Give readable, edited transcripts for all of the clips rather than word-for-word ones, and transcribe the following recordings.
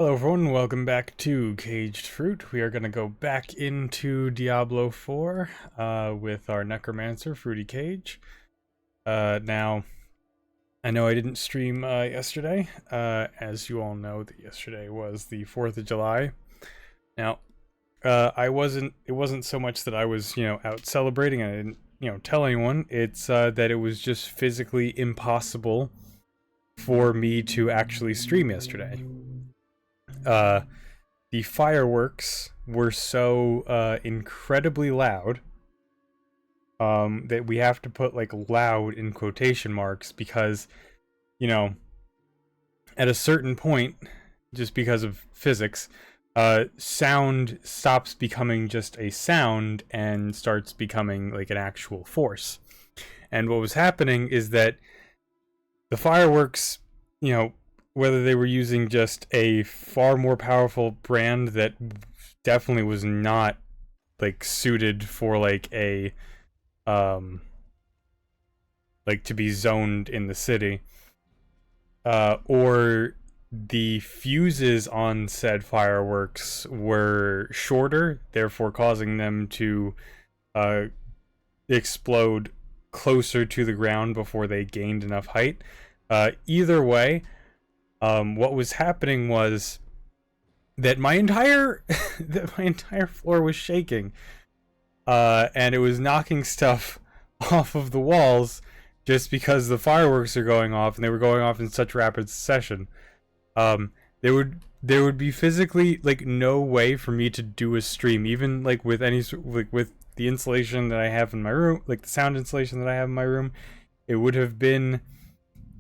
Hello everyone, welcome back to Caged Fruit. We are going to go back into Diablo 4 with our Necromancer, Fruity Cage. Now, I know I didn't stream yesterday. As you all know, that yesterday was the 4th of July. Now, it wasn't so much that I was, out celebrating. I didn't, tell anyone. It's that it was just physically impossible for me to actually stream yesterday. The fireworks were so incredibly loud that we have to put like loud in quotation marks because, you know, at a certain point, just because of physics, sound stops becoming just a sound and starts becoming like an actual force. And what was happening is that the fireworks, whether they were using just a far more powerful brand that definitely was not like suited for like a like to be zoned in the city, or the fuses on said fireworks were shorter, therefore causing them to uh, explode closer to the ground before they gained enough height. Either way, what was happening was that my entire that my entire floor was shaking, and it was knocking stuff off of the walls just because the fireworks are going off, and they were going off in such rapid succession. There would be physically like no way for me to do a stream, even like with any like with the insulation that I have in my room, like the sound insulation that I have in my room. It would have been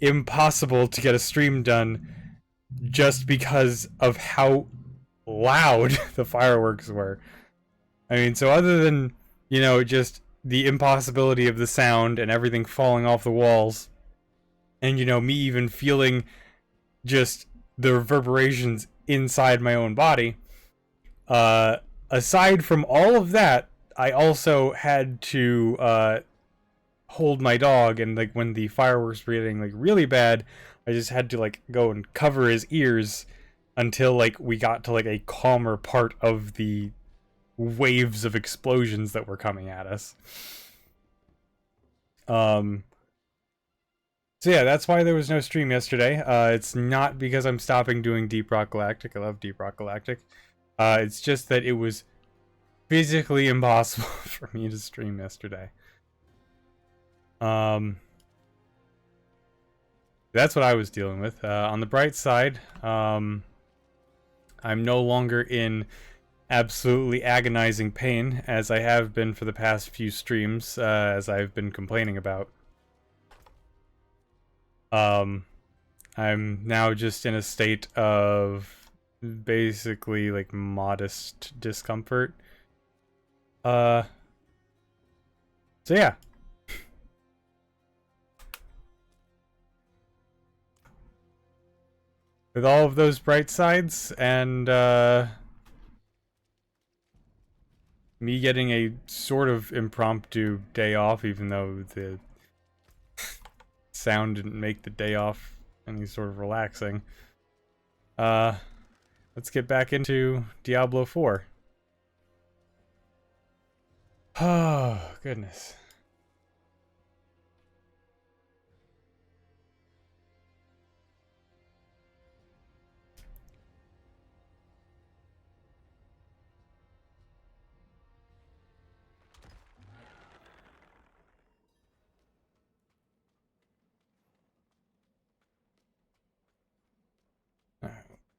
impossible to get a stream done just because of how loud the fireworks were. I mean, so other than, just the impossibility of the sound and everything falling off the walls, and, me even feeling just the reverberations inside my own body, aside from all of that, I also had to hold my dog, and like when the fireworks were getting like really bad, I just had to like go and cover his ears until like we got to like a calmer part of the waves of explosions that were coming at us. So yeah, that's why there was no stream yesterday. It's not because I'm stopping doing Deep Rock Galactic. I love Deep Rock Galactic. It's just that it was physically impossible for me to stream yesterday. That's what I was dealing with. On the bright side, I'm no longer in absolutely agonizing pain, as I have been for the past few streams, as I've been complaining about. I'm now just in a state of basically like modest discomfort. So yeah. With all of those bright sides and me getting a sort of impromptu day off, even though the sound didn't make the day off any sort of relaxing. Let's get back into Diablo 4. Oh, goodness.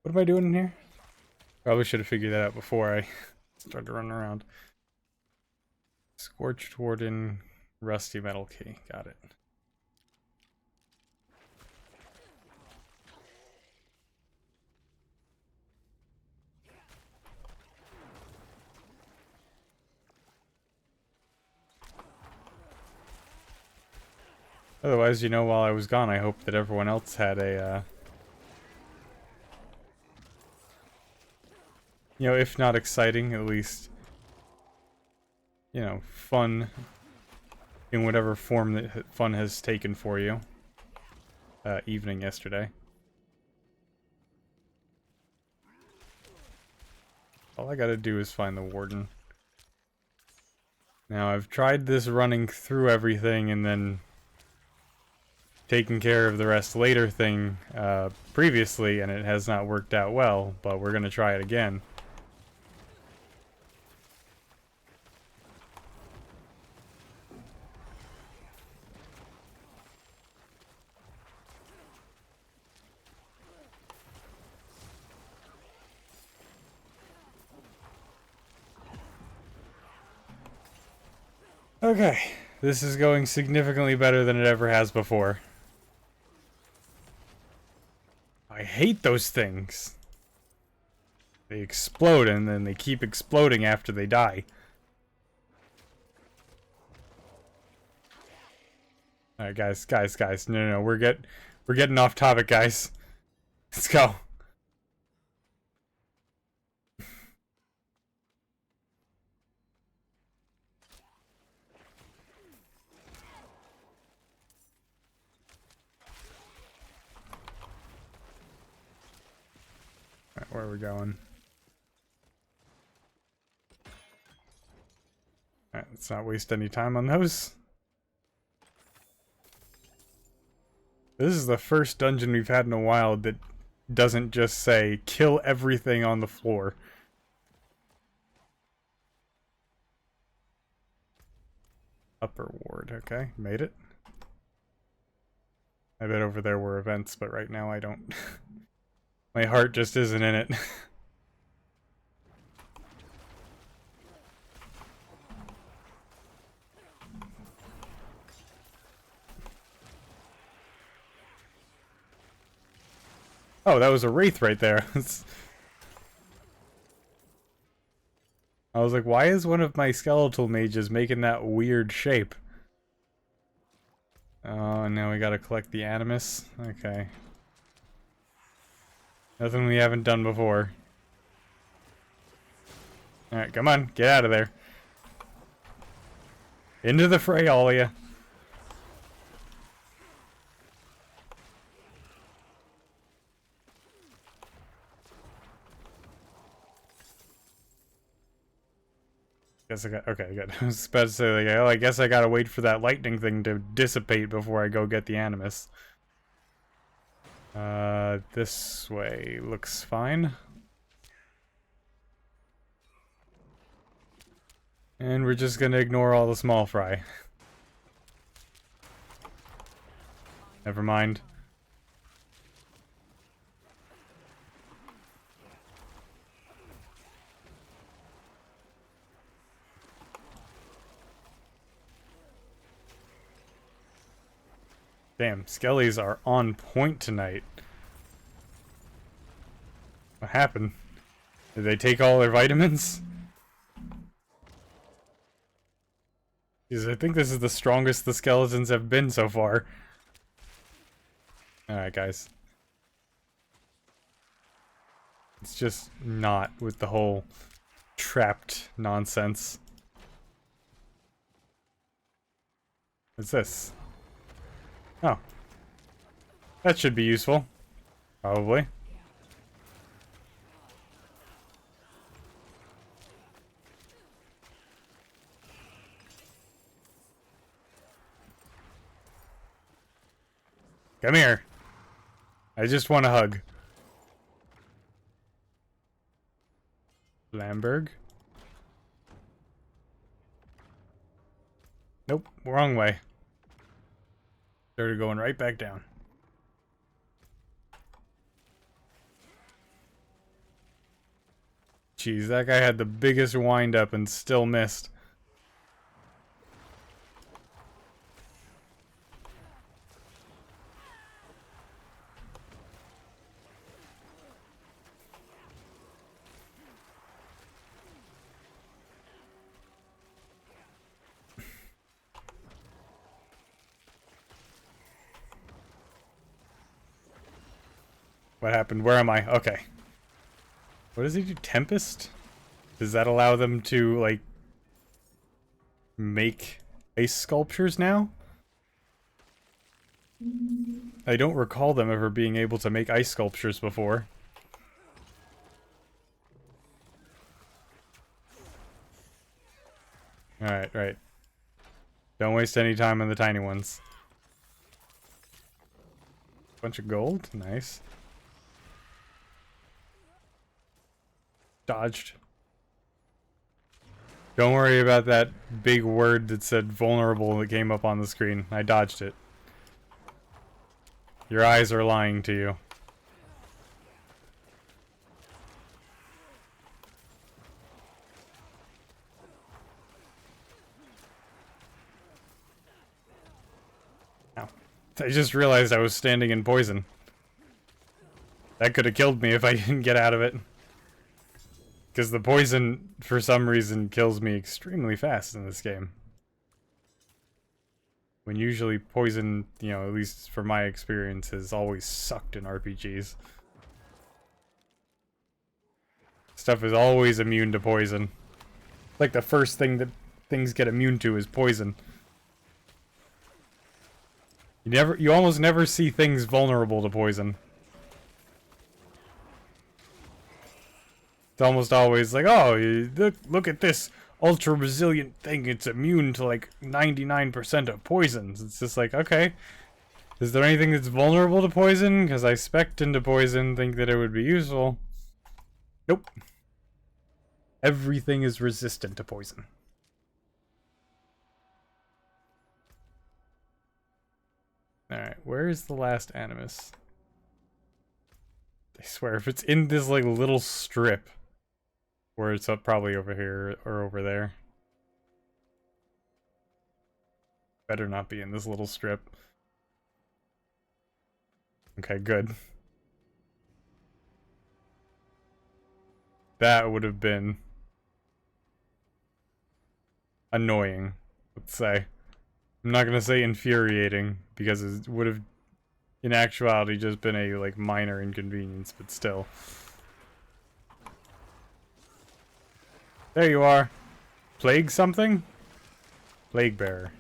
What am I doing in here? Probably should have figured that out before I started running around. Scorched Warden, Rusty Metal Key. Got it. Otherwise, while I was gone, I hope that everyone else had a, if not exciting, at least, fun in whatever form that fun has taken for you. Evening yesterday. All I gotta do is find the warden. Now, I've tried this running through everything and then taking care of the rest later thing previously, and it has not worked out well, but we're gonna try it again. Okay, this is going significantly better than it ever has before. I hate those things. They explode and then they keep exploding after they die. Alright, guys. No, we're getting off topic, guys. Let's go. Alright, where are we going? Alright, let's not waste any time on those. This is the first dungeon we've had in a while that doesn't just say, kill everything on the floor. Upper ward, okay, made it. I bet over there were events, but right now I don't. My heart just isn't in it. Oh, that was a wraith right there. I was like, why is one of my skeletal mages making that weird shape? Oh, now we gotta collect the animus. Okay. Nothing we haven't done before. Alright, come on, get out of there. Into the fray, all of you. Guess I got, okay, good. I was about to say, like, oh, I guess I gotta wait for that lightning thing to dissipate before I go get the animus. This way looks fine. And we're just gonna ignore all the small fry. Never mind. Damn, skellies are on point tonight. What happened? Did they take all their vitamins? Because I think this is the strongest the skeletons have been so far. Alright, guys. It's just not with the whole trapped nonsense. What's this? Oh. That should be useful. Probably. Come here. I just want a hug. Lamberg? Nope, wrong way. Started going right back down. Jeez, that guy had the biggest wind up and still missed. What happened? Where am I? Okay. What does he do? Tempest? Does that allow them to, like, make ice sculptures now? I don't recall them ever being able to make ice sculptures before. Alright, right. Don't waste any time on the tiny ones. Bunch of gold? Nice. Dodged. Don't worry about that big word that said vulnerable that came up on the screen. I dodged it. Your eyes are lying to you. Ow. I just realized I was standing in poison. That could have killed me if I didn't get out of it. Because the poison, for some reason, kills me extremely fast in this game. When usually poison, you know, at least for my experience, has always sucked in RPGs. Stuff is always immune to poison. Like the first thing that things get immune to is poison. You almost never see things vulnerable to poison. It's almost always like, oh, look at this ultra resilient thing. It's immune to like 99% of poisons. It's just like, okay. Is there anything that's vulnerable to poison? Because I spec'd into poison, think that it would be useful. Nope. Everything is resistant to poison. Alright, where is the last animus? I swear, if it's in this like little strip, where it's up probably over here or over there. Better not be in this little strip. Okay, good. That would have been annoying, let's say. I'm not gonna say infuriating, because it would have, in actuality, just been a, like, minor inconvenience, but still. There you are. Plague something? Plague bearer.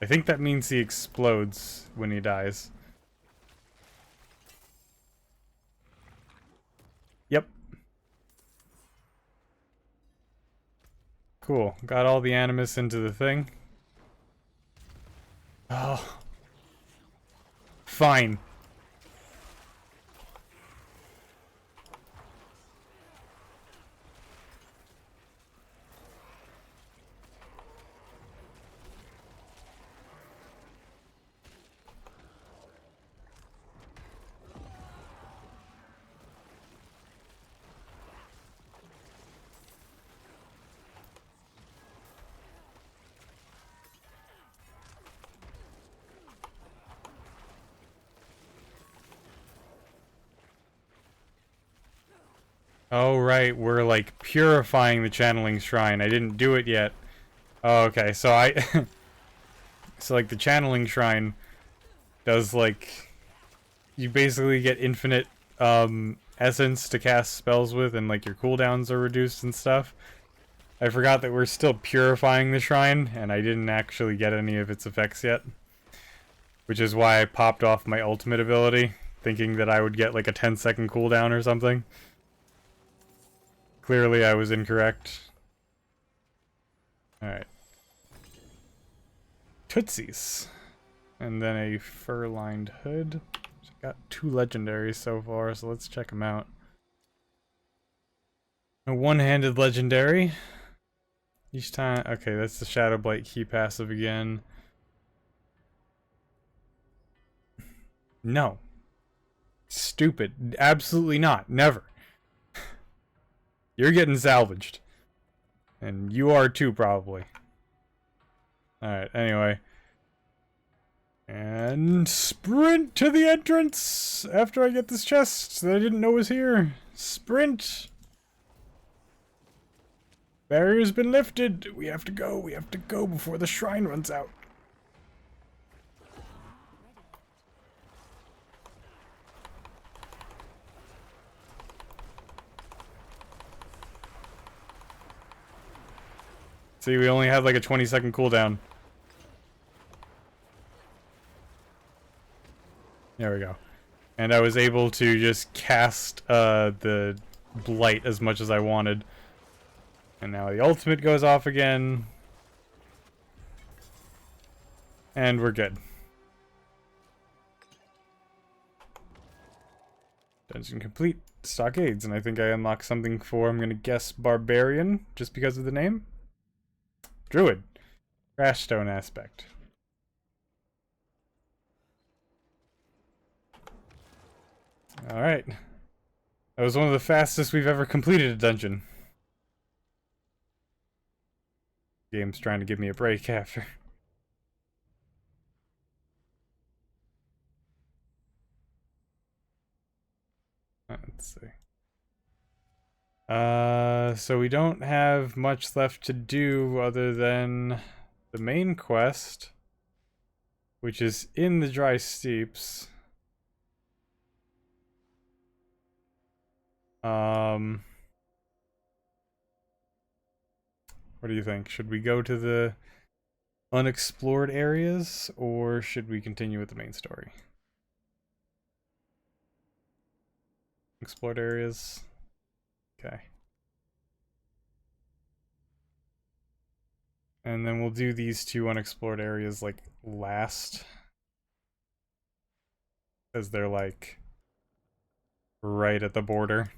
I think that means he explodes when he dies. Yep. Cool. Got all the animus into the thing. Oh. Fine. Oh, right, we're, like, purifying the channeling shrine. I didn't do it yet. Oh, okay, so so, like, the channeling shrine does, like... You basically get infinite, essence to cast spells with, and, like, your cooldowns are reduced and stuff. I forgot that we're still purifying the shrine, and I didn't actually get any of its effects yet. Which is why I popped off my ultimate ability, thinking that I would get, like, a 10-second cooldown or something. Clearly, I was incorrect. Alright. Tootsies. And then a fur-lined hood. Got 2 legendaries so far, so let's check them out. A one-handed legendary. Each time... Okay, that's the Shadow Blight key passive again. No. Stupid. Absolutely not. Never. You're getting salvaged. And you are too, probably. Alright, anyway. And sprint to the entrance after I get this chest that I didn't know was here. Sprint! Barrier's been lifted. We have to go. We have to go before the shrine runs out. See, we only had like a 20-second cooldown. There we go. And I was able to just cast the blight as much as I wanted. And now the ultimate goes off again. And we're good. Dungeon complete. Stockades, and I think I unlocked something for, I'm gonna guess, Barbarian, just because of the name? Druid. Crash stone aspect. Alright. That was one of the fastest we've ever completed a dungeon. Game's trying to give me a break after. Let's see. So we don't have much left to do other than the main quest, which is in the Dry Steeps. What do you think? Should we go to the unexplored areas, or should we continue with the main story? Explored areas. Okay. And then we'll do these two unexplored areas like last, as they're like right at the border.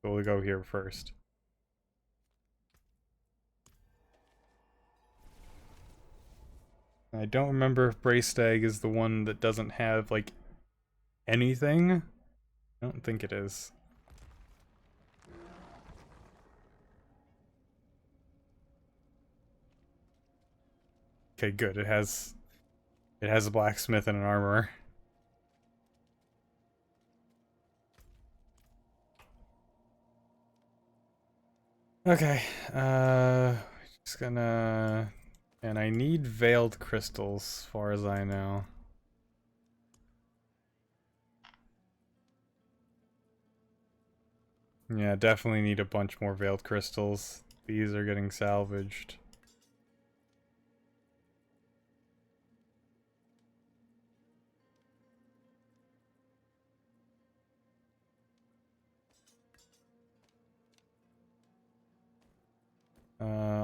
So we'll go here first. I don't remember if Braystag is the one that doesn't have like anything. I don't think it is. Okay, good. It has a blacksmith and an armorer. Okay, just gonna... And I need veiled crystals, as far as I know. Yeah, definitely need a bunch more veiled crystals. These are getting salvaged.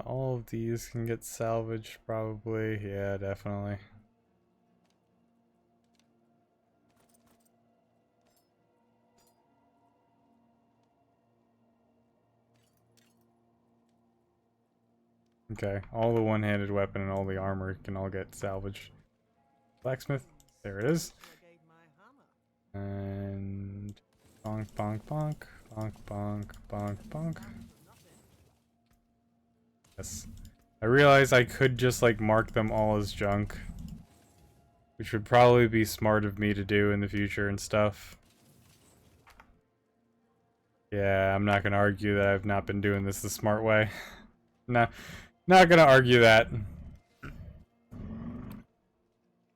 All of these can get salvaged, probably. Yeah, definitely. Okay, all the one-handed weapon and all the armor can all get salvaged. Blacksmith, there it is. And bonk, bonk, bonk, bonk, bonk, bonk, bonk. Yes. I realize I could just like mark them all as junk, which would probably be smart of me to do in the future and stuff. Yeah, I'm not gonna argue that I've not been doing this the smart way. No, not gonna argue that.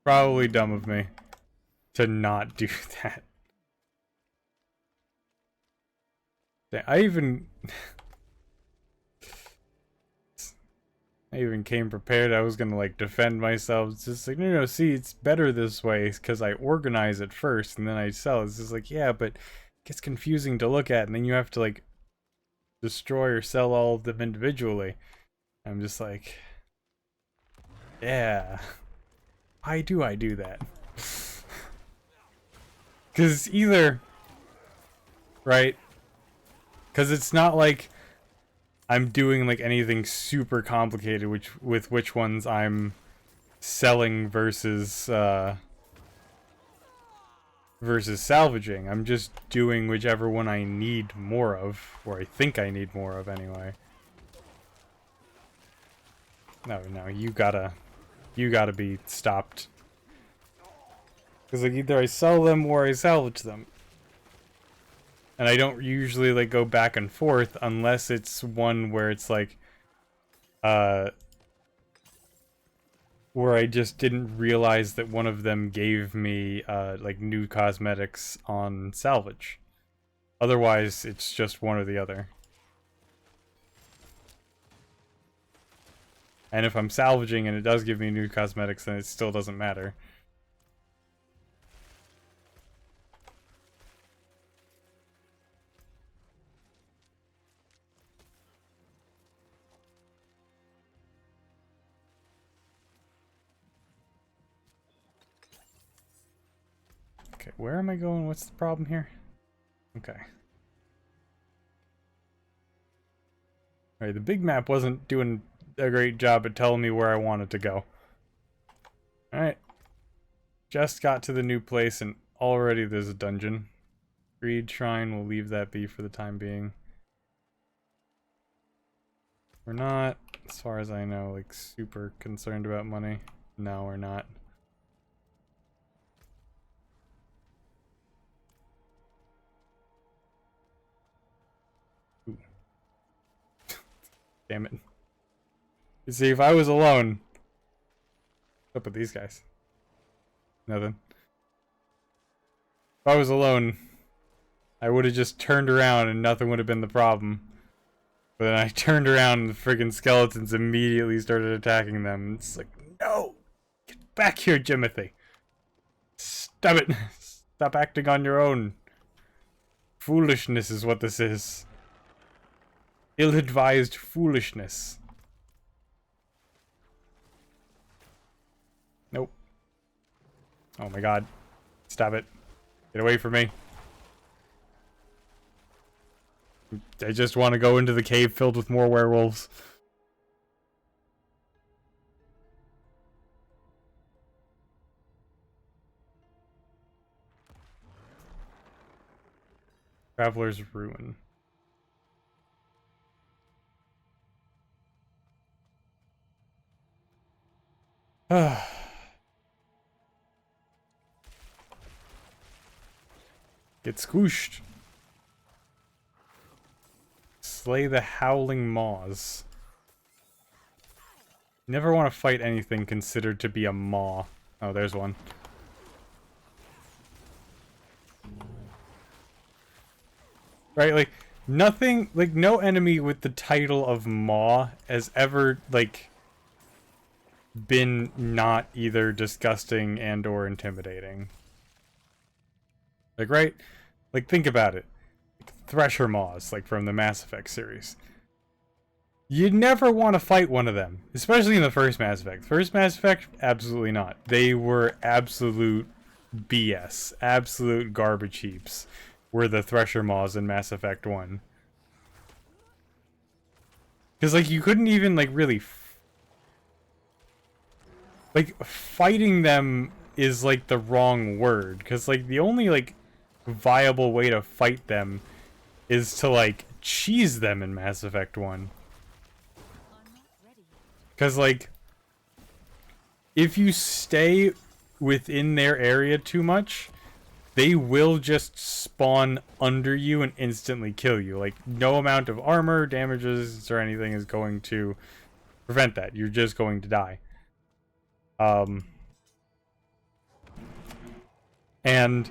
Probably dumb of me to not do that. I even came prepared. I was gonna like defend myself. It's just like, no, see, it's better this way because I organize it first and then I sell. It's just like, yeah, but it gets confusing to look at, and then you have to like destroy or sell all of them individually. I'm just like, yeah, why do I do that? Because either, right? Because it's not like I'm doing like anything super complicated, with which ones I'm selling versus versus salvaging. I'm just doing whichever one I need more of, or I think I need more of anyway. No, you gotta be stopped. Because like either I sell them or I salvage them. And I don't usually like go back and forth unless it's one where it's like where I just didn't realize that one of them gave me like new cosmetics on salvage. Otherwise, it's just one or the other. And if I'm salvaging and it does give me new cosmetics, then it still doesn't matter. Okay, where am I going? What's the problem here? Okay. Alright, the big map wasn't doing a great job at telling me where I wanted to go. Alright. Just got to the new place and already there's a dungeon. Greed Shrine, we'll leave that be for the time being. We're not, as far as I know, like super concerned about money. No, we're not. Ooh. Damn it. You see, if I was alone... What's up with these guys? Nothing. If I was alone, I would have just turned around and nothing would have been the problem. But then I turned around and the friggin' skeletons immediately started attacking them. It's like, no! Get back here, Jimothy! Stop it! Stop acting on your own. Foolishness is what this is. Ill-advised foolishness. Nope. Oh my god. Stop it. Get away from me. I just want to go into the cave filled with more werewolves. Traveler's Ruin. Get squooshed. Slay the Howling Maws. You never want to fight anything considered to be a maw. Oh, there's one. Right, like, nothing, like, no enemy with the title of maw has ever, like, been not either disgusting and or intimidating. Like, right? Like, think about it. Thresher Maws, like from the Mass Effect series. You'd never want to fight one of them, especially in the first Mass Effect. First Mass Effect, absolutely not. They were absolute BS, absolute garbage heaps, were the Thresher Maws in Mass Effect 1. Because, like, you couldn't even, like, really... like, fighting them is, like, the wrong word. Because, like, the only, like, viable way to fight them is to, like, cheese them in Mass Effect 1. Because, like, if you stay within their area too much, they will just spawn under you and instantly kill you. Like, no amount of armor, damages, or anything is going to prevent that. You're just going to die. And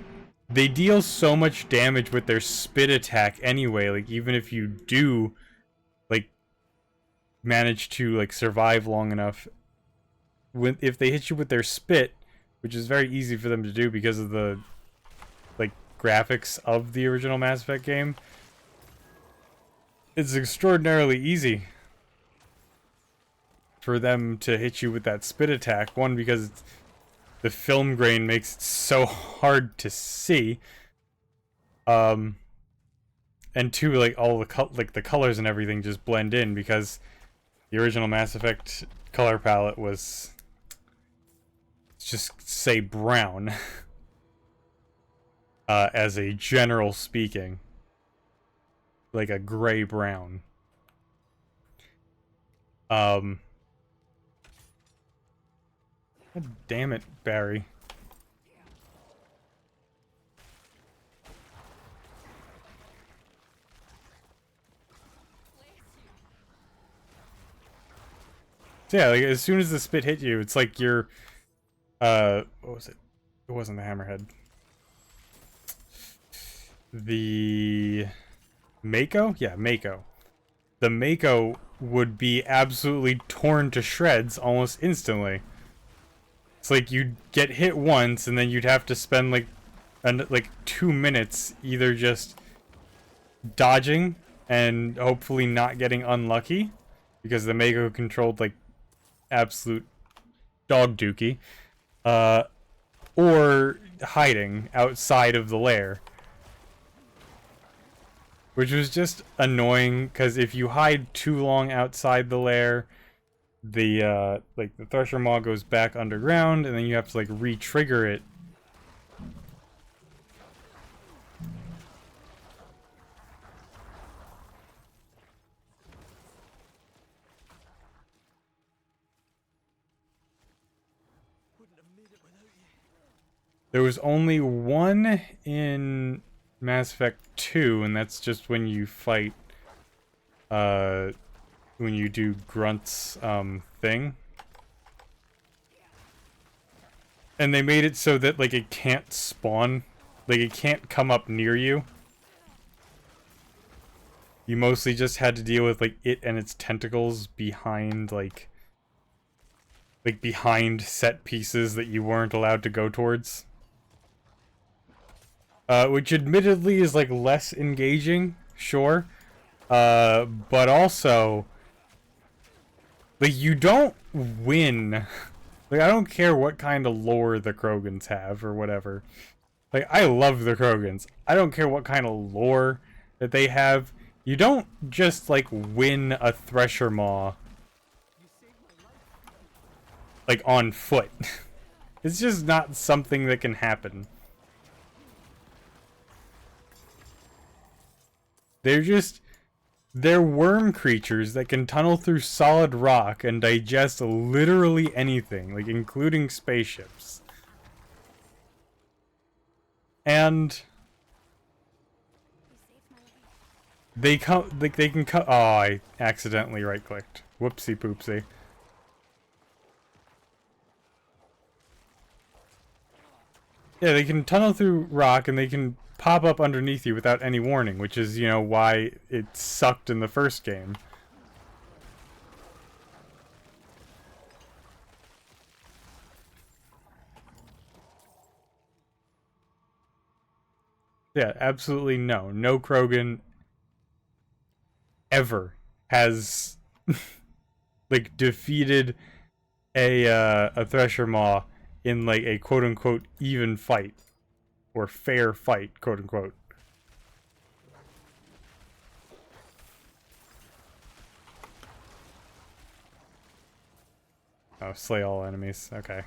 they deal so much damage with their spit attack anyway, like, even if you do, like, manage to, like, survive long enough, if they hit you with their spit, which is very easy for them to do because of the, like, graphics of the original Mass Effect game, it's extraordinarily easy for them to hit you with that spit attack. One, because the film grain makes it so hard to see. And two, like, all the the colors and everything just blend in because the original Mass Effect color palette was, just say, brown. As a general speaking. Like a gray brown. God damn it, Barry. So yeah, like, as soon as the spit hit you, it's like you're, what was it? It wasn't the hammerhead. The Mako? Yeah, Mako. The Mako would be absolutely torn to shreds almost instantly. It's like you'd get hit once, and then you'd have to spend like 2 minutes either just dodging and hopefully not getting unlucky, because the Mako controlled like absolute dog dookie, or hiding outside of the lair. Which was just annoying, because if you hide too long outside the lair, the like the Thresher Maw goes back underground, and then you have to like re-trigger it. There was only one in Mass Effect 2, and that's just when you fight, when you do Grunt's, thing. And they made it so that, like, it can't spawn. Like, it can't come up near you. You mostly just had to deal with, like, it and its tentacles behind, like behind set pieces that you weren't allowed to go towards. Which admittedly is, like, less engaging, sure. But also, like, you don't win. Like, I don't care what kind of lore the Krogans have, or whatever. Like, I love the Krogans. I don't care what kind of lore that they have. You don't just, like, win a Thresher Maw, like, on foot. It's just not something that can happen. They're worm creatures that can tunnel through solid rock and digest literally anything, like including spaceships. And they come, like, they can cut. Oh, I accidentally right-clicked. Whoopsie poopsie. Yeah, they can tunnel through rock and they can pop up underneath you without any warning, which is, you know, why it sucked in the first game. Yeah, absolutely no. No Krogan ever has like defeated a Thresher Maw in like a quote unquote even fight. Or fair fight, quote unquote. Oh, slay all enemies. Okay.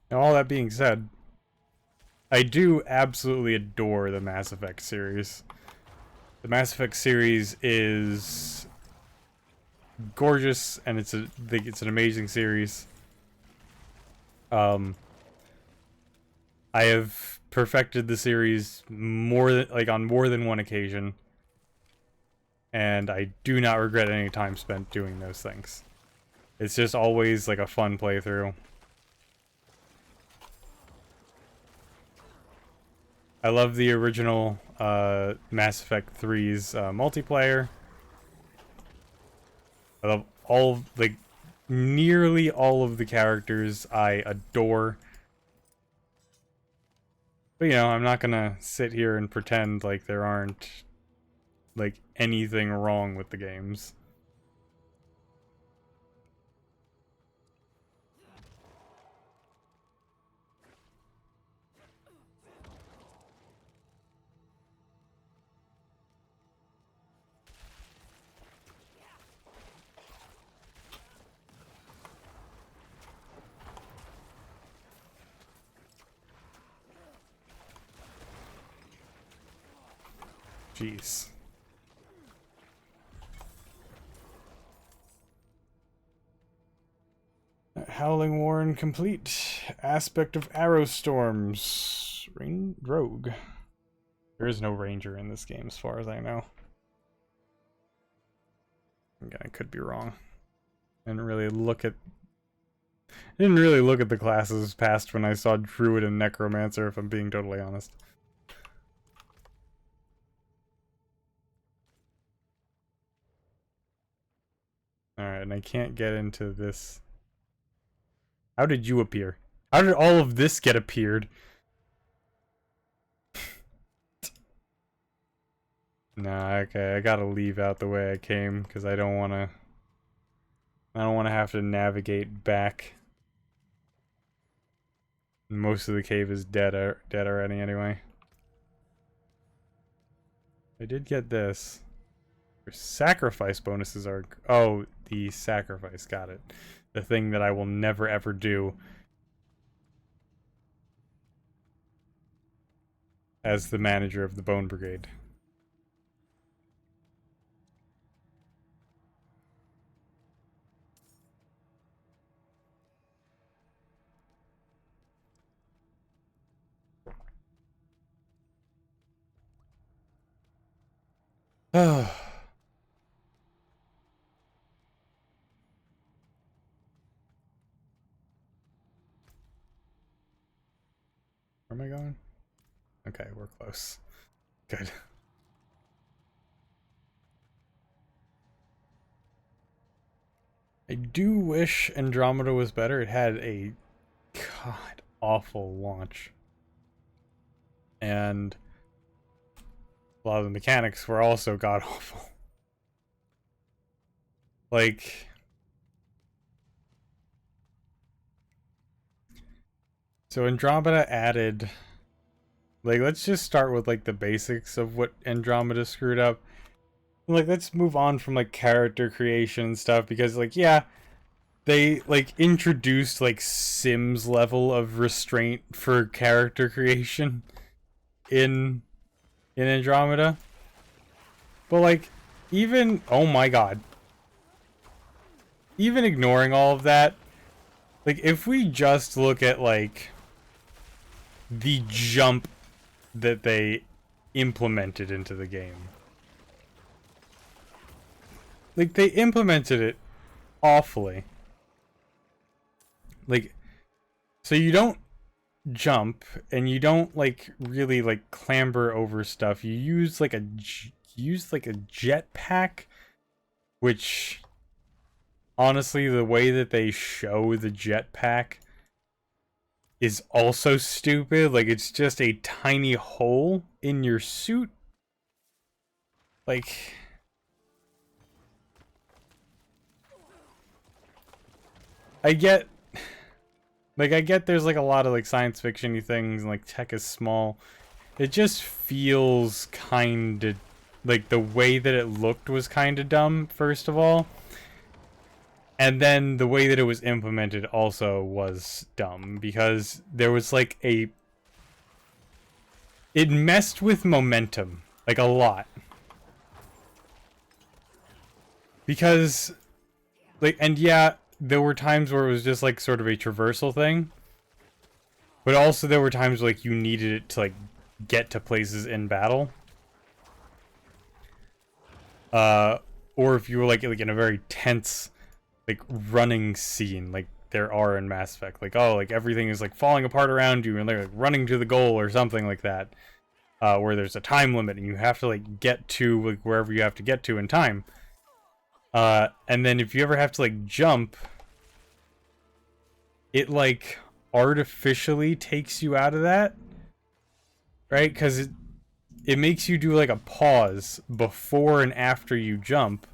Now, all that being said, I do absolutely adore the Mass Effect series. The Mass Effect series is gorgeous, and it's an amazing series. I have perfected the series on more than one occasion, and I do not regret any time spent doing those things. It's just always like a fun playthrough. I love the original Mass Effect 3's multiplayer. I love nearly all of the characters I adore. But, you know, I'm not gonna sit here and pretend like there aren't, like, anything wrong with the games. Jeez. Howling Warren complete. Aspect of Arrow Storms. Rogue. There is no ranger in this game as far as I know. Again, I could be wrong. I didn't really look at the classes past when I saw Druid and Necromancer, if I'm being totally honest. I can't get into this. How did you appear? How did all of this get appeared? Nah, okay, I gotta leave out the way I came, because I don't wanna have to navigate back. Most of the cave is dead already anyway. I did get this. Your sacrifice bonuses are... Oh, the sacrifice, got it. The thing that I will never ever do. As the manager of the Bone Brigade. Where am I going? Okay, we're close. Good. I do wish Andromeda was better. It had a god awful launch. And a lot of the mechanics were also god awful. Like, so Andromeda added, like, let's just start with like the basics of what Andromeda screwed up. Like, let's move on from like character creation and stuff, because like, yeah, they like introduced like Sims level of restraint for character creation in Andromeda. But like, even, oh my god, even ignoring all of that, like if we just look at like the jump that they implemented into the game, like they implemented it awfully. Like, so you don't jump and you don't like really like clamber over stuff. You use like a jetpack, which honestly, the way that they show the jetpack is also stupid. Like, it's just a tiny hole in your suit. Like, I get there's like a lot of like science fiction-y things and like tech is small. It just feels kind of like the way that it looked was kind of dumb, first of all. And then the way that it was implemented also was dumb, because there was like it messed with momentum, like a lot. Because, like, and yeah, there were times where it was just like sort of a traversal thing. But also there were times like you needed it to like get to places in battle. Or if you were like in a very tense like running scene, like there are in Mass Effect, like, oh, like everything is like falling apart around you and they're like running to the goal or something like that, where there's a time limit and you have to like get to like wherever you have to get to in time, and then if you ever have to like jump, it like artificially takes you out of that, right? Because it makes you do like a pause before and after you jump.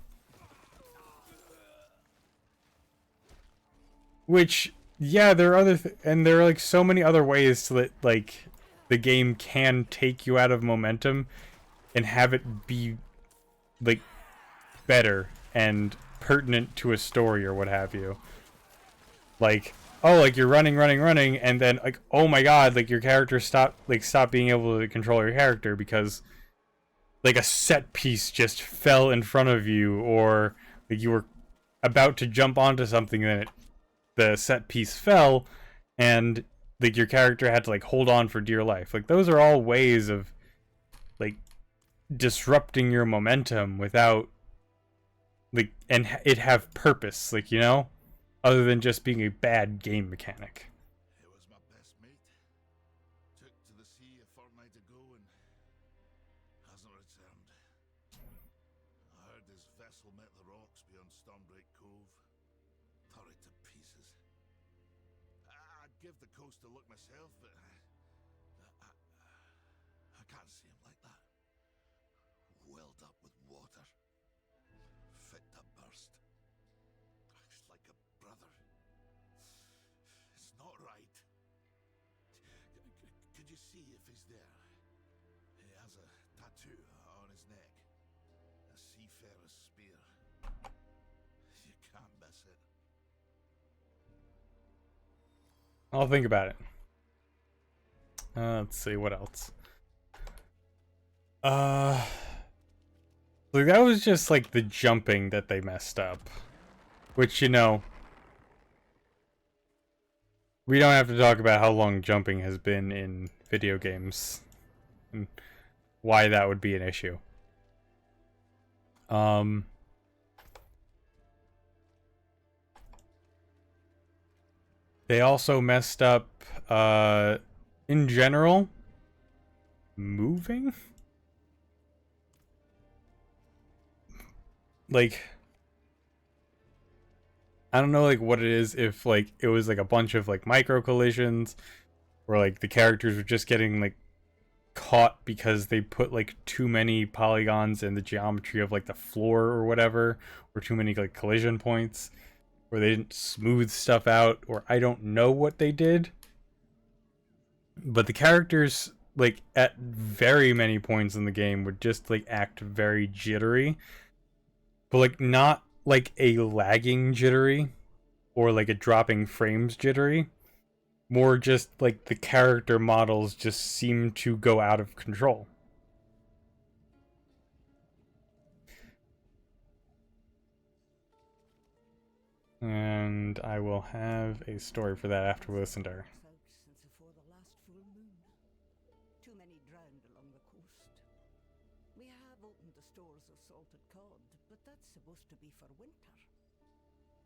Which, yeah, there are other and there are like so many other ways to let like the game can take you out of momentum and have it be like better and pertinent to a story or what have you. Like, oh, like you're running, and then like, oh my god, like your character stop being able to control your character because like a set piece just fell in front of you, or like you were about to jump onto something and the set piece fell, and like your character had to like hold on for dear life. Like, those are all ways of like disrupting your momentum without like, and it have purpose, like, you know, other than just being a bad game mechanic. It was my best mate. Took to the sea a fortnight ago and hasn't returned. I heard his vessel met the rocks beyond Stormbreak Cove. the coast to look myself, but I can't see him like that. Welled up with water, fit to burst. It's like a brother. It's not right. Could you see if he's there? He has a tattoo on his neck. A seafarer's spear. You can't miss it. I'll think about it. Let's see what else. Like that was just like the jumping that they messed up, which, you know, we don't have to talk about how long jumping has been in video games and why that would be an issue. They also messed up, in general, moving? Like, I don't know, like, what it is, if, like, it was, like, a bunch of, like, micro collisions, or, like, the characters were just getting, like, caught because they put, like, too many polygons in the geometry of, like, the floor or whatever, or too many, like, collision points, or they didn't smooth stuff out, or I don't know what they did. But the characters, like, at very many points in the game would just, like, act very jittery. But, like, not, like, a lagging jittery, or, like, a dropping frames jittery. More just, like, the character models just seem to go out of control. And I will have a story for that after we listen to her. Since afore the last full moon. Too many drowned along the coast. We have opened the stores of salted cod, but that's supposed to be for winter.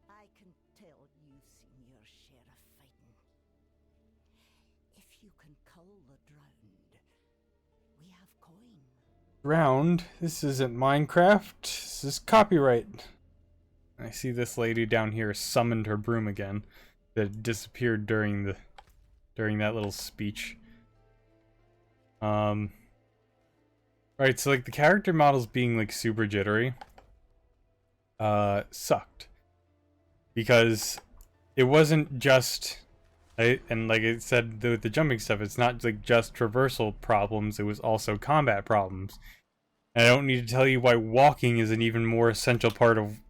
I can tell you've seen your share of fighting. If you can cull the drowned, we have coin. Drowned? This isn't Minecraft. This is copyright. I see this lady down here summoned her broom again that disappeared during that little speech. Right, so like the character models being like super jittery sucked. Because it wasn't just and like it said with the jumping stuff, it's not like just traversal problems, it was also combat problems. And I don't need to tell you why walking is an even more essential part of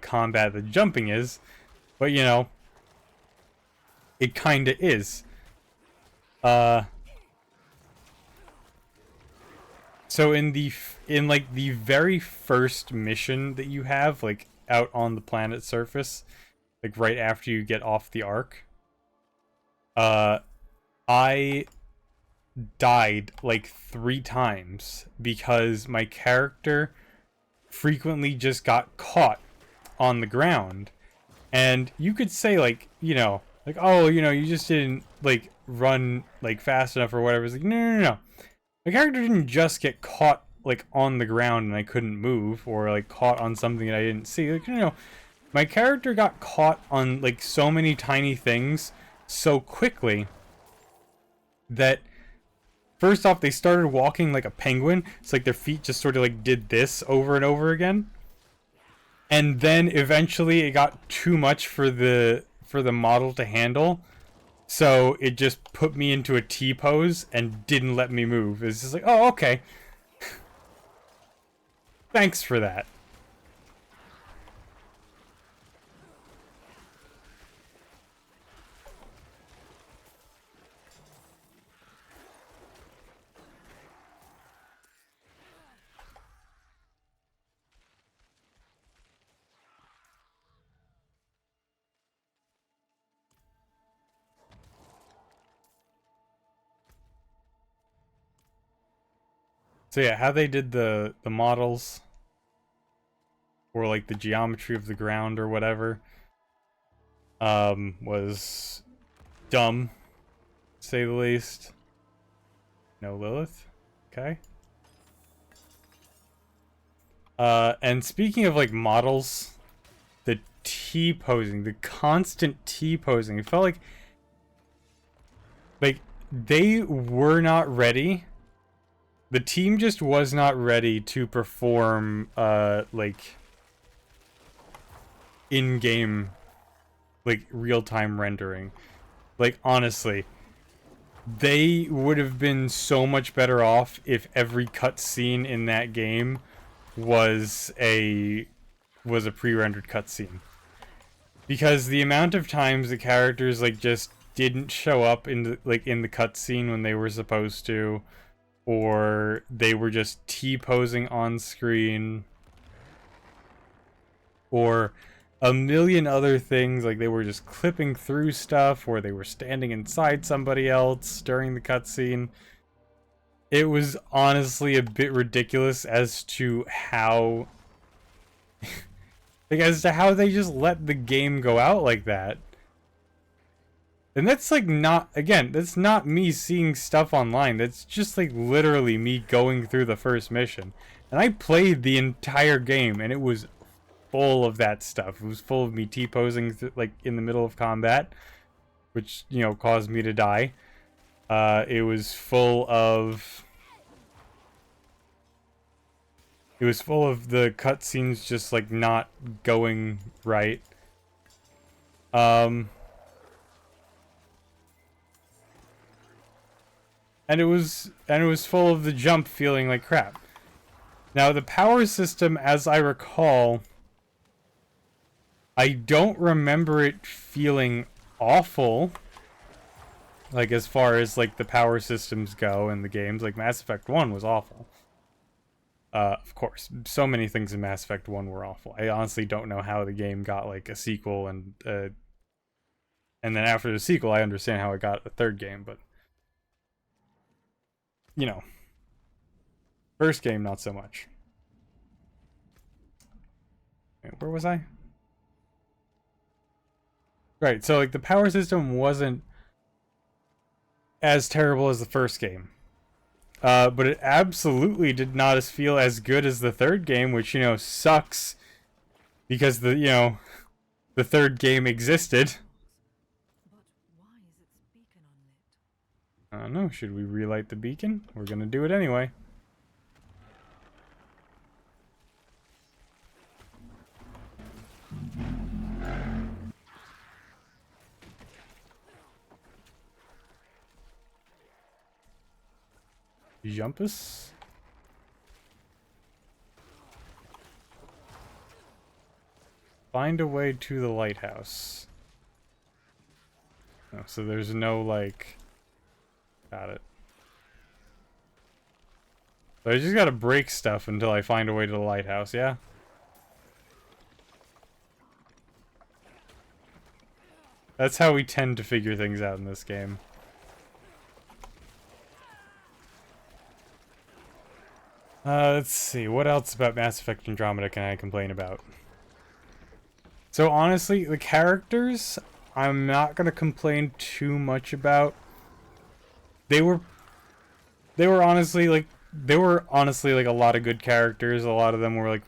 combat than jumping is, but you know, it kinda is. So in like the very first mission that you have, like out on the planet's surface, like right after you get off the ark, I died like 3 times because my character frequently just got caught on the ground. And you could say, like, you know, like, oh, you know, you just didn't like run like fast enough or whatever. It's like, no. My character didn't just get caught like on the ground and I couldn't move, or like caught on something that I didn't see. Like, no, my character got caught on like so many tiny things so quickly that first off, they started walking like a penguin. It's like their feet just sort of like did this over and over again. And then eventually it got too much for the model to handle. So it just put me into a T pose and didn't let me move. It's just like, oh, okay. Thanks for that. So yeah, how they did the models, or like the geometry of the ground or whatever, was dumb, to say the least. No Lilith? Okay. And speaking of like models, the T-posing, the constant T-posing, it felt like Like, they were not ready. The team just was not ready to perform, like, in-game, like, real-time rendering. Like, honestly, they would have been so much better off if every cutscene in that game was a pre-rendered cutscene. Because the amount of times the characters, like, just didn't show up in the, like, in the cutscene when they were supposed to, or they were just T-posing on screen, or a million other things, like they were just clipping through stuff, or they were standing inside somebody else during the cutscene. It was honestly a bit ridiculous as to how like as to how they just let the game go out like that. And that's like not, again, that's not me seeing stuff online. That's just like literally me going through the first mission. And I played the entire game and it was full of that stuff. It was full of me T-posing like in the middle of combat, which, you know, caused me to die. It was full of the cutscenes just like not going right. And it was full of the jump feeling like crap. Now the power system, as I recall, I don't remember it feeling awful. Like, as far as, like, the power systems go in the games, like, Mass Effect 1 was awful. Of course, so many things in Mass Effect 1 were awful. I honestly don't know how the game got, like, a sequel, and then after the sequel, I understand how it got a third game, but, you know, first game, not so much. Wait, where was I? Right, so, like, the power system wasn't as terrible as the first game. But it absolutely did not feel as good as the third game, which, you know, sucks because the third game existed. But why is its beacon unlit? I don't know, should we relight the beacon? We're gonna do it anyway. Jumpus. Find a way to the lighthouse. Oh, so there's no, like... Got it. So I just gotta break stuff until I find a way to the lighthouse, yeah? That's how we tend to figure things out in this game. Let's see, what else about Mass Effect Andromeda can I complain about? So honestly, the characters, I'm not gonna complain too much about. They were honestly like a lot of good characters. A lot of them were like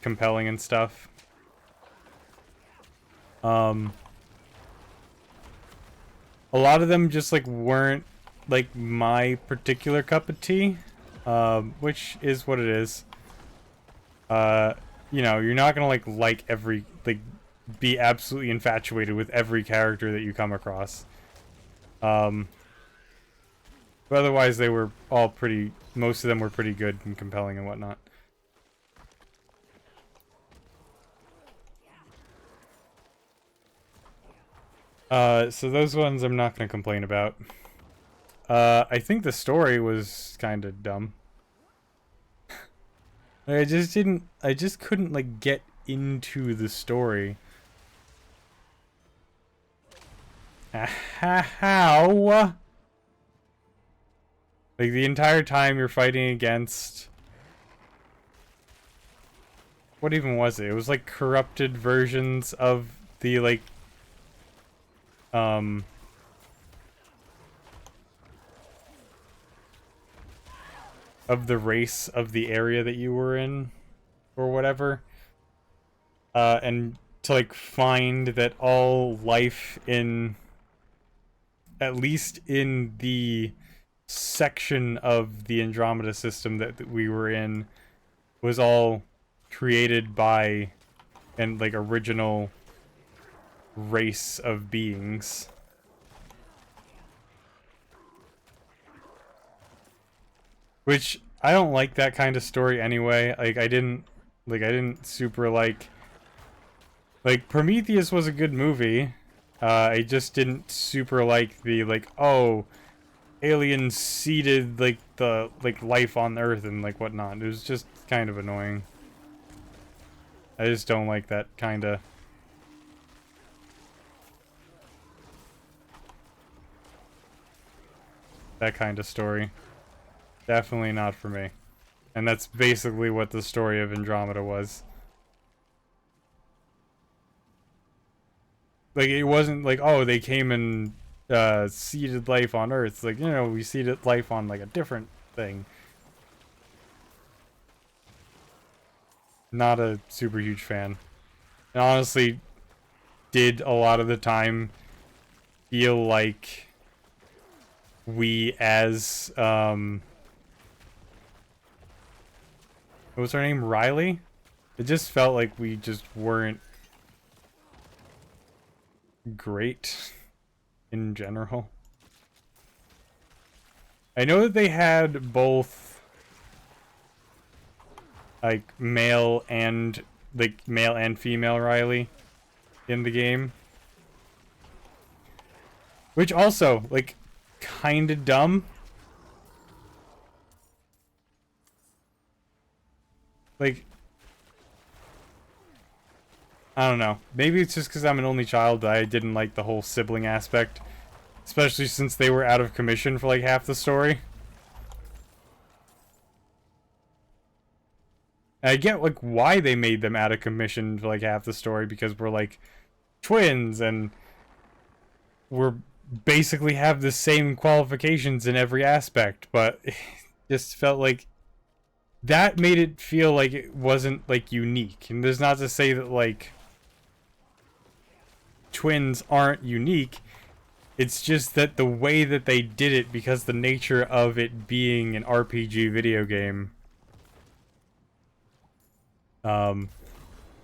compelling and stuff. A lot of them just like weren't like my particular cup of tea. Which is what it is. You know, you're not gonna like every, like, be absolutely infatuated with every character that you come across. But otherwise they were all pretty, most of them were pretty good and compelling and whatnot. So those ones I'm not gonna complain about. I think the story was kinda dumb. I just couldn't, like, get into the story. How? Like, the entire time you're fighting against... What even was it? It was, like, corrupted versions of the, like... of the race of the area that you were in, or whatever. And to, like, find that all life in at least in the section of the Andromeda system that we were in, was all created by an like original race of beings. Which I don't like that kind of story anyway. I didn't super like Prometheus was a good movie. I just didn't super like the oh, aliens seeded the life on Earth and whatnot. It was just kind of annoying. I just don't like that kind of story. Definitely not for me. And that's basically what the story of Andromeda was. Like, it wasn't like, oh, they came and seeded life on Earth. Like, you know, we seeded life on like a different thing. Not a super huge fan. And honestly, did a lot of the time feel like we as what was her name? Riley? It just felt like we just weren't great in general. I know that they had both male and female Riley in the game. Which also, kind of dumb. I don't know. Maybe it's just because I'm an only child that I didn't like the whole sibling aspect. Especially since they were out of commission for half the story. And I get why they made them out of commission for half the story, because we're twins and we're basically have the same qualifications in every aspect, but it just felt like that made it feel like it wasn't unique. And there's not to say that twins aren't unique. It's just that the way that they did it, because the nature of it being an RPG video game,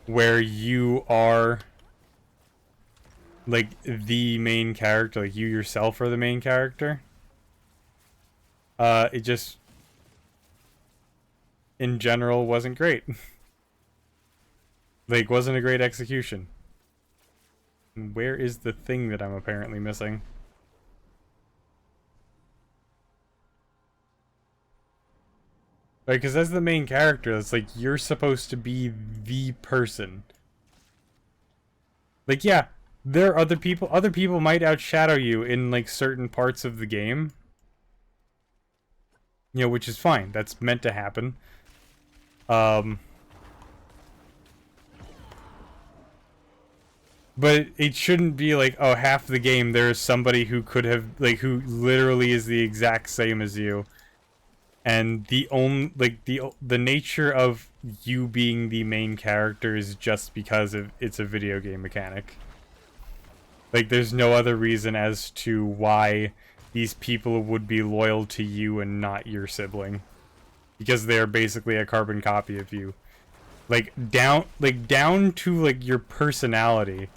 where you are the main character, you yourself are the main character, it just in general wasn't great. Wasn't a great execution. Where is the thing that I'm apparently missing? Right, because as the main character, it's you're supposed to be the person. Yeah, there are other people. Other people might outshadow you in certain parts of the game. You know, which is fine. That's meant to happen. But it shouldn't be oh, half the game there's somebody who could have who literally is the exact same as you. And the only the nature of you being the main character is just because it's a video game mechanic. There's no other reason as to why these people would be loyal to you and not your sibling, because they're basically a carbon copy of you. Down to your personality.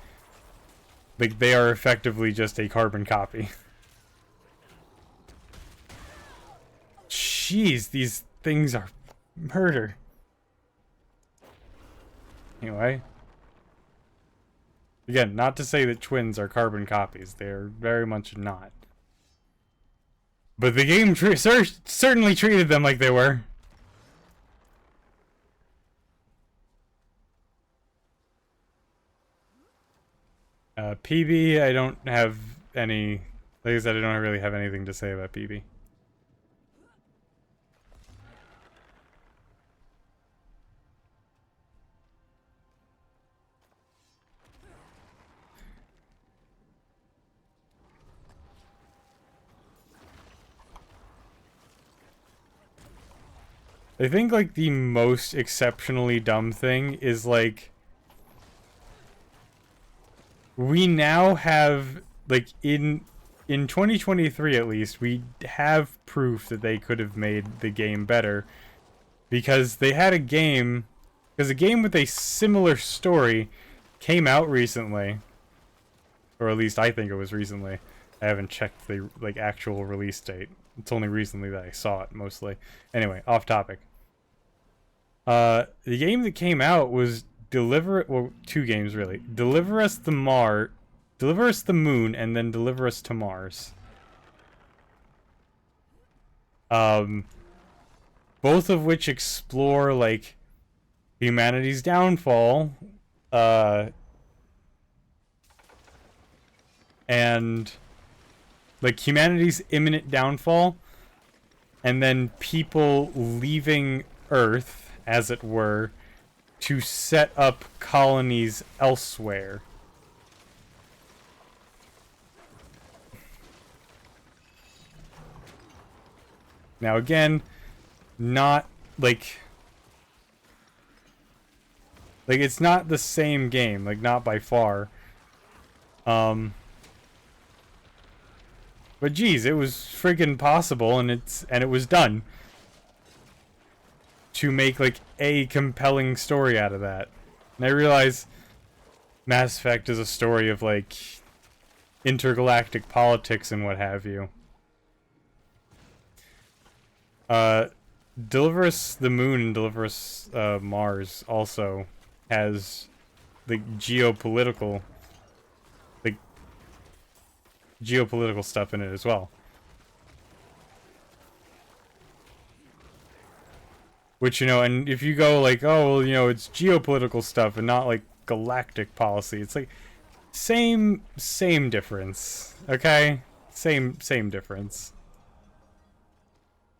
They are effectively just a carbon copy. Jeez, these things are murder. Anyway. Again, not to say that twins are carbon copies. They're very much not. But the game certainly treated them like they were. PB, I don't have any... Like I said, I don't really have anything to say about PB. I think the most exceptionally dumb thing is we now have in in 2023 at least, we have proof that they could have made the game better, because they had a game, because a game with a similar story came out recently, or at least I think it was recently. I haven't checked the like actual release date. It's only recently that I saw it mostly. Anyway, off topic. The game that came out was well, two games really. Deliver Us the Moon, and then Deliver Us to Mars. Both of which explore like humanity's downfall, and like humanity's imminent downfall, and then people leaving Earth, as it were, to set up colonies elsewhere. Now again, not like it's not the same game, like not by far. But geez, it was friggin' possible, and it was done to make like a compelling story out of that. And I realize Mass Effect is a story of like intergalactic politics and what have you. Deliver Us the Moon and Deliver Us Mars also has like geopolitical stuff in it as well. Which, you know, and if you go like, oh, well, you know, it's geopolitical stuff and not like galactic policy, it's like same difference. Okay? Same difference.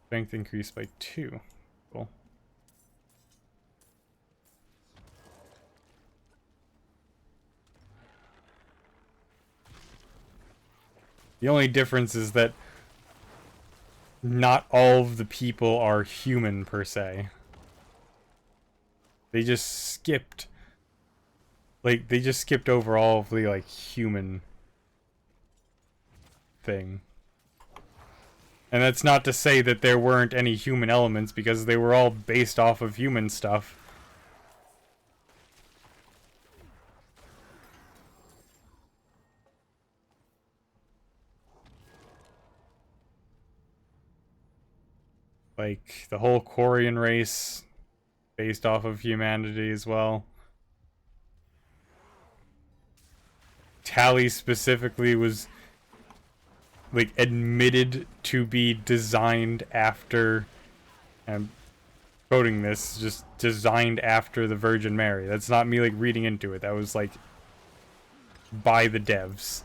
Strength increased by 2. Cool. The only difference is that not all of the people are human per se. They just skipped over all of the like human thing. And that's not to say that there weren't any human elements, because they were all based off of human stuff. Like the whole Quarian race based off of humanity as well. Tally specifically was like admitted to be designed after, I'm quoting this, just designed after the Virgin Mary. That's not me like reading into it. That was like by the devs.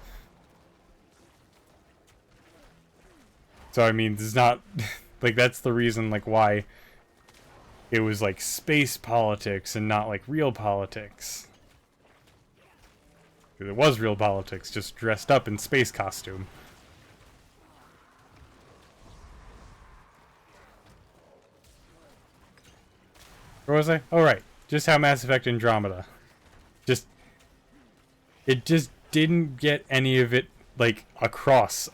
So I mean, this is not like, that's the reason like why it was like space politics and not like real politics. It was real politics, just dressed up in space costume. Where was I? Oh, right. Just how Mass Effect Andromeda. It just didn't get any of it, like, across.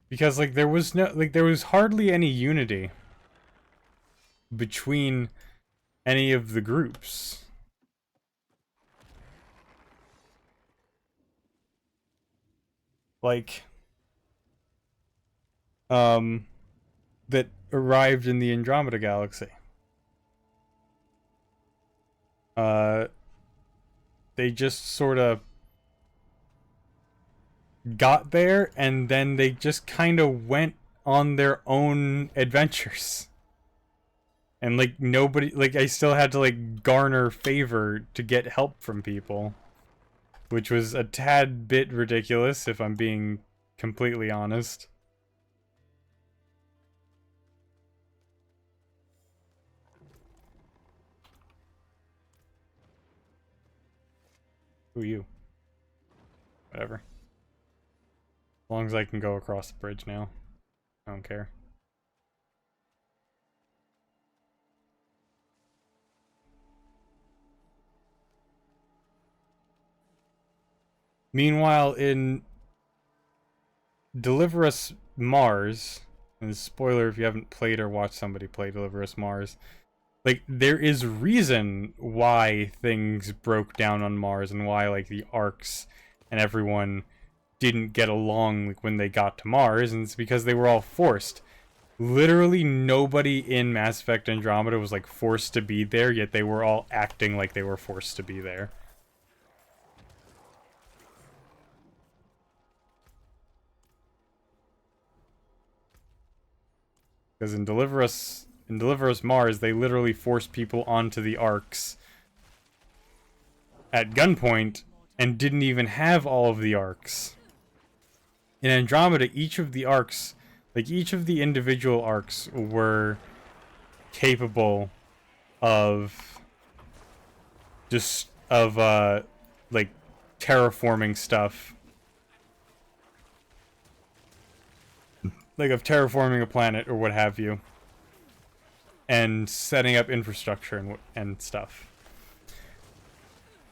Because, like, there was hardly any unity between any of the groups. Like, that arrived in the Andromeda Galaxy. They just sort of got there, and then they just kind of went on their own adventures. And, like, nobody, like, I still had to, like, garner favor to get help from people. Which was a tad bit ridiculous, if I'm being completely honest. Who are you? Whatever. long as I can go across the bridge now. I don't care. Meanwhile, in Deliver Us Mars, and spoiler if you haven't played or watched somebody play Deliver Us Mars, like, there is reason why things broke down on Mars and why, like, the Arcs and everyone didn't get along, like, when they got to Mars, and it's because they were all forced. Literally nobody in Mass Effect Andromeda was, like, forced to be there, yet they were all acting like they were forced to be there. Because in Deliver Us Mars, they literally forced people onto the Arcs at gunpoint and didn't even have all of the Arcs. In Andromeda, each of the Arcs, like, each of the individual Arcs were capable of like, terraforming stuff. Like, of terraforming a planet or what have you. And setting up infrastructure and stuff.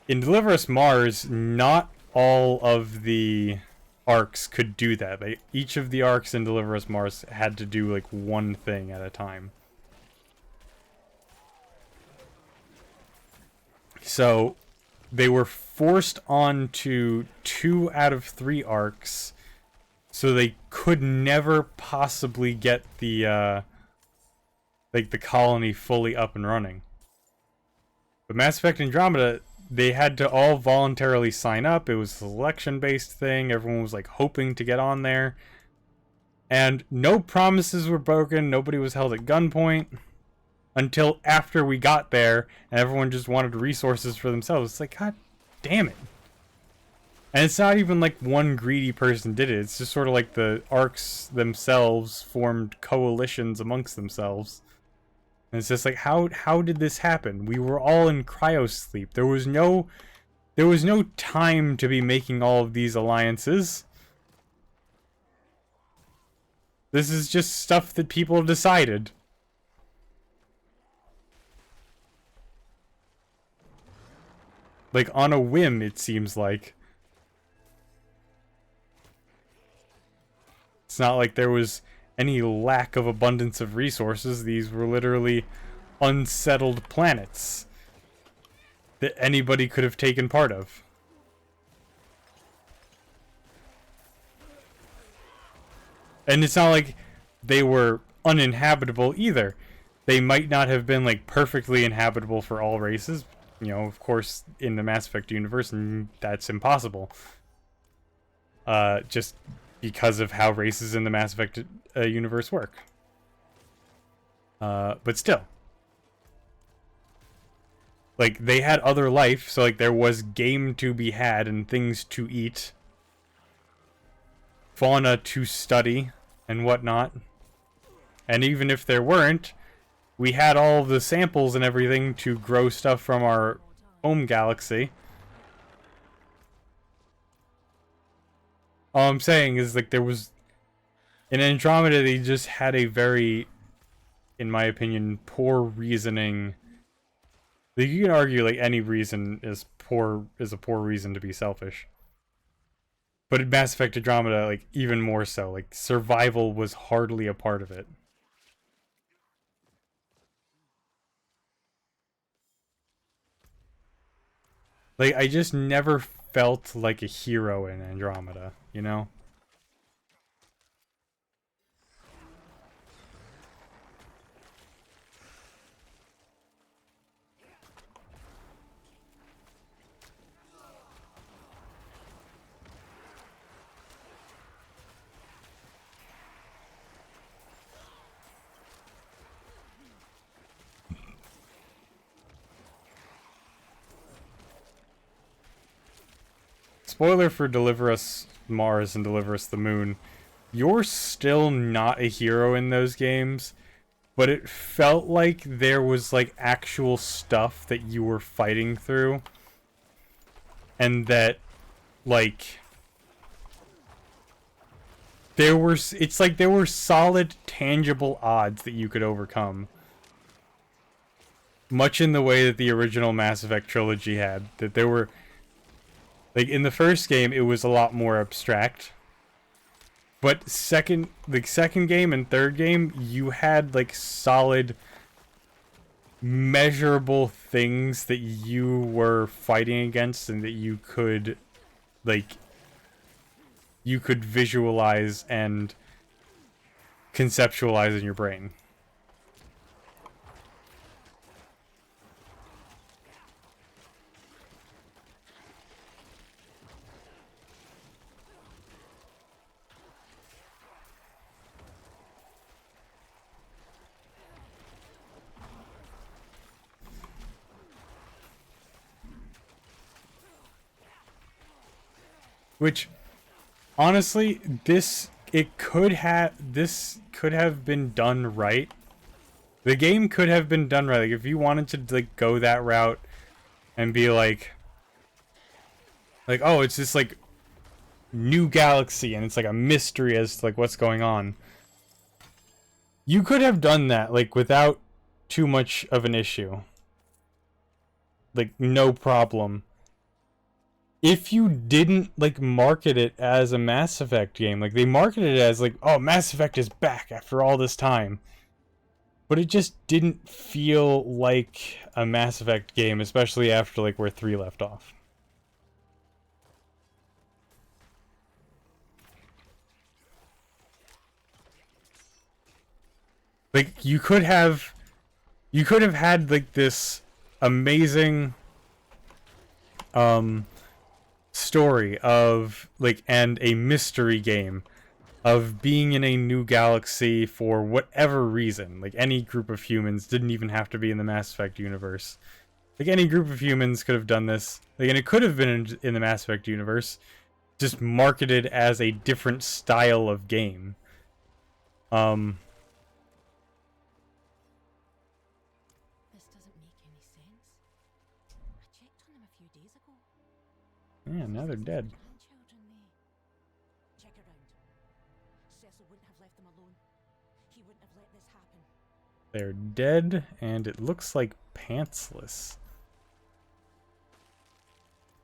In Deliver Us Mars, not all of the arcs could do that. Each of the arcs in Deliver Us Mars had to do, like, one thing at a time. So, they were forced onto 2 out of 3 arcs, so they could never possibly get the, like, the colony fully up and running. But Mass Effect Andromeda, they had to all voluntarily sign up. It was a selection-based thing. Everyone was, like, hoping to get on there. And no promises were broken. Nobody was held at gunpoint. Until after we got there, and everyone just wanted resources for themselves. It's like, God damn it. And it's not even like one greedy person did it. It's just sort of like the arcs themselves formed coalitions amongst themselves. And it's just like, how did this happen? We were all in cryosleep. There was no time to be making all of these alliances. This is just stuff that people decided. Like, on a whim, it seems like. It's not like there was any lack of abundance of resources. These were literally unsettled planets that anybody could have taken part of. And it's not like they were uninhabitable either. They might not have been, like, perfectly inhabitable for all races. You know, of course, in the Mass Effect universe, that's impossible. Just because of how races in the Mass Effect universe work. But still. Like, they had other life, so, like, there was game to be had and things to eat. Fauna to study and whatnot. And even if there weren't, we had all the samples and everything to grow stuff from our home galaxy. All I'm saying is, like, there was... In Andromeda, they just had a very, in my opinion, poor reasoning. Like, you can argue, like, any reason is a poor reason to be selfish. But in Mass Effect Andromeda, like, even more so. Like, survival was hardly a part of it. Like, I just never felt like a hero in Andromeda, you know? Spoiler for Deliver Us Mars and Deliver Us the Moon. You're still not a hero in those games, but it felt like there was, like, actual stuff that you were fighting through. And that, like... it's like there were solid, tangible odds that you could overcome. Much in the way that the original Mass Effect trilogy had. That there were, like, in the first game, it was a lot more abstract. But second game and third game, you had, like, solid, measurable things that you were fighting against and that you could, like, you could visualize and conceptualize in your brain. Which, honestly, this could have been done right. The game could have been done right. Like, if you wanted to, like, go that route and be like, oh, it's this, like, new galaxy and it's like a mystery as to, like, what's going on. You could have done that, like, without too much of an issue. Like, no problem. If you didn't, like, market it as a Mass Effect game, like, they marketed it as, like, oh, Mass Effect is back after all this time. But it just didn't feel like a Mass Effect game, especially after, like, where 3 left off. Like, you could have had, like, this amazing, story of, like, and a mystery game of being in a new galaxy for whatever reason. Like, any group of humans didn't even have to be in the Mass Effect universe. Like, any group of humans could have done this. Like, and it could have been in the Mass Effect universe, just marketed as a different style of game. This doesn't make any sense. I checked on them a few days ago. Yeah, now they're dead. Grandchildren, they... Check around. Cecil wouldn't have left them alone. He wouldn't have let this happen. They're dead, and it looks like pantsless.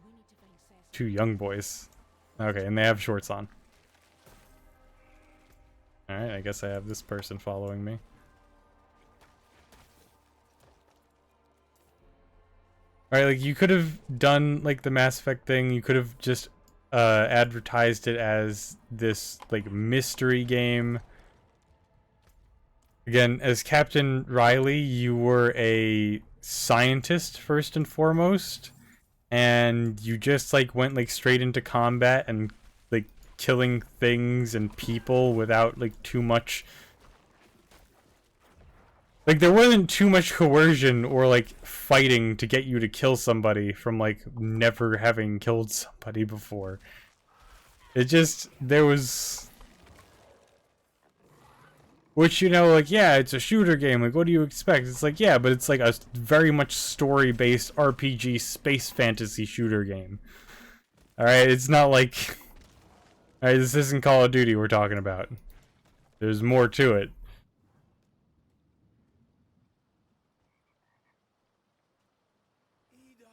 We need to find Cecil. 2 young boys. Okay, and they have shorts on. Alright, I guess I have this person following me. Alright, like, you could have done, like, the Mass Effect thing. You could have just advertised it as this, like, mystery game. Again, as Captain Riley, you were a scientist first and foremost, and you just, like, went, like, straight into combat and, like, killing things and people without, like, too much... Like, there wasn't too much coercion or, like, fighting to get you to kill somebody from, like, never having killed somebody before. It just... There was... Which, you know, like, yeah, it's a shooter game. Like, what do you expect? It's like, yeah, but it's like a very much story-based RPG space fantasy shooter game. Alright, it's not like... Alright, this isn't Call of Duty we're talking about. There's more to it.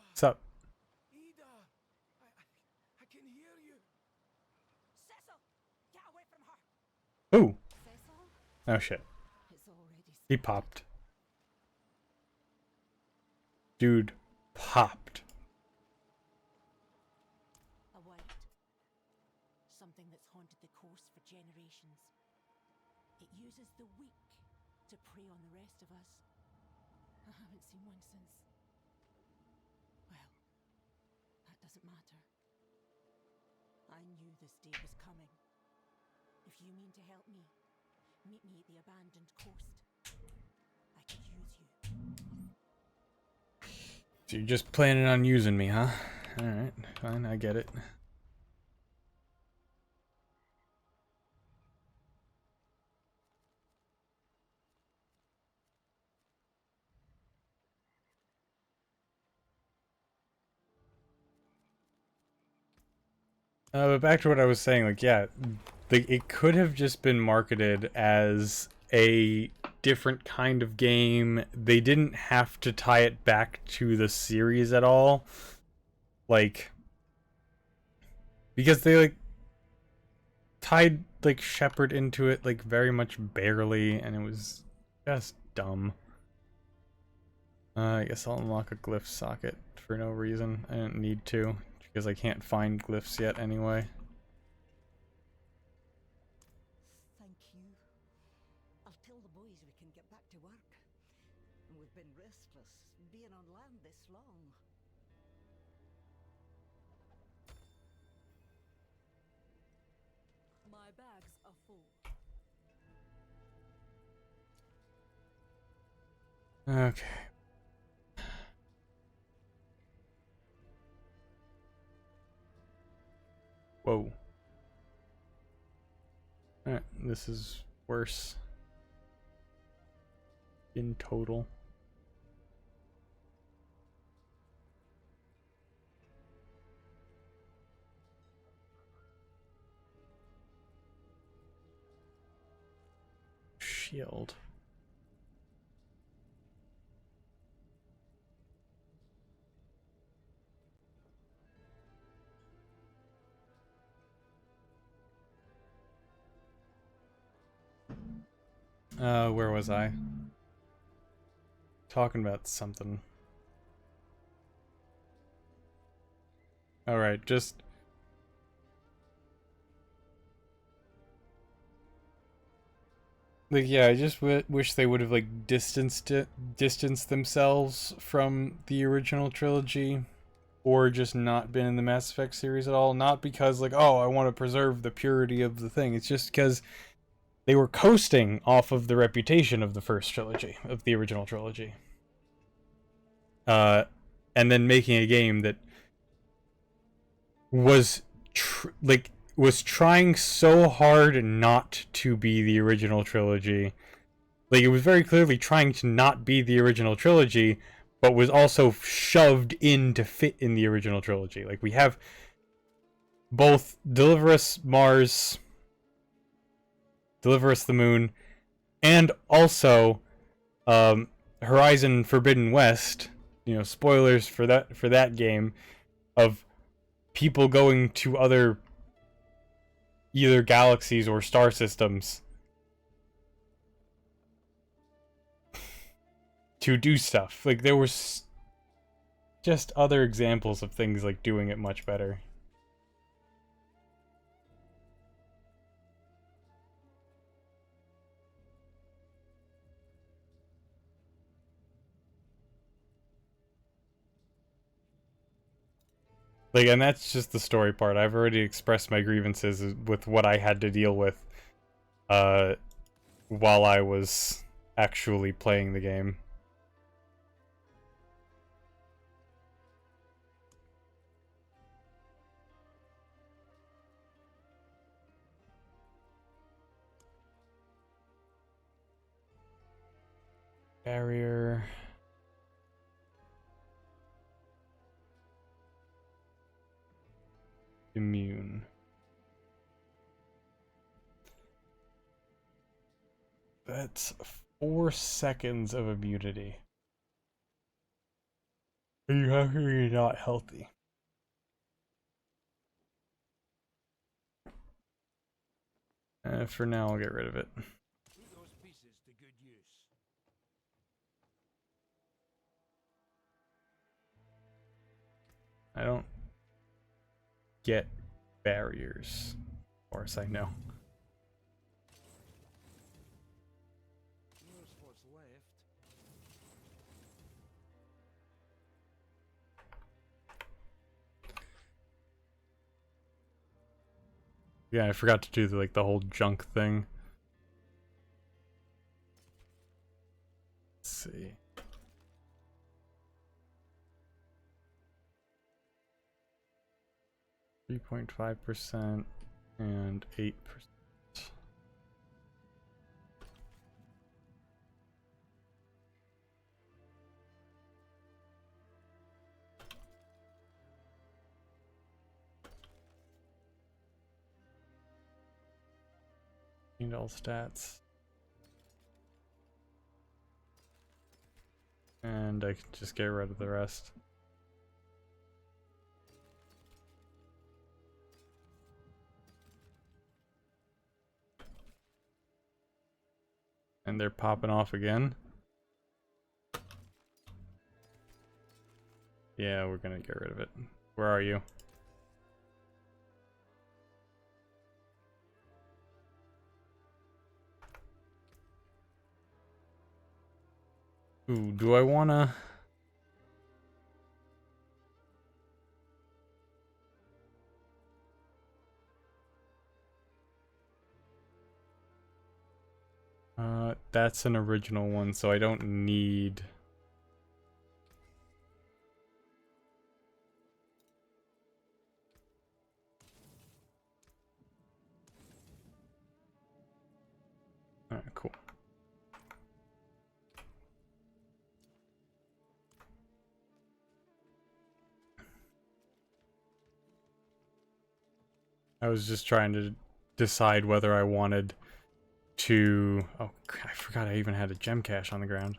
What's up? Ida, I can hear you. Cecil! Get away from her! Ooh! Cecil? Oh shit. It's already... He popped. Dude popped. A word. Something that's haunted the coast for generations. It uses the weak to prey on the rest of us. I haven't seen one since... Well, that doesn't matter. I knew this day was coming. If you mean to help me, meet me at the abandoned coast. I could use you. So you're just planning on using me, huh? Alright, fine, I get it. But back to what I was saying, like, yeah, it could have just been marketed as a different kind of game. They didn't have to tie it back to the series at all. Like, because they like tied like Shepard into it like very much barely, and it was just dumb. I guess I'll unlock a glyph socket for no reason. I didn't need to, because I can't find glyphs yet anyway. Thank you. I'll tell the boys we can get back to work. We've been restless, being on land this long. My bags are full. Okay. Whoa. Alright, this is worse. In total. Shield. Where was I? Talking about something. Alright, just... Like, yeah, I just wish they would have, like, distanced themselves from the original trilogy. Or just not been in the Mass Effect series at all. Not because, like, oh, I want to preserve the purity of the thing. It's just because they were coasting off of the reputation of the first trilogy, of the original trilogy. And then making a game that was was trying so hard not to be the original trilogy. Like, it was very clearly trying to not be the original trilogy, but was also shoved in to fit in the original trilogy. Like, we have both Deliver Us Mars, Deliver Us the Moon, and also Horizon Forbidden West. You know, spoilers for that game, of people going to other either galaxies or star systems to do stuff. Like, there was just other examples of things like doing it much better. Like, and that's just the story part. I've already expressed my grievances with what I had to deal with while I was actually playing the game. Barrier. Immune. That's 4 seconds of immunity. You have to be not healthy. For now, I'll get rid of it. Put those pieces to good use. I don't get barriers, of course I know. Here's what's left. Yeah, I forgot to do the whole junk thing. Let's see. .5% and 8%. Need all stats. And I can just get rid of the rest. And they're popping off again. Yeah, we're gonna get rid of it. Where are you? Ooh, do I wanna... that's an original one, so I don't need... Alright, cool. I was just trying to decide whether I wanted to... Oh, I forgot I even had a gem cache on the ground.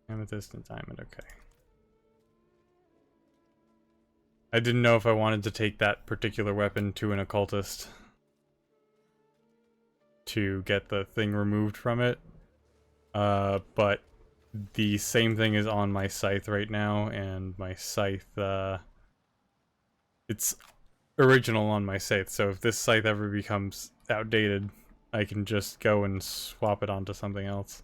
Amethyst and diamond, okay. I didn't know if I wanted to take that particular weapon to an occultist to get the thing removed from it. But the same thing is on my scythe right now, and my scythe, it's original on my scythe, so if this scythe ever becomes outdated, I can just go and swap it onto something else.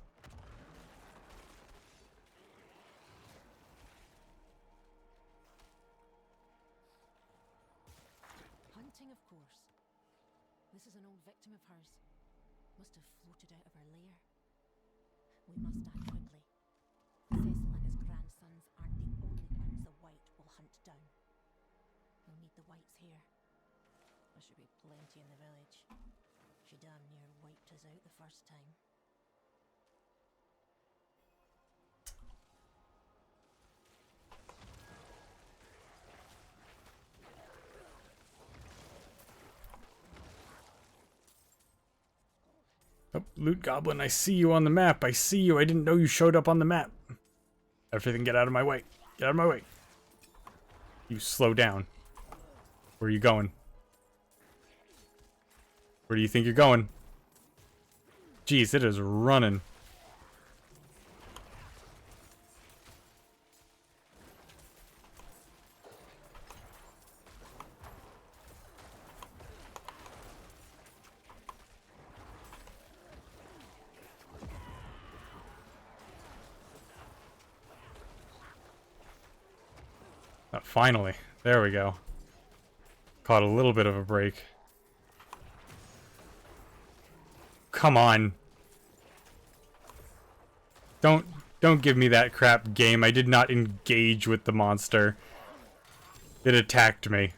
Hunting, of course. This is an old victim of hers. Must have floated out of her lair. We must act quickly. Cecil and his grandsons aren't the only ones the White will hunt down. We'll need the Whites here. There should be plenty in the village. She damn near wiped us out the first time. Oh, Loot Goblin, I see you on the map. I see you. I didn't know you showed up on the map. Everything get out of my way. Get out of my way. You slow down. Where are you going? Where do you think you're going? Jeez, it is running. Oh, finally. There we go. Caught a little bit of a break. Come on. Don't give me that crap game. I did not engage with the monster. It attacked me.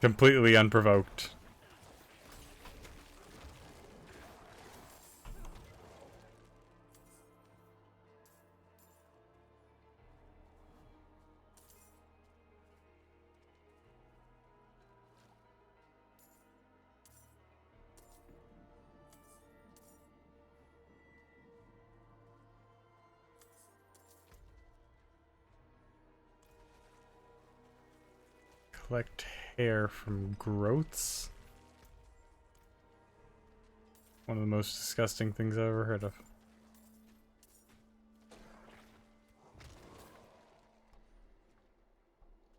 Completely unprovoked. Collect hair from growths. One of the most disgusting things I've ever heard of.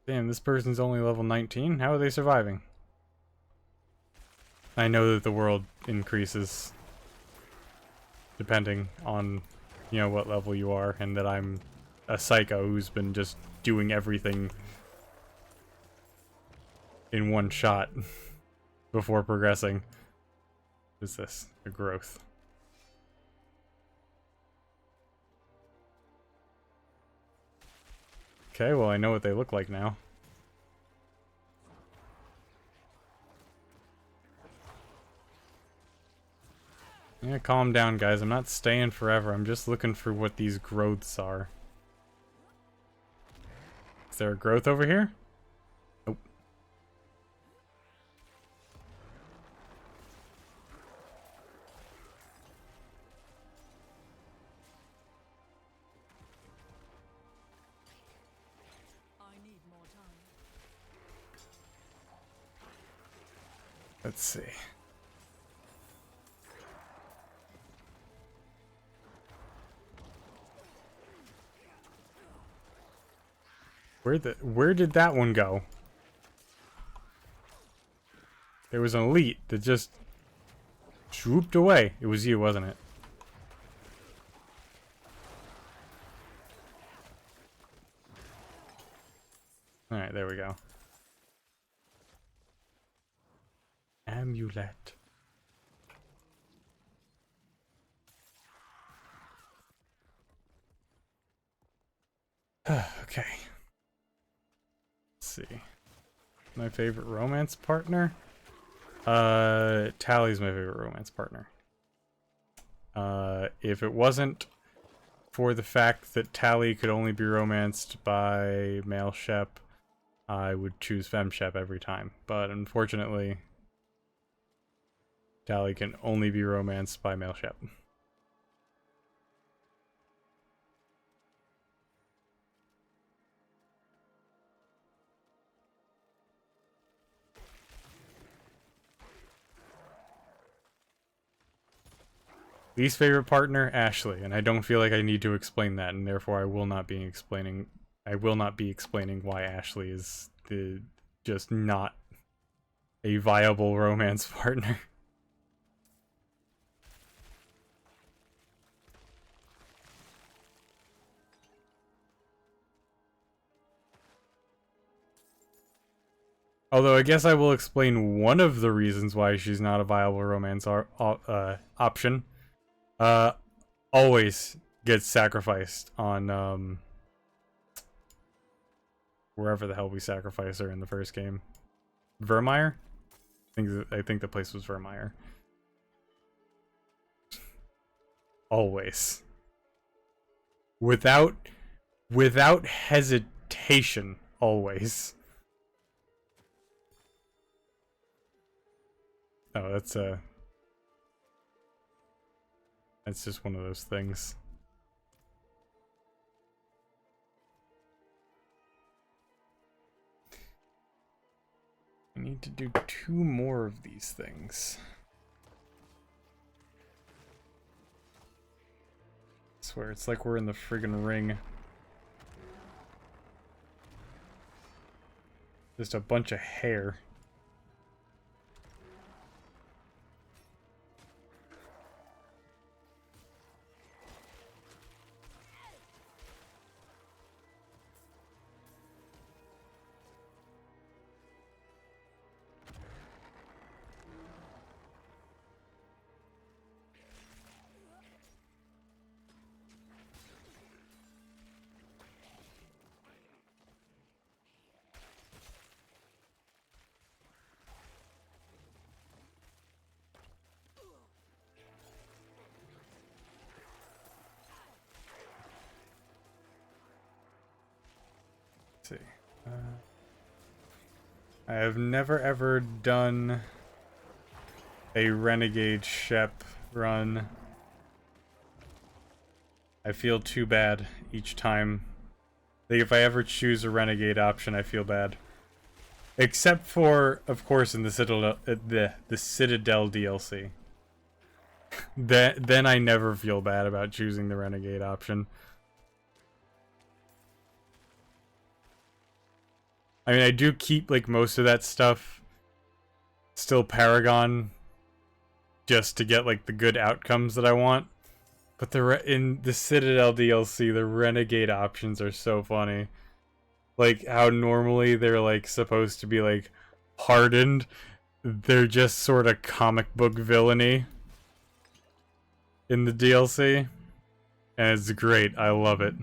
Damn, this person's only level 19? How are they surviving? I know that the world increases depending on, you know, what level you are, and that I'm a psycho who's been just doing everything in one shot before progressing. What is this? A growth. Okay, well I know what they look like now. Yeah, calm down, guys. I'm not staying forever. I'm just looking for what these growths are. Is there a growth over here? Nope. Let's see. Where did that one go? There was an elite that just swooped away. It was you, wasn't it? Alright, there we go. Amulet. Okay. Let's see. My favorite romance partner? Tally's my favorite romance partner. If it wasn't for the fact that Tally could only be romanced by male Shep, I would choose Fem Shep every time. But unfortunately, Tally can only be romanced by male Shep. Least favorite partner, Ashley, and I don't feel like I need to explain that, and therefore I will not be explaining why Ashley is just not a viable romance partner. Although I guess I will explain one of the reasons why she's not a viable romance option. Always gets sacrificed on wherever the hell we sacrifice her in the first game. Vermeer? I think the place was Vermeer. Always. Without hesitation, always. Oh, that's just one of those things. I need to do 2 more of these things. I swear, it's like we're in the friggin' ring. Just a bunch of hair. See. I have never ever done a Renegade Shep run. I feel too bad each time. Like if I ever choose a Renegade option, I feel bad. Except for, of course, in the Citadel DLC. Then I never feel bad about choosing the Renegade option. I mean, I do keep, like, most of that stuff still Paragon just to get, like, the good outcomes that I want. But in the Citadel DLC, the Renegade options are so funny. Like, how normally they're, like, supposed to be, like, hardened. They're just sort of comic book villainy in the DLC. And it's great. I love it.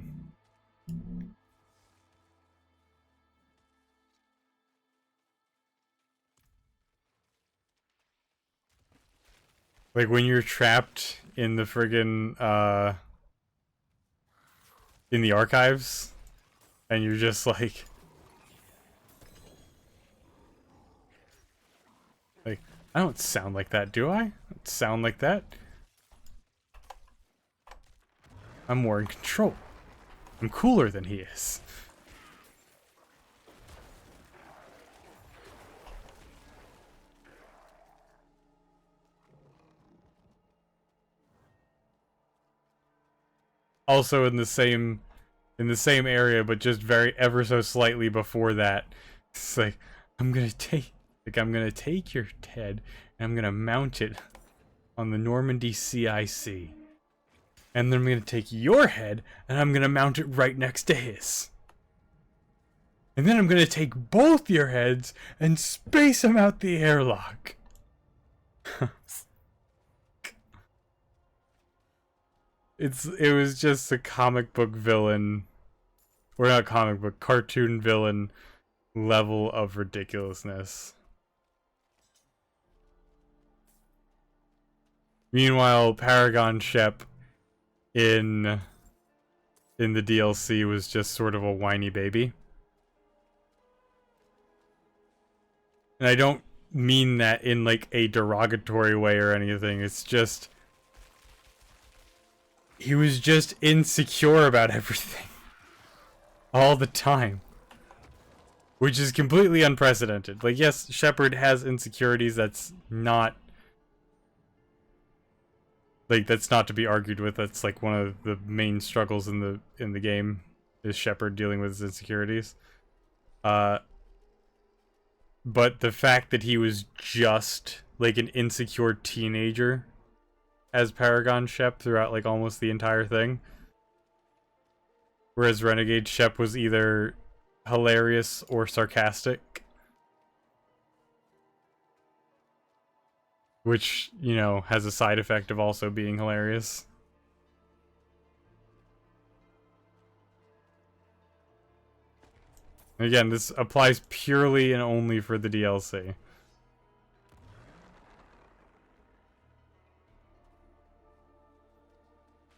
Like when you're trapped in the friggin' in the archives and you're just like I don't sound like that, do I? I don't sound like that. I'm more in control. I'm cooler than he is. also in the same area, but just very ever so slightly before that. It's like I'm gonna take your head and I'm gonna mount it on the Normandy CIC, and then I'm gonna take your head and I'm gonna mount it right next to his, and then I'm gonna take both your heads and space them out the airlock. It was just a comic book villain, or not comic book, cartoon villain level of ridiculousness. Meanwhile, Paragon Shep in the DLC was just sort of a whiny baby. And I don't mean that in like a derogatory way or anything. It's just he was just insecure about everything all the time, which is completely unprecedented. Like, yes, Shepard has insecurities. That's not to be argued with. That's like one of the main struggles in the game, is Shepard dealing with his insecurities. But the fact that he was just like an insecure teenager as Paragon Shep throughout like almost the entire thing, whereas Renegade Shep was either hilarious or sarcastic, which, you know, has a side effect of also being hilarious. Again, this applies purely and only for the DLC.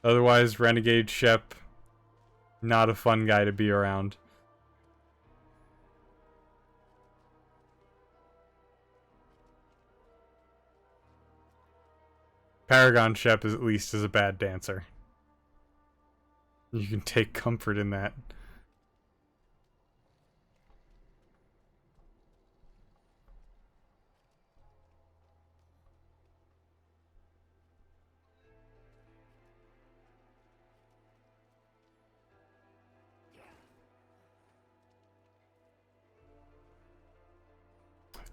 Otherwise, Renegade Shep, not a fun guy to be around. Paragon Shep is at least a bad dancer. You can take comfort in that.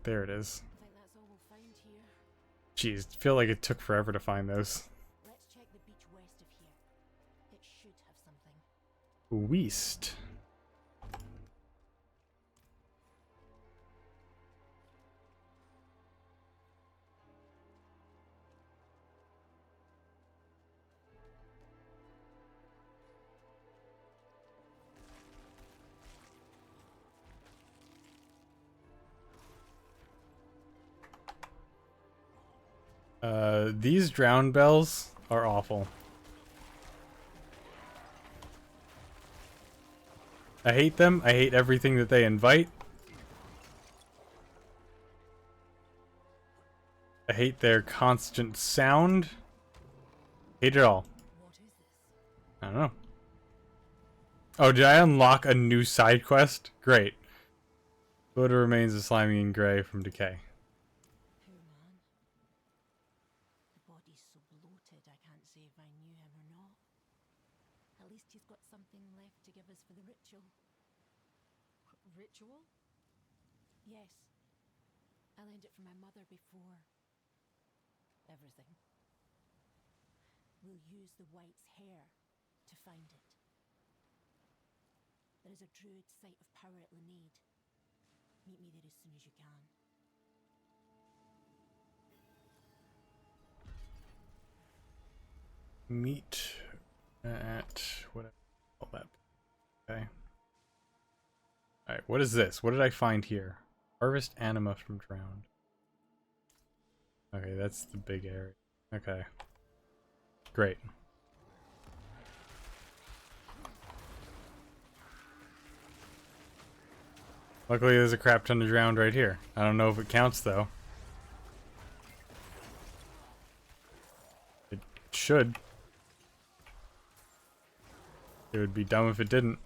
There it is. I think that's all we'll find here. Jeez, I feel like it took forever to find those. Let's check the beach west of here. It should have something. West. These drown bells are awful. I hate them. I hate everything that they invite. I hate their constant sound. Hate it all. What is this? I don't know. Oh, did I unlock a new side quest? Great. Bloated remains of slimy and gray from decay. Poor man. The body's so bloated I can't say if I knew him or not. At least he's got something left to give us for the ritual. Ritual? Yes. I learned it from my mother before. Everything. We'll use the White's hair to find it. There is a druid site of power at Lanade. Meet me there as soon as you can. Meet at what I call that. Okay. Alright, what is this? What did I find here? Harvest anima from drowned. Okay, that's the big area. Okay. Great. Luckily there's a crap ton of drowned right here. I don't know if it counts though. It should. It would be dumb if it didn't.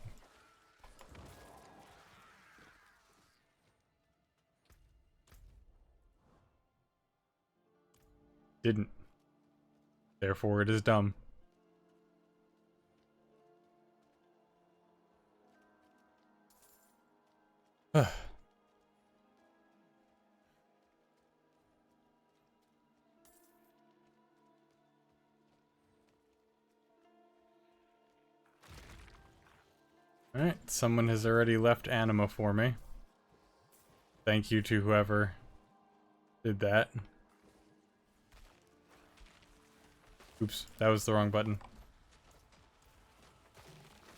Didn't. Therefore it is dumb. Alright, someone has already left anima for me. Thank you to whoever did that. Oops, that was the wrong button.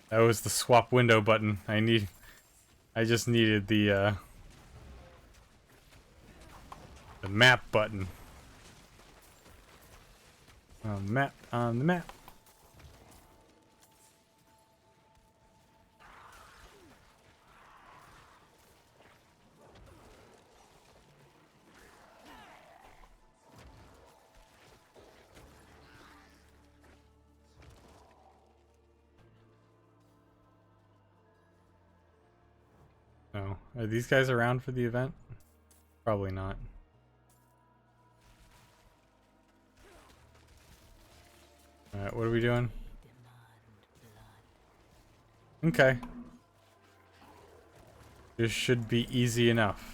That was the swap window button. I just needed the map button. On the map. No. Are these guys around for the event? Probably not. Alright, what are we doing? Okay. This should be easy enough.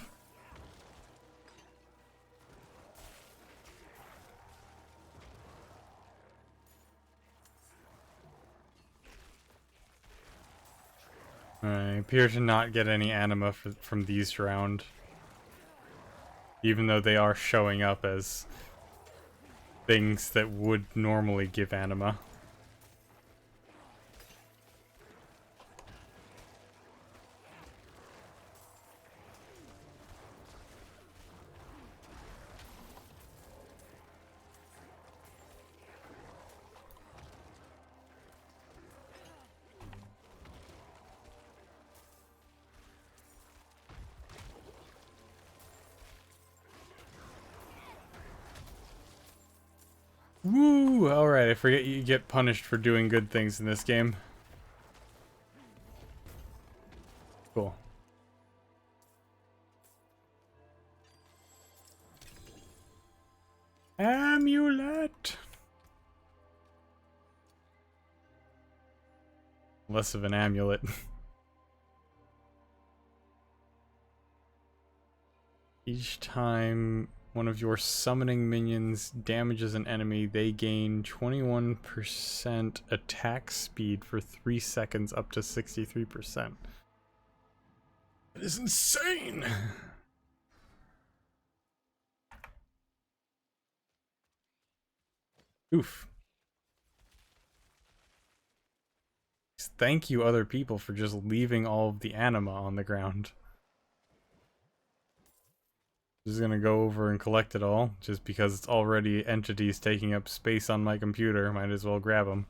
I appear to not get any anima from these round. Even though they are showing up as things that would normally give anima. Woo! Alright, I forget you get punished for doing good things in this game. Cool. Amulet! Less of an amulet. Each time one of your summoning minions damages an enemy, they gain 21% attack speed for 3 seconds up to 63%. That is insane! Oof. Thank you, other people, for just leaving all of the anima on the ground. Just gonna go over and collect it all, just because it's already entities taking up space on my computer. Might as well grab them.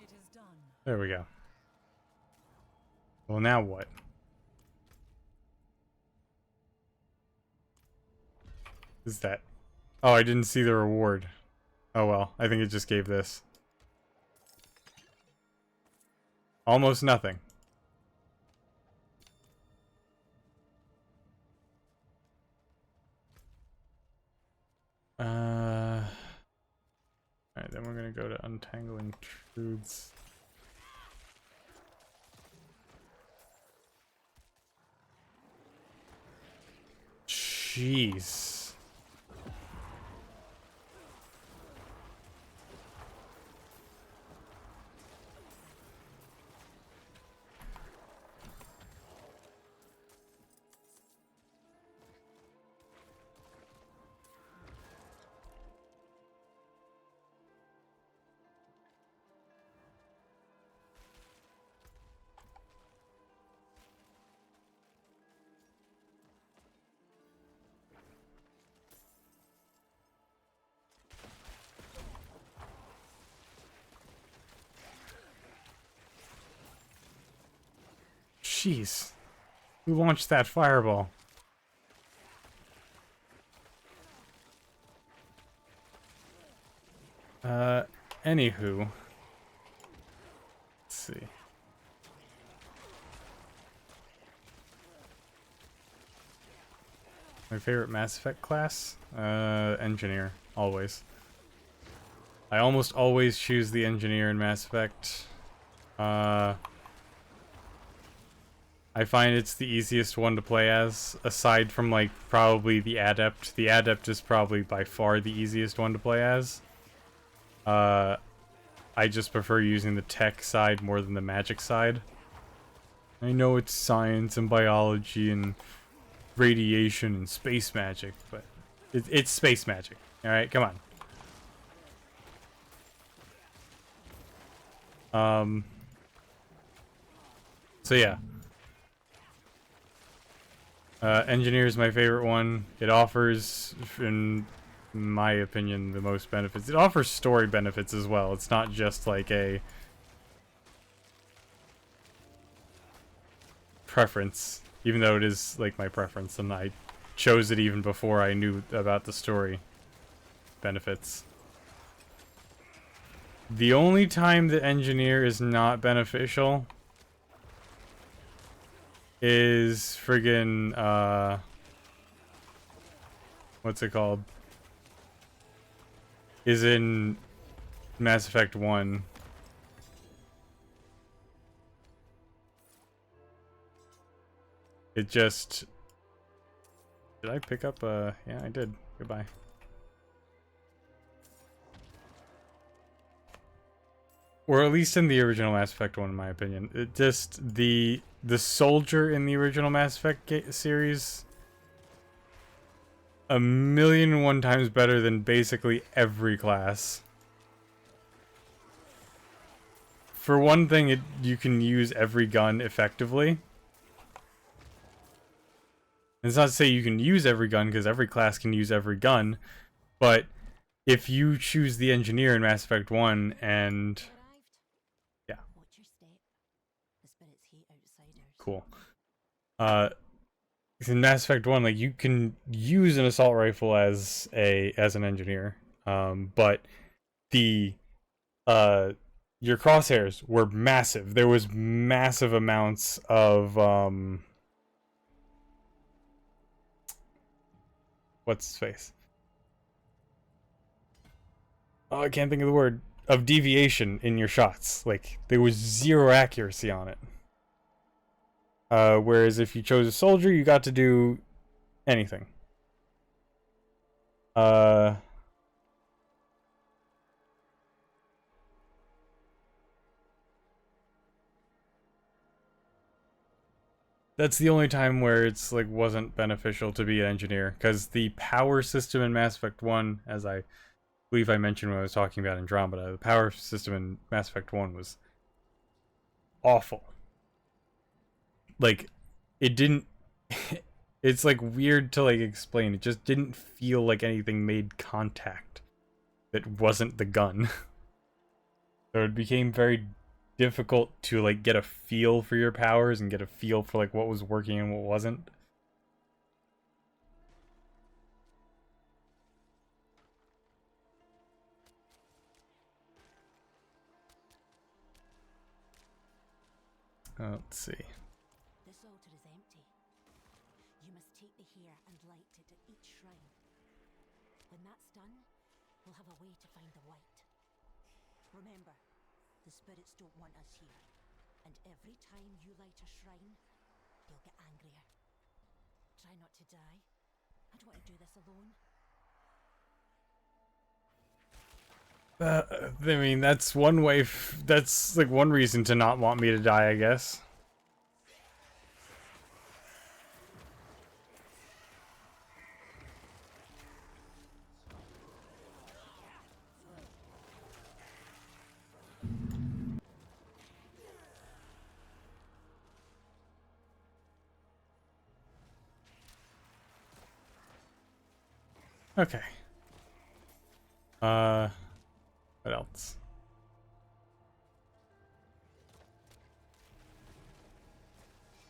It is done. There we go. Well, now what? Is that? Oh, I didn't see the reward. Oh well, I think it just gave this. Almost nothing. Alright, then we're gonna go to Untangling Truths. Jeez. Jeez. Who launched that fireball? Anywho. see. My favorite Mass Effect class? Engineer, always. I almost always choose the engineer in Mass Effect. I find it's the easiest one to play as, aside from, like, probably the Adept. The Adept is probably by far the easiest one to play as. I just prefer using the tech side more than the magic side. I know it's science and biology and radiation and space magic, but it's space magic. Alright, come on. So yeah. Engineer is my favorite one. It offers, in my opinion, the most benefits. It offers story benefits as well. It's not just like a preference, even though it is like my preference, and I chose it even before I knew about the story benefits. The only time the engineer is not beneficial is friggin' what's it called? Is in Mass Effect 1. It just... Did I pick up yeah, I did. Goodbye. Or at least in the original Mass Effect 1, in my opinion. It just... The soldier in the original Mass Effect series... 1,000,001 times better than basically every class. For one thing, you can use every gun effectively. It's not to say you can use every gun, because every class can use every gun, but if you choose the engineer in Mass Effect 1 and... Yeah. Watch your step. The spirits hate outsiders. Cool. In Mass Effect 1, like, you can use an assault rifle as an engineer, but the your crosshairs were massive. There was massive amounts of what's his face? Oh, I can't think of the word. Of deviation in your shots. Like, there was zero accuracy on it. Whereas if you chose a soldier, you got to do anything. That's the only time where it's like wasn't beneficial to be an engineer, because the power system in Mass Effect 1, as I believe I mentioned when I was talking about Andromeda, the power system in Mass Effect 1 was awful. Like, it didn't... It's like weird to like explain. It just didn't feel like anything made contact that wasn't the gun. So it became very difficult to like get a feel for your powers and get a feel for like what was working and what wasn't. Let's see. This altar is empty. You must take the hair and light it at each shrine. When that's done, we'll have a way to find the white. Remember, the spirits don't want us here. And every time you light a shrine, they'll get angrier. Try not to die. I don't want to do this alone. I mean, that's one way. That's like one reason to not want me to die, I guess. Okay. What else?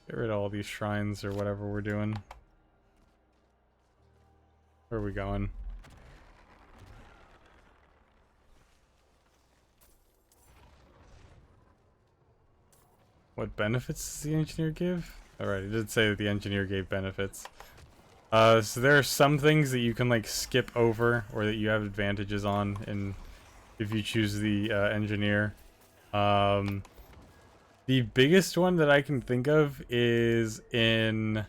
Get rid of all these shrines or whatever we're doing. Where are we going? What benefits does the engineer give? Alright, it did say that the engineer gave benefits. So there are some things that you can like skip over, or that you have advantages on, in if you choose the engineer. The biggest one that I can think of is in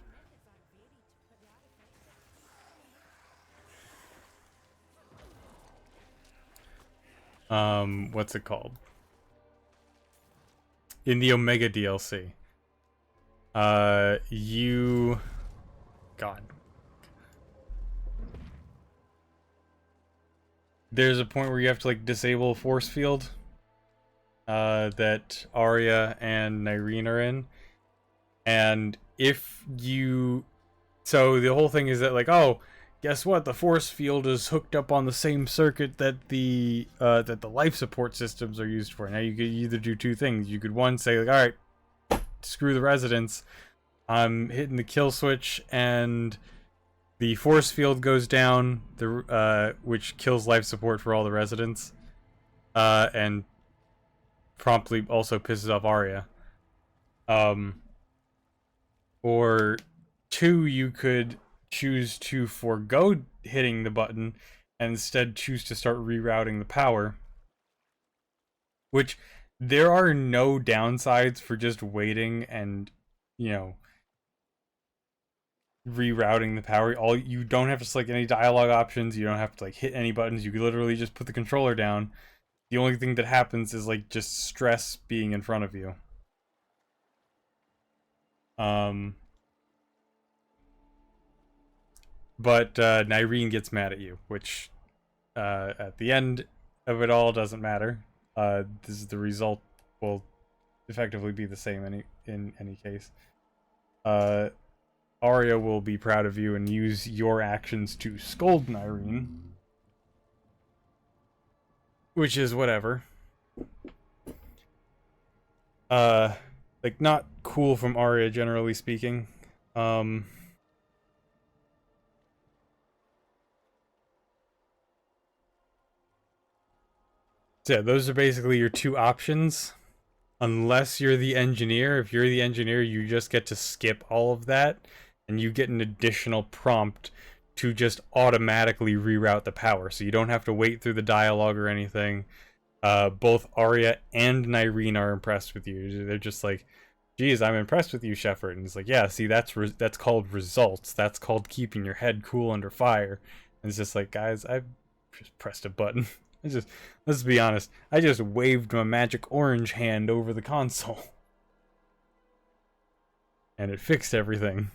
what's it called? In the Omega DLC. God. There's a point where you have to like disable a force field that Arya and Nyreen are in. And if you... So the whole thing is that like, oh, guess what? The force field is hooked up on the same circuit that the life support systems are used for. Now you could either do two things. You could one say like, all right, screw the residents. I'm hitting the kill switch and the force field goes down, which kills life support for all the residents, and promptly also pisses off Arya. Or two, you could choose to forego hitting the button and instead choose to start rerouting the power. Which, there are no downsides for just waiting and, rerouting the power. You don't have to select any dialogue options. You don't have to like hit any buttons. You could literally just put the controller down. The only thing that happens is like just stress being in front of you. But Nyreen gets mad at you, which at the end of it all doesn't matter. The result will effectively be the same in any case. Arya will be proud of you and use your actions to scold Nyreen, which is whatever. Like not cool from Arya generally speaking. So yeah, those are basically your two options. Unless you're the engineer. If you're the engineer, you just get to skip all of that, and you get an additional prompt to just automatically reroute the power. So you don't have to wait through the dialogue or anything. Both Arya and Nyreen are impressed with you. They're just like, geez, I'm impressed with you, Shepard. And it's like, yeah, see, that's called results. That's called keeping your head cool under fire. And it's just like, guys, I've just pressed a button. Let's be honest. I just waved my magic orange hand over the console. And it fixed everything.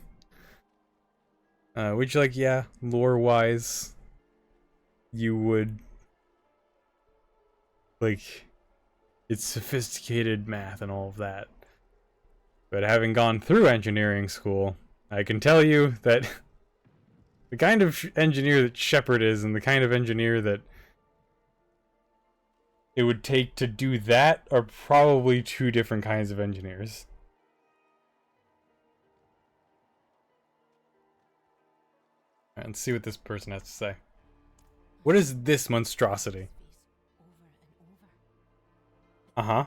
Which, like, yeah, lore-wise, you would... Like, it's sophisticated math and all of that. But having gone through engineering school, I can tell you that the kind of engineer that Shepard is and the kind of engineer that it would take to do that are probably two different kinds of engineers. Alright, let's see what this person has to say. What is this monstrosity? Uh-huh.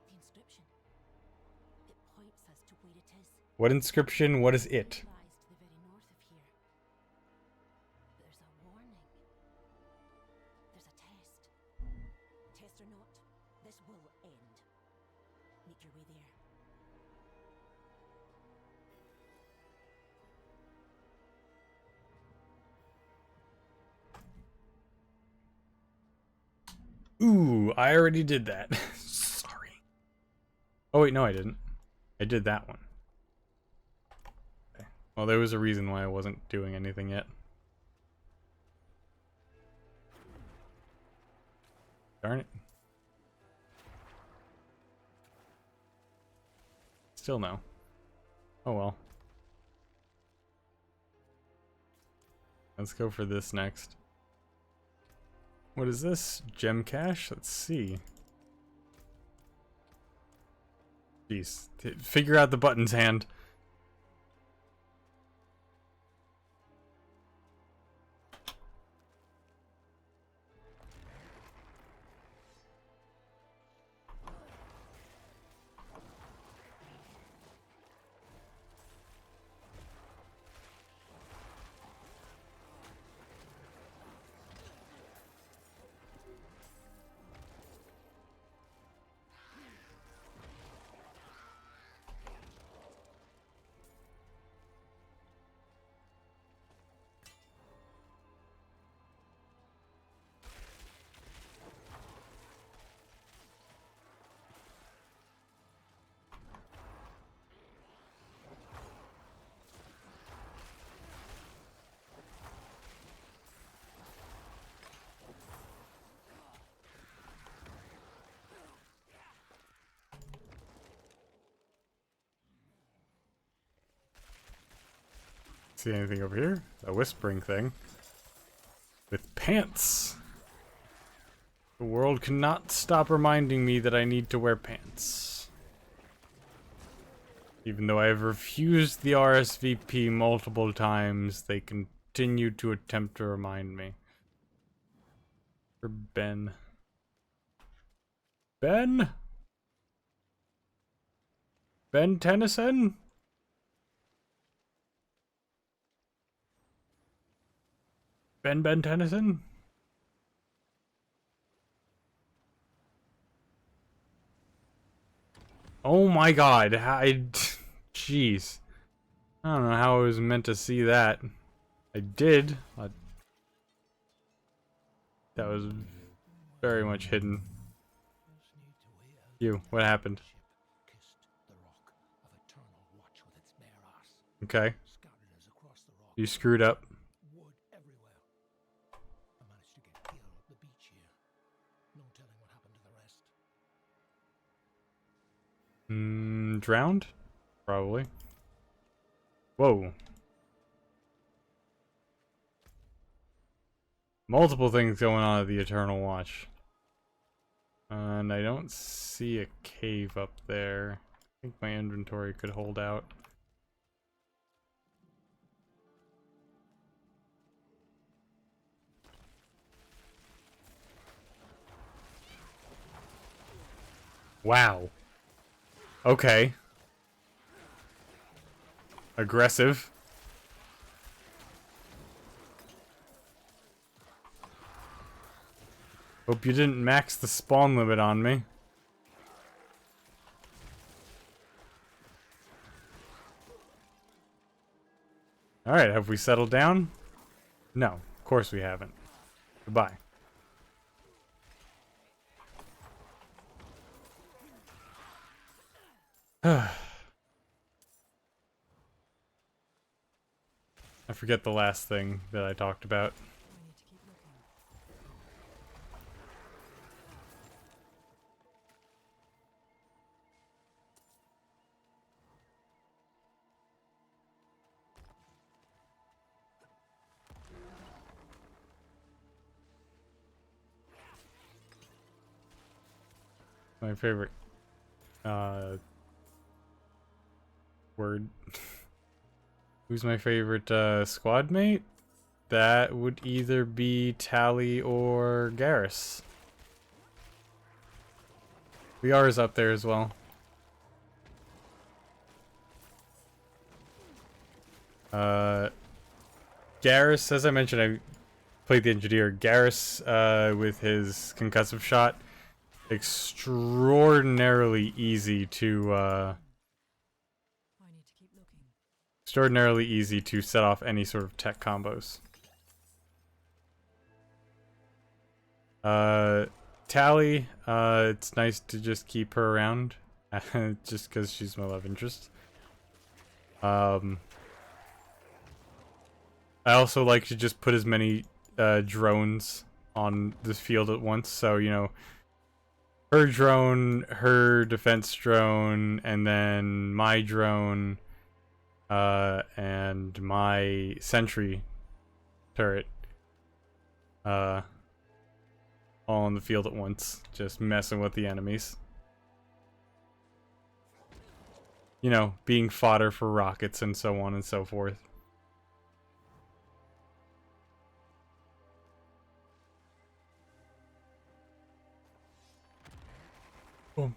The inscription. It points us to where it is. What inscription? What is it? Lies to the very north of here. There's a warning. There's a test. Test or not, this will end. Make your way there. Ooh, I already did that. Sorry. Oh wait, no I didn't. I did that one. Okay. Well, there was a reason why I wasn't doing anything yet. Darn it. Still no. Oh well. Let's go for this next. What is this? Gem cache? Let's see. Jeez. Figure out the buttons, hand. See anything over here? A whispering thing. With pants. The world cannot stop reminding me that I need to wear pants. Even though I have refused the RSVP multiple times, they continue to attempt to remind me. For Ben. Ben? Ben Tennyson? Ben Tennyson? Oh my god, jeez. I don't know how I was meant to see that. I did. That was very much hidden. You, what happened? Okay. You screwed up. Drowned? Probably. Whoa. Multiple things going on at the Eternal Watch. And I don't see a cave up there. I think my inventory could hold out. Wow. Okay. Aggressive. Hope you didn't max the spawn limit on me. Alright, have we settled down? No, of course we haven't. Goodbye. I forget the last thing that I talked about. My favorite word. Who's my favorite squad mate? That would either be Tally or Garrus. VR is up there as well. Garrus, as I mentioned, I played the engineer. Garrus, with his concussive shot, extraordinarily easy to set off any sort of tech combos. Tally, it's nice to just keep her around, just because she's my love interest. I also like to just put as many drones on this field at once, so, you know, her drone, her defense drone, and then my drone, and my sentry turret, all on the field at once, just messing with the enemies. You know, being fodder for rockets and so on and so forth. Boom.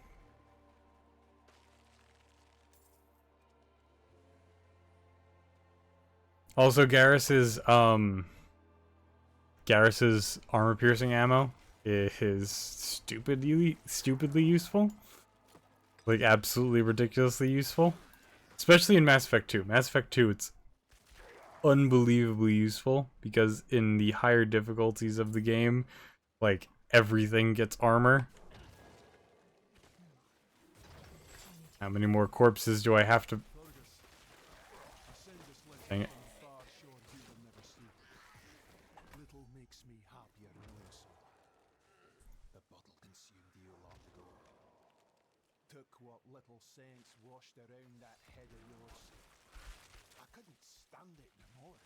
Also, Garrus's armor piercing ammo is stupidly useful. Like, absolutely ridiculously useful. Especially in Mass Effect 2. Mass Effect 2, it's unbelievably useful, because in the higher difficulties of the game, like, everything gets armor. How many more corpses do I have to... Dang it. What little sense washed around that head of yours. I couldn't stand it no more.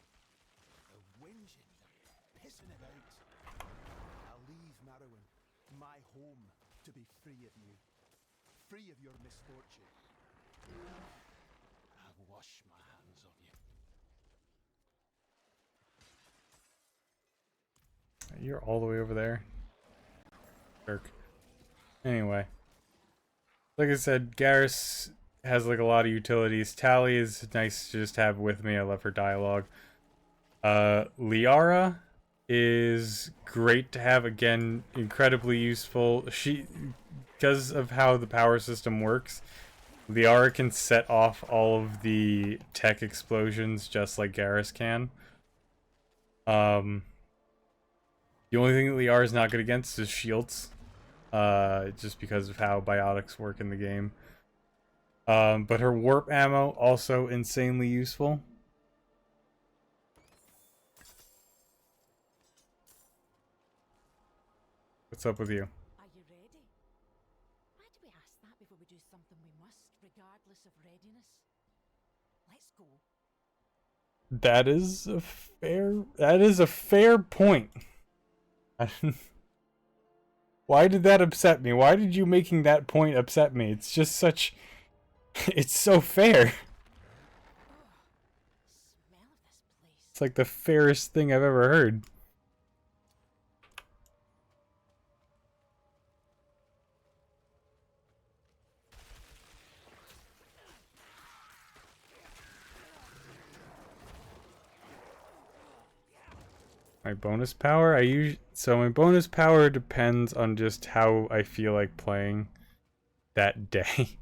The whinging, the pissing about. I'll leave Marrowan, my home, to be free of you. Free of your misfortune. I'll wash my hands of you. You're all the way over there. Jerk. Anyway. Like I said, Garrus has like a lot of utilities. Tally is nice to just have with me. I love her dialogue. Liara is great to have, again, incredibly useful. She, because of how the power system works, Liara can set off all of the tech explosions just like Garrus can. The only thing that Liara is not good against is shields. Just because of how biotics work in the game. But her warp ammo, also insanely useful. What's up with you? Are you ready? Why do we ask that before we do something we must, regardless of readiness? Let's go. That is a fair point. Why did that upset me? Why did you making that point upset me? It's just such... It's so fair. Smell of this place. It's like the fairest thing I've ever heard. My bonus power? So my bonus power depends on just how I feel like playing that day.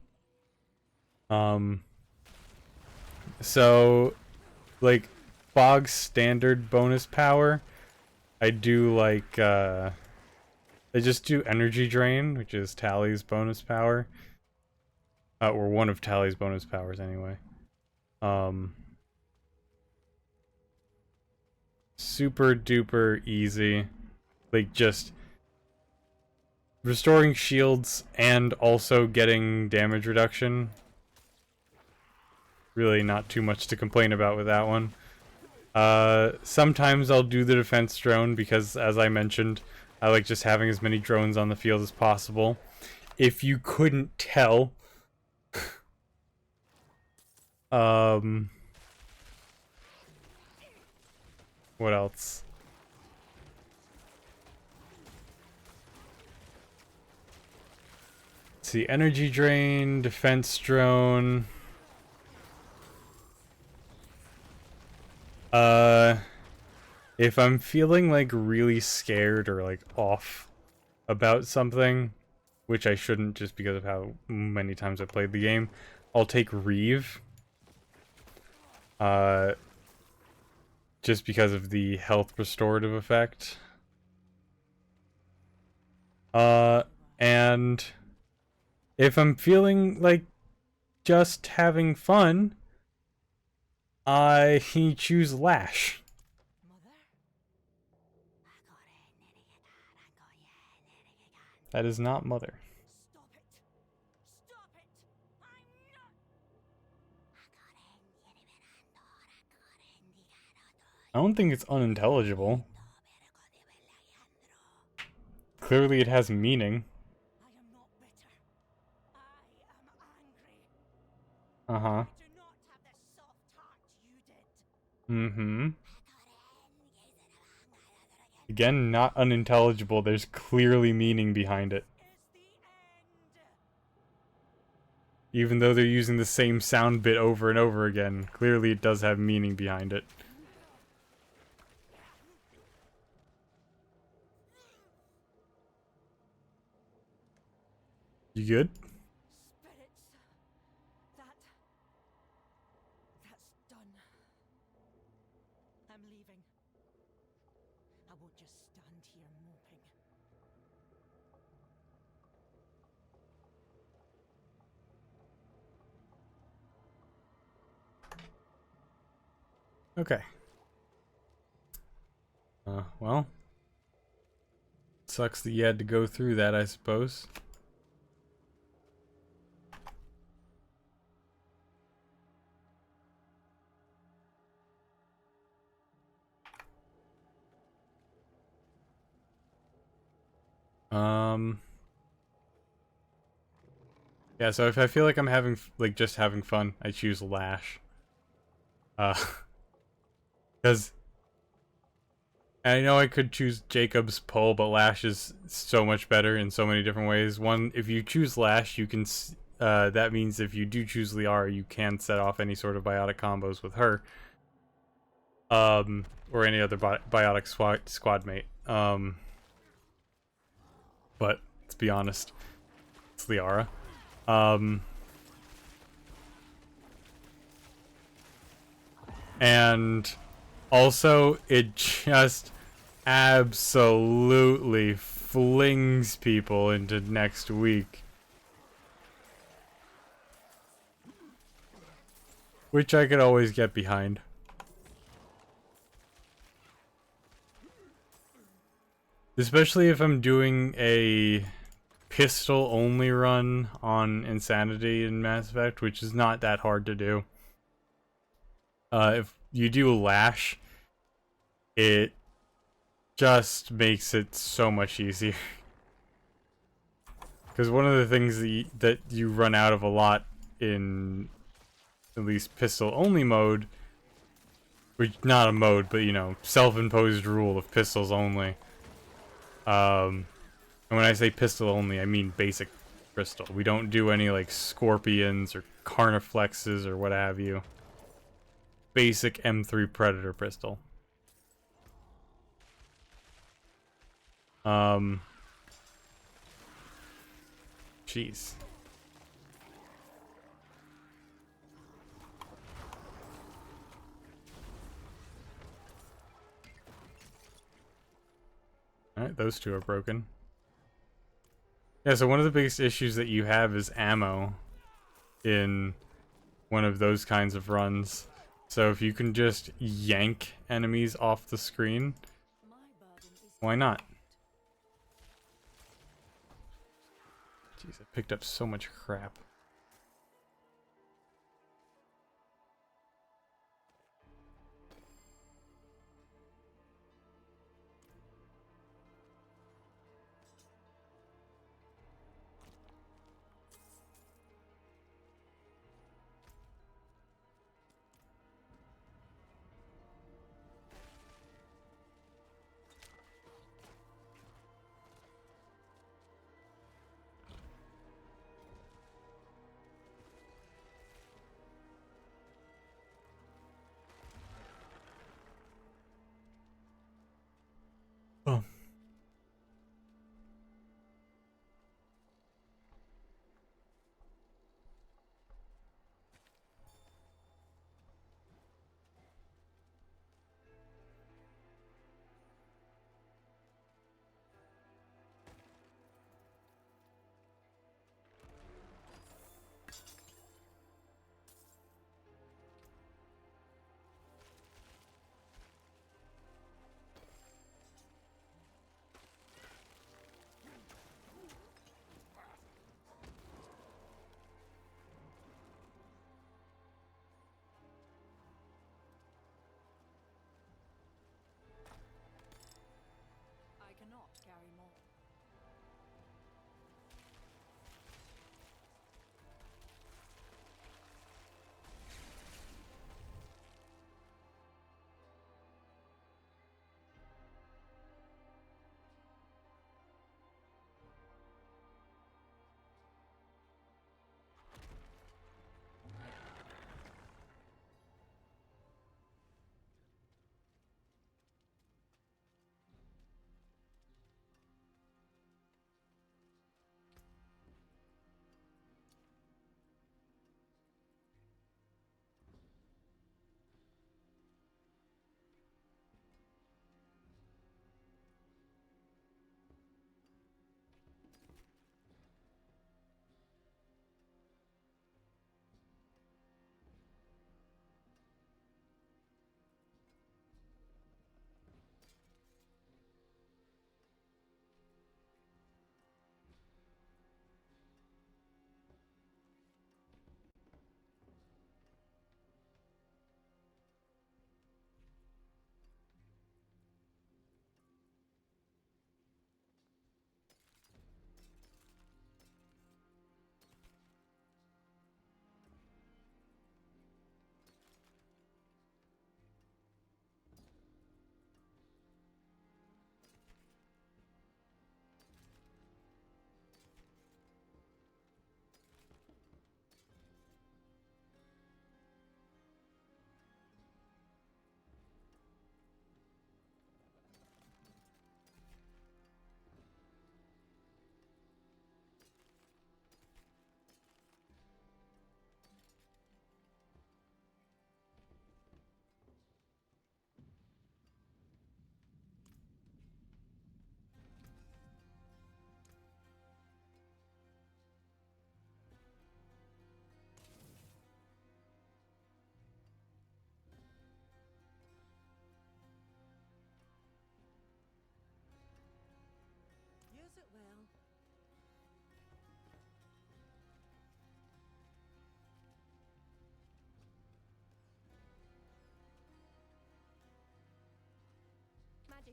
So like bog standard bonus power, I do like I just do energy drain, which is Tally's bonus power. Or one of Tally's bonus powers anyway. Super duper easy. Like just restoring shields and also getting damage reduction. Really not too much to complain about with that one. Sometimes I'll do the defense drone because, as I mentioned, I like just having as many drones on the field as possible. If you couldn't tell, what else? Let's see, energy drain, defense drone. If I'm feeling like really scared or like off about something, which I shouldn't just because of how many times I played the game, I'll take Reeve. Just because of the health restorative effect. And if I'm feeling like just having fun, I choose Lash. Mother? I got it. That is not Mother. Stop it! Stop it! I'm not. I don't think it's unintelligible. Clearly it has meaning. I am not bitter. I am angry. Uh-huh. I do not have the soft heart you did. Mm-hmm. Again, not unintelligible. There's clearly meaning behind it. Is the end. Even though they're using the same sound bit over and over again, clearly it does have meaning behind it. You good? Spirits. That's done. I'm leaving. I won't just stand here moping. Okay. Well. Sucks that you had to go through that, I suppose. Yeah, so if I feel like I'm having, like, just having fun, I choose Lash. Because I know I could choose Jacob's pull, but Lash is so much better in so many different ways. One, if you choose Lash, you can, that means if you do choose Liara, you can set off any sort of biotic combos with her. Or any other biotic squad mate. But let's be honest, it's Liara. And also, it just absolutely flings people into next week. Which I could always get behind. Especially if I'm doing a pistol only run on Insanity in Mass Effect, which is not that hard to do. If you do Lash, it just makes it so much easier. Because one of the things that you run out of a lot in at least pistol only mode, which not a mode, but you know, self-imposed rule of pistols only. And when I say pistol only, I mean basic pistol. We don't do any like scorpions or carniflexes or what have you. Basic M3 Predator pistol. Jeez. Alright, those two are broken. Yeah, so one of the biggest issues that you have is ammo in one of those kinds of runs. So if you can just yank enemies off the screen, My burden is why not? Jeez, I picked up so much crap.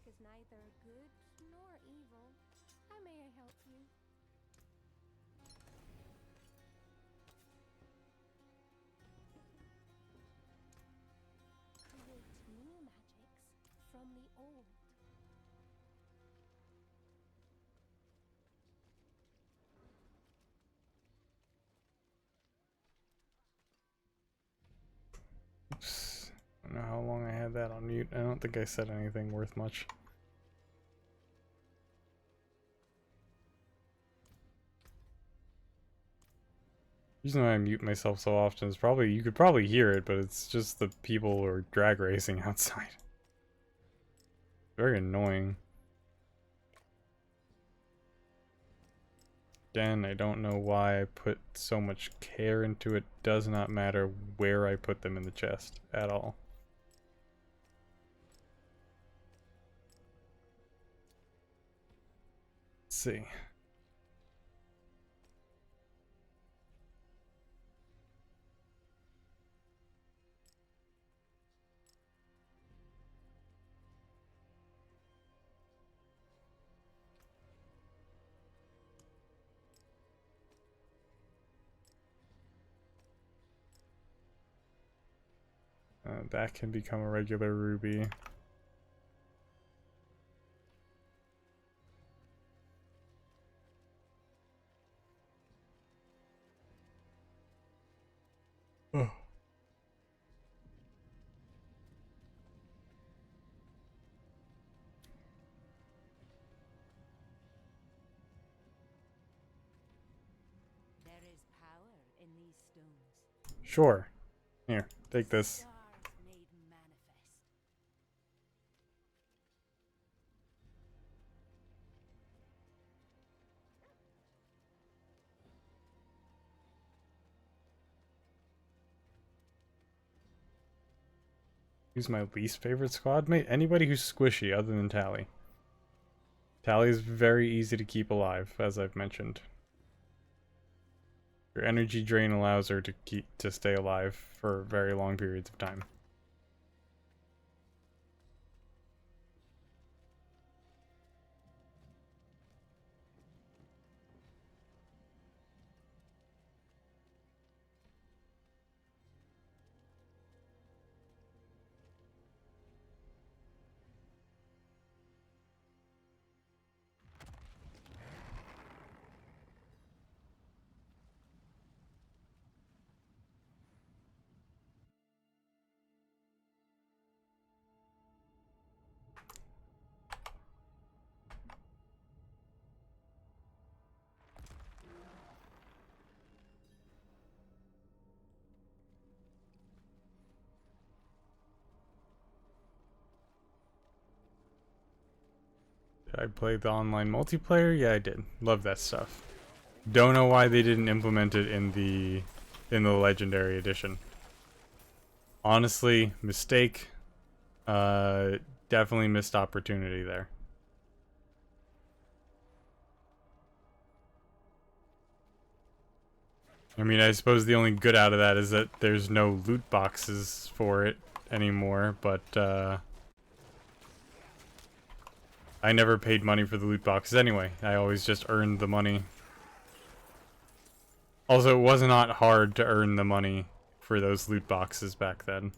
magic is neither good nor evil. How may I help you? Create new magics from the old. Oops. I don't know how long I had that on mute. I don't think I said anything worth much. The reason why I mute myself so often is probably, you could probably hear it, but it's just the people who are drag racing outside. Very annoying. Again, I don't know why I put so much care into it. Does not matter where I put them in the chest at all. Let's see. That can become a regular ruby. Oh. There is power in these stones. Sure. Here, take this. Stars made manifest. Who's my least favorite squad mate? Anybody who's squishy other than Tally. Tally is very easy to keep alive, as I've mentioned. Her energy drain allows her to stay alive for very long periods of time. Did I play the online multiplayer? Yeah, I did. Love that stuff. Don't know why they didn't implement it in the legendary edition. Honestly, mistake. Definitely missed opportunity there. I mean, I suppose the only good out of that is that there's no loot boxes for it anymore, but I never paid money for the loot boxes anyway. I always just earned the money. Also, it was not hard to earn the money for those loot boxes back then.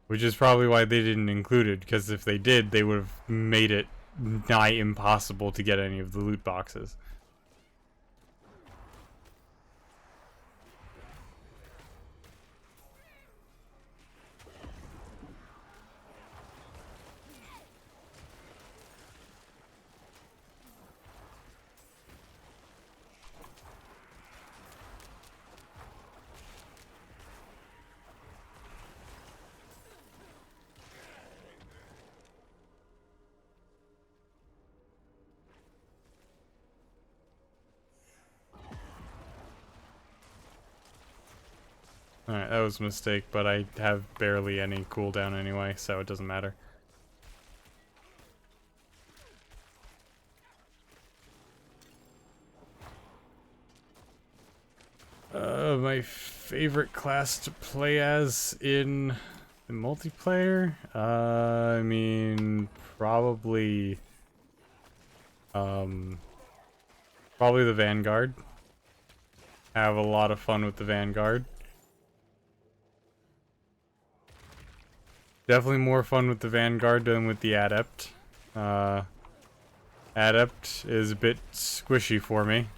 Which is probably why they didn't include it, because if they did, they would have made it nigh impossible to get any of the loot boxes. Alright, that was a mistake, but I have barely any cooldown anyway, so it doesn't matter. My favorite class to play as in The multiplayer? I mean, probably probably the Vanguard. Have a lot of fun with the Vanguard. Definitely more fun with the Vanguard than with the Adept. Adept is a bit squishy for me.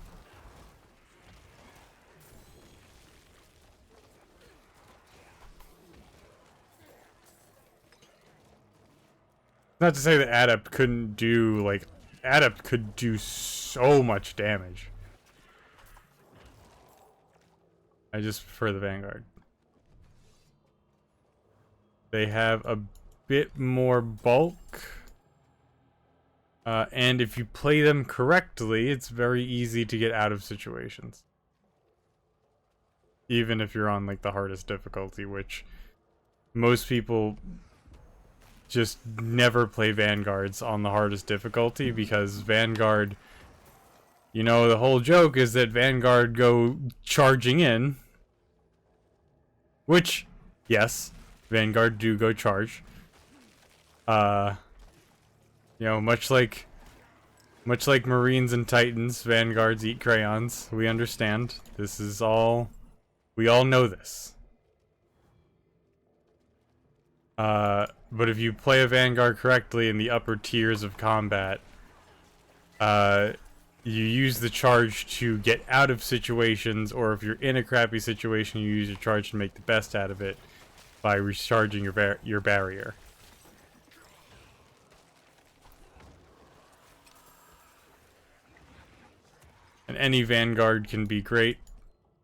Not to say that Adept couldn't do, like, Adept could do so much damage. I just prefer the Vanguard. They have a bit more bulk. And if you play them correctly, it's very easy to get out of situations. Even if you're on, like, the hardest difficulty, which most people just never play Vanguards on the hardest difficulty, because Vanguard, you know, the whole joke is that Vanguard go charging in, which, yes, Vanguard do go charge. You know, much like Marines and Titans, Vanguards eat crayons. We understand. This is all, we all know this. But if you play a Vanguard correctly in the upper tiers of combat, you use the charge to get out of situations, or if you're in a crappy situation, you use your charge to make the best out of it by recharging your barrier. And any Vanguard can be great.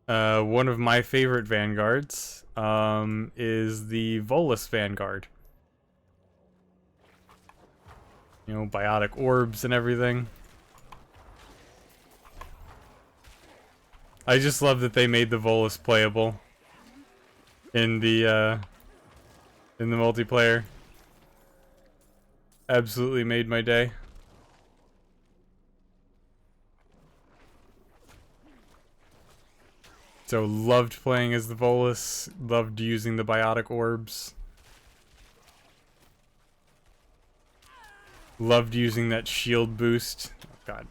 One of my favorite Vanguards is the Volus Vanguard. You know, biotic orbs and everything. I just love that they made the Volus playable in the multiplayer. Absolutely made my day. So loved playing as the Volus, loved using the biotic orbs. Loved using that shield boost. Oh, God.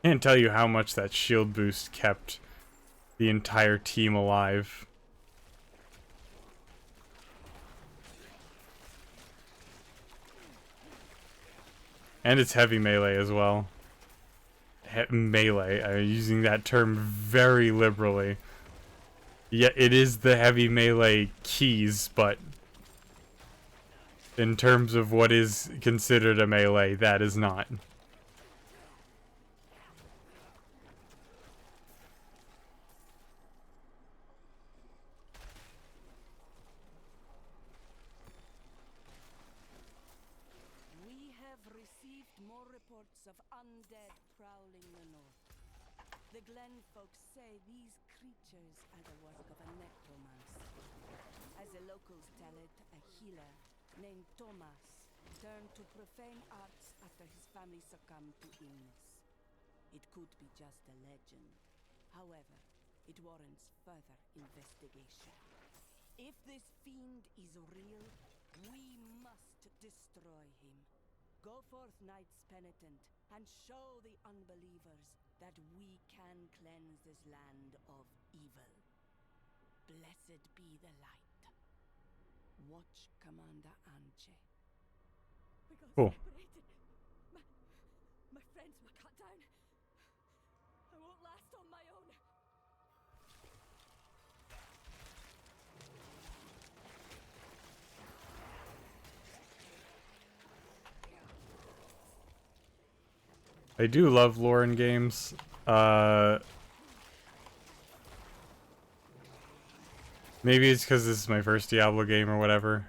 Can't tell you how much that shield boost kept the entire team alive. And it's heavy melee as well. Melee. I'm using that term very liberally. Yeah, it is the heavy melee keys, but in terms of what is considered a melee, that is not. We have received more reports of undead prowling the north. The Glen folks say these creatures are the work of a necromancer. As the locals tell it, a healer named Thomas turned to profane arts after his family succumbed to illness. It could be just a legend. However, it warrants further investigation. If this fiend is real, we must destroy him. Go forth, knights penitent, and show the unbelievers that we can cleanse this land of evil. Blessed be the light. Watch Commander Anche. We got Cool. separated. My friends were cut down. I won't last on my own. I do love lore in games. Maybe it's because this is my first Diablo game or whatever.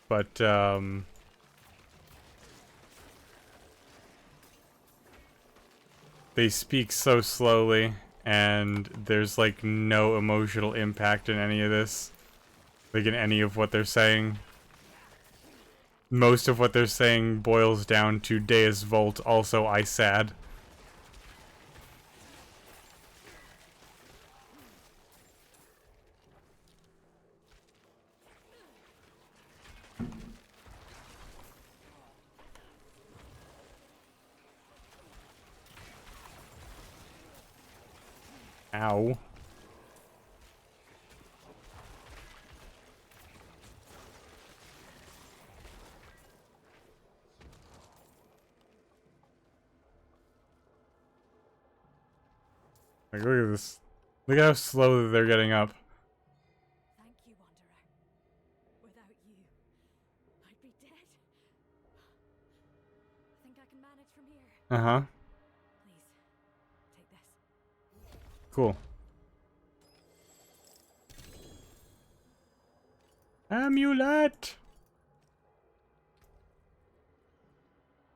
But, they speak so slowly, and there's, like, no emotional impact in any of this. Like, in any of what they're saying. most of what they're saying boils down to Deus Vult, also I sad. Ow. Like, look at this. Look at how slow they're getting up. Thank you, Wanderer. Without you, I'd be dead. I think I can manage from here. Uh-huh. Please, take this. Cool. Amulet!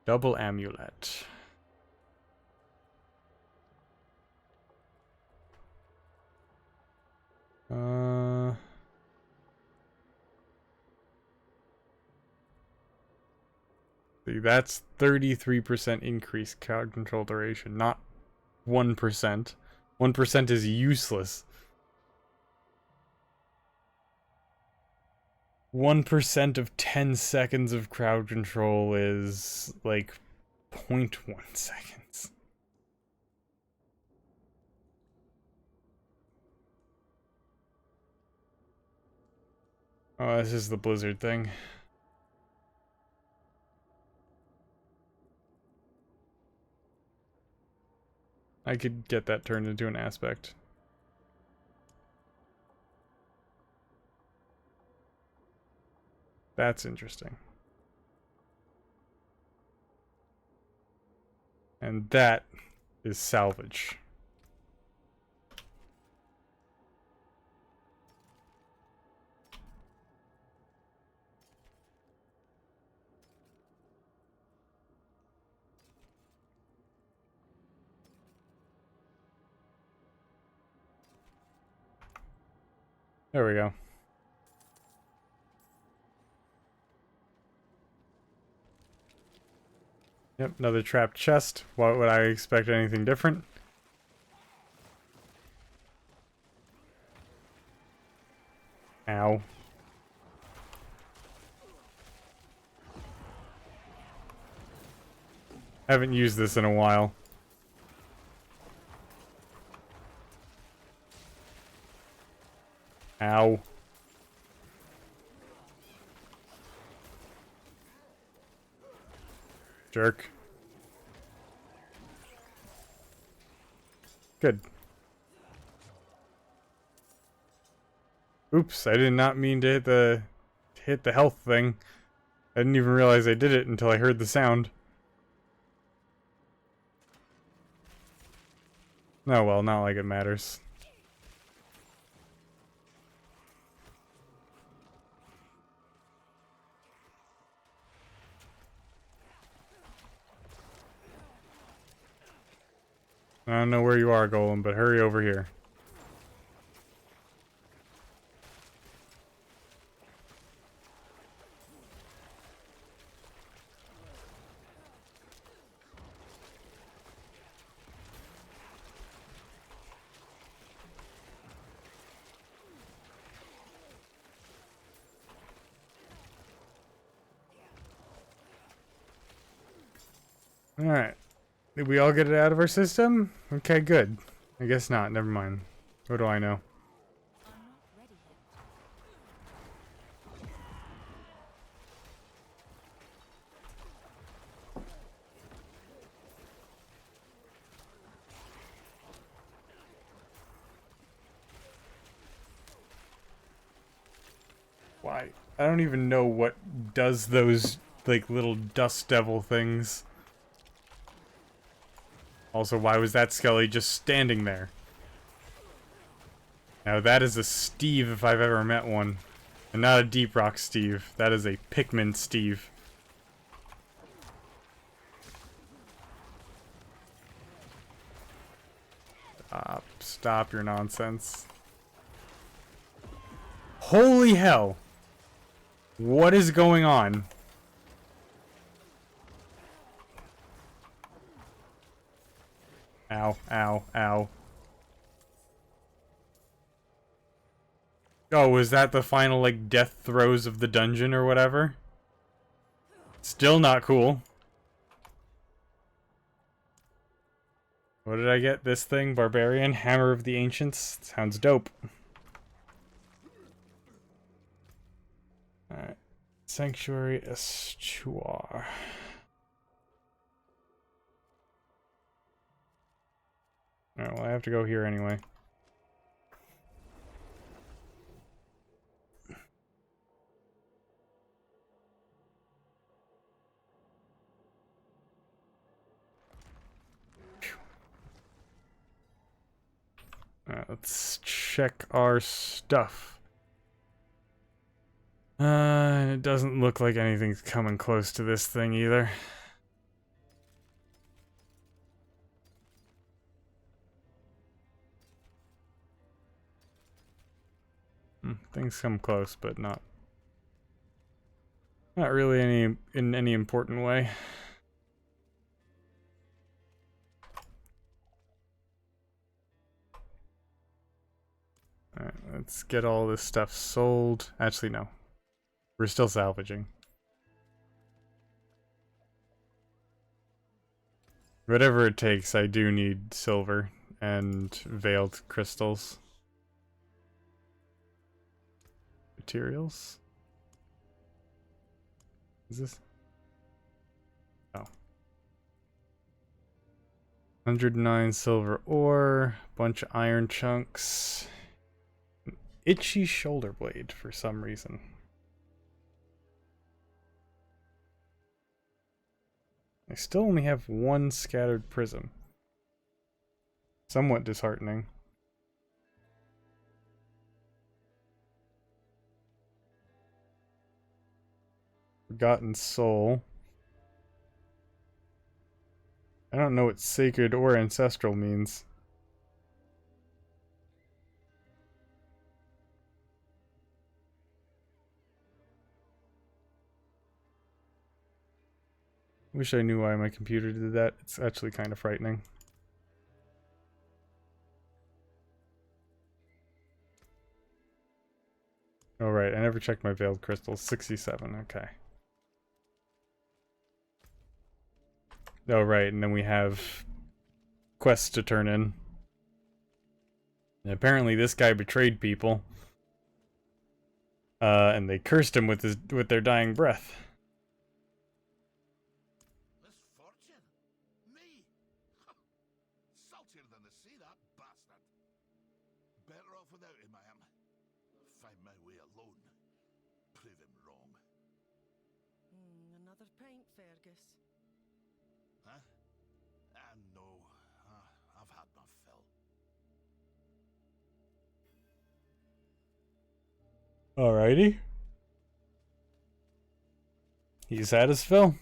Double amulet. See, that's 33% increase crowd control duration, not 1%. 1% is useless. 1% of 10 seconds of crowd control is like 0.1 seconds. Oh, this is the blizzard thing. I could get that turned into an aspect. That's interesting. And that is salvage. There we go. Yep, another trapped chest. Why would I expect anything different? Ow. Haven't used this in a while. Ow. Jerk. Good. Oops, I did not mean to hit the health thing. I didn't even realize I did it until I heard the sound. Oh well, not like it matters. I don't know where you are, Golem, but hurry over here. Alright. Did we all get it out of our system? Okay, good. I guess not. Never mind. What do I know? I'm not ready yet. Why? I don't even know what does those, like, little dust devil things. Also, why was that Skelly just standing there? Now that is a Steve if I've ever met one. And not a Deep Rock Steve. That is a Pikmin Steve. Stop your nonsense. Holy hell! What is going on? Ow, ow, ow. Oh, was that the final, like, death throes of the dungeon or whatever? Still not cool. What did I get? This thing? Barbarian? Hammer of the Ancients? Sounds dope. Alright. Sanctuary Estuar. Alright, well I have to go here anyway. Alright, let's check our stuff. It doesn't look like anything's coming close to this thing either. Things come close, but not really in any important way. Alright, let's get all this stuff sold. Actually, no. We're still salvaging. Whatever it takes, I do need silver and veiled crystals. Materials? Is this? Oh. 109 silver ore, bunch of iron chunks. An itchy shoulder blade for some reason. I still only have one scattered prism. Somewhat disheartening. Forgotten Soul. I don't know what sacred or ancestral means. Wish I knew why my computer did that. It's actually kind of frightening. Oh right, I never checked my veiled crystals. 67, okay. Oh right, and then we have quests to turn in. And apparently this guy betrayed people. And they cursed him with their dying breath. Misfortune? Me? Saltier than the sea, that bastard. Better off without him, I am. Find my way alone. Prove him wrong. Another pint, Fergus. Huh? No. I've had my fill. Alrighty. He's had his fill.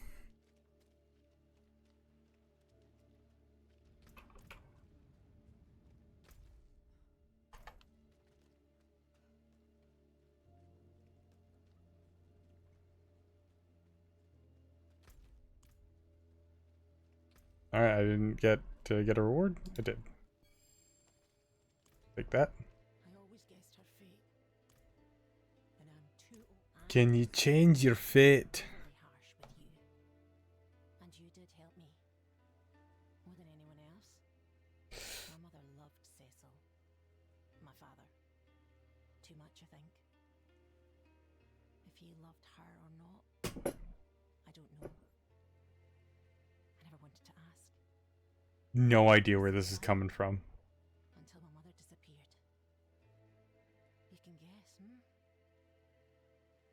Alright, I didn't get to get a reward. I did. Take that. I always guessed her fate. And I'm too Can you change your fate? very harsh with you. And you did help me. More than anyone else. My mother loved Cecil. My father. Too much, I think. If he loved her or not, I don't know. I never wanted to ask. No idea where this is coming from. Until my mother disappeared. You can guess,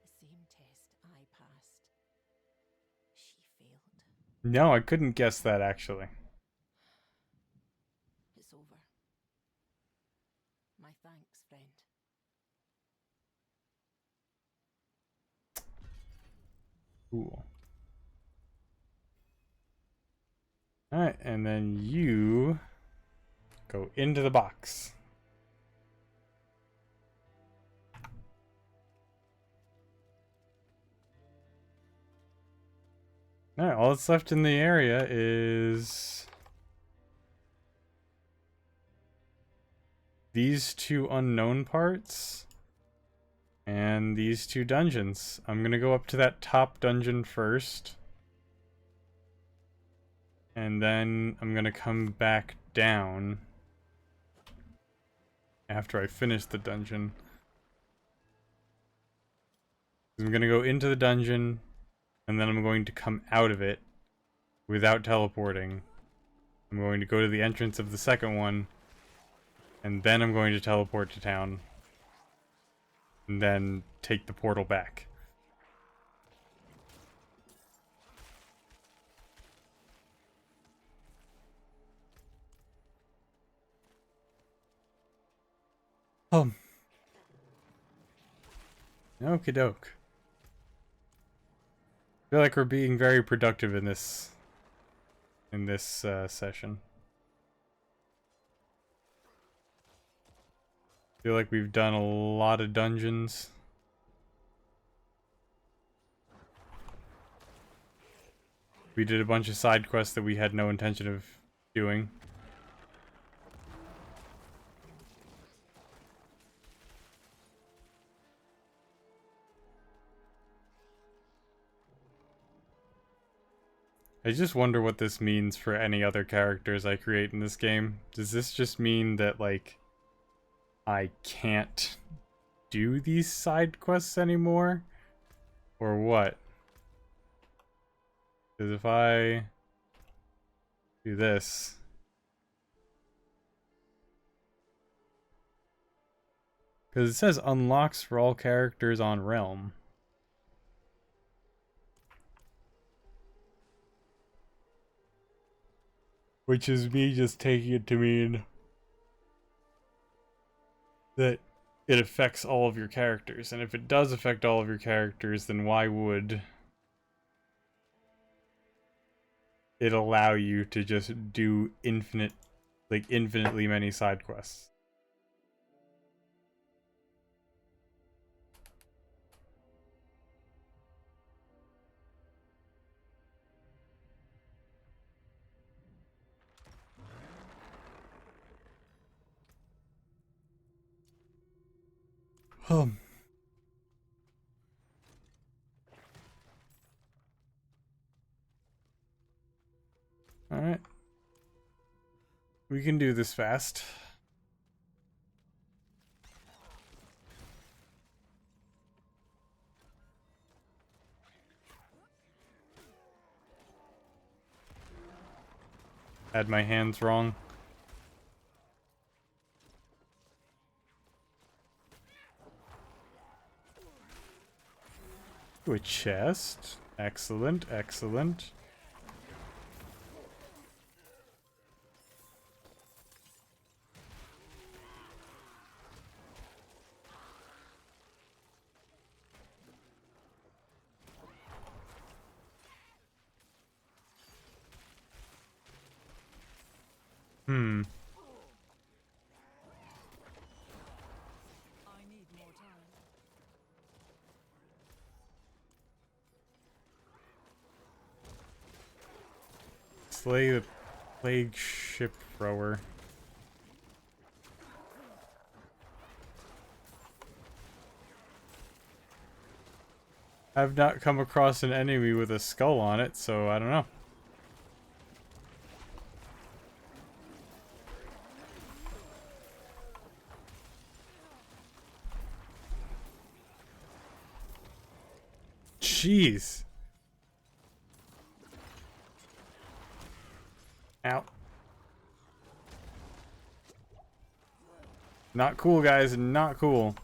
The same test I passed. She failed. No, I couldn't guess that actually. It's over. My thanks, friend. Cool. Alright, and then you go into the box. Alright, all that's left in the area is these two unknown parts and these two dungeons. I'm gonna go up to that top dungeon first. And then I'm gonna come back down after I finish the dungeon. I'm gonna go into the dungeon, and then I'm going to come out of it without teleporting. I'm going to go to the entrance of the second one, and then I'm going to teleport to town. And then take the portal back. Okie doke. I feel like we're being very productive in this session. I feel like we've done a lot of dungeons. We did a bunch of side quests that we had no intention of doing. I just wonder what this means for any other characters I create in this game. Does this just mean that, like, I can't do these side quests anymore? Or what? Because if I do this... Because it says unlocks for all characters on Realm. Which is me just taking it to mean that it affects all of your characters. And if it does affect all of your characters, then why would it allow you to just do infinitely many side quests? Alright. We can do this fast. Had my hands wrong. Ooh, a chest. Excellent, excellent. Hmm. I need more time. Slay the plague ship thrower. I've not come across an enemy with a skull on it, so I don't know. Jeez. Ow. Not cool, guys. Not cool.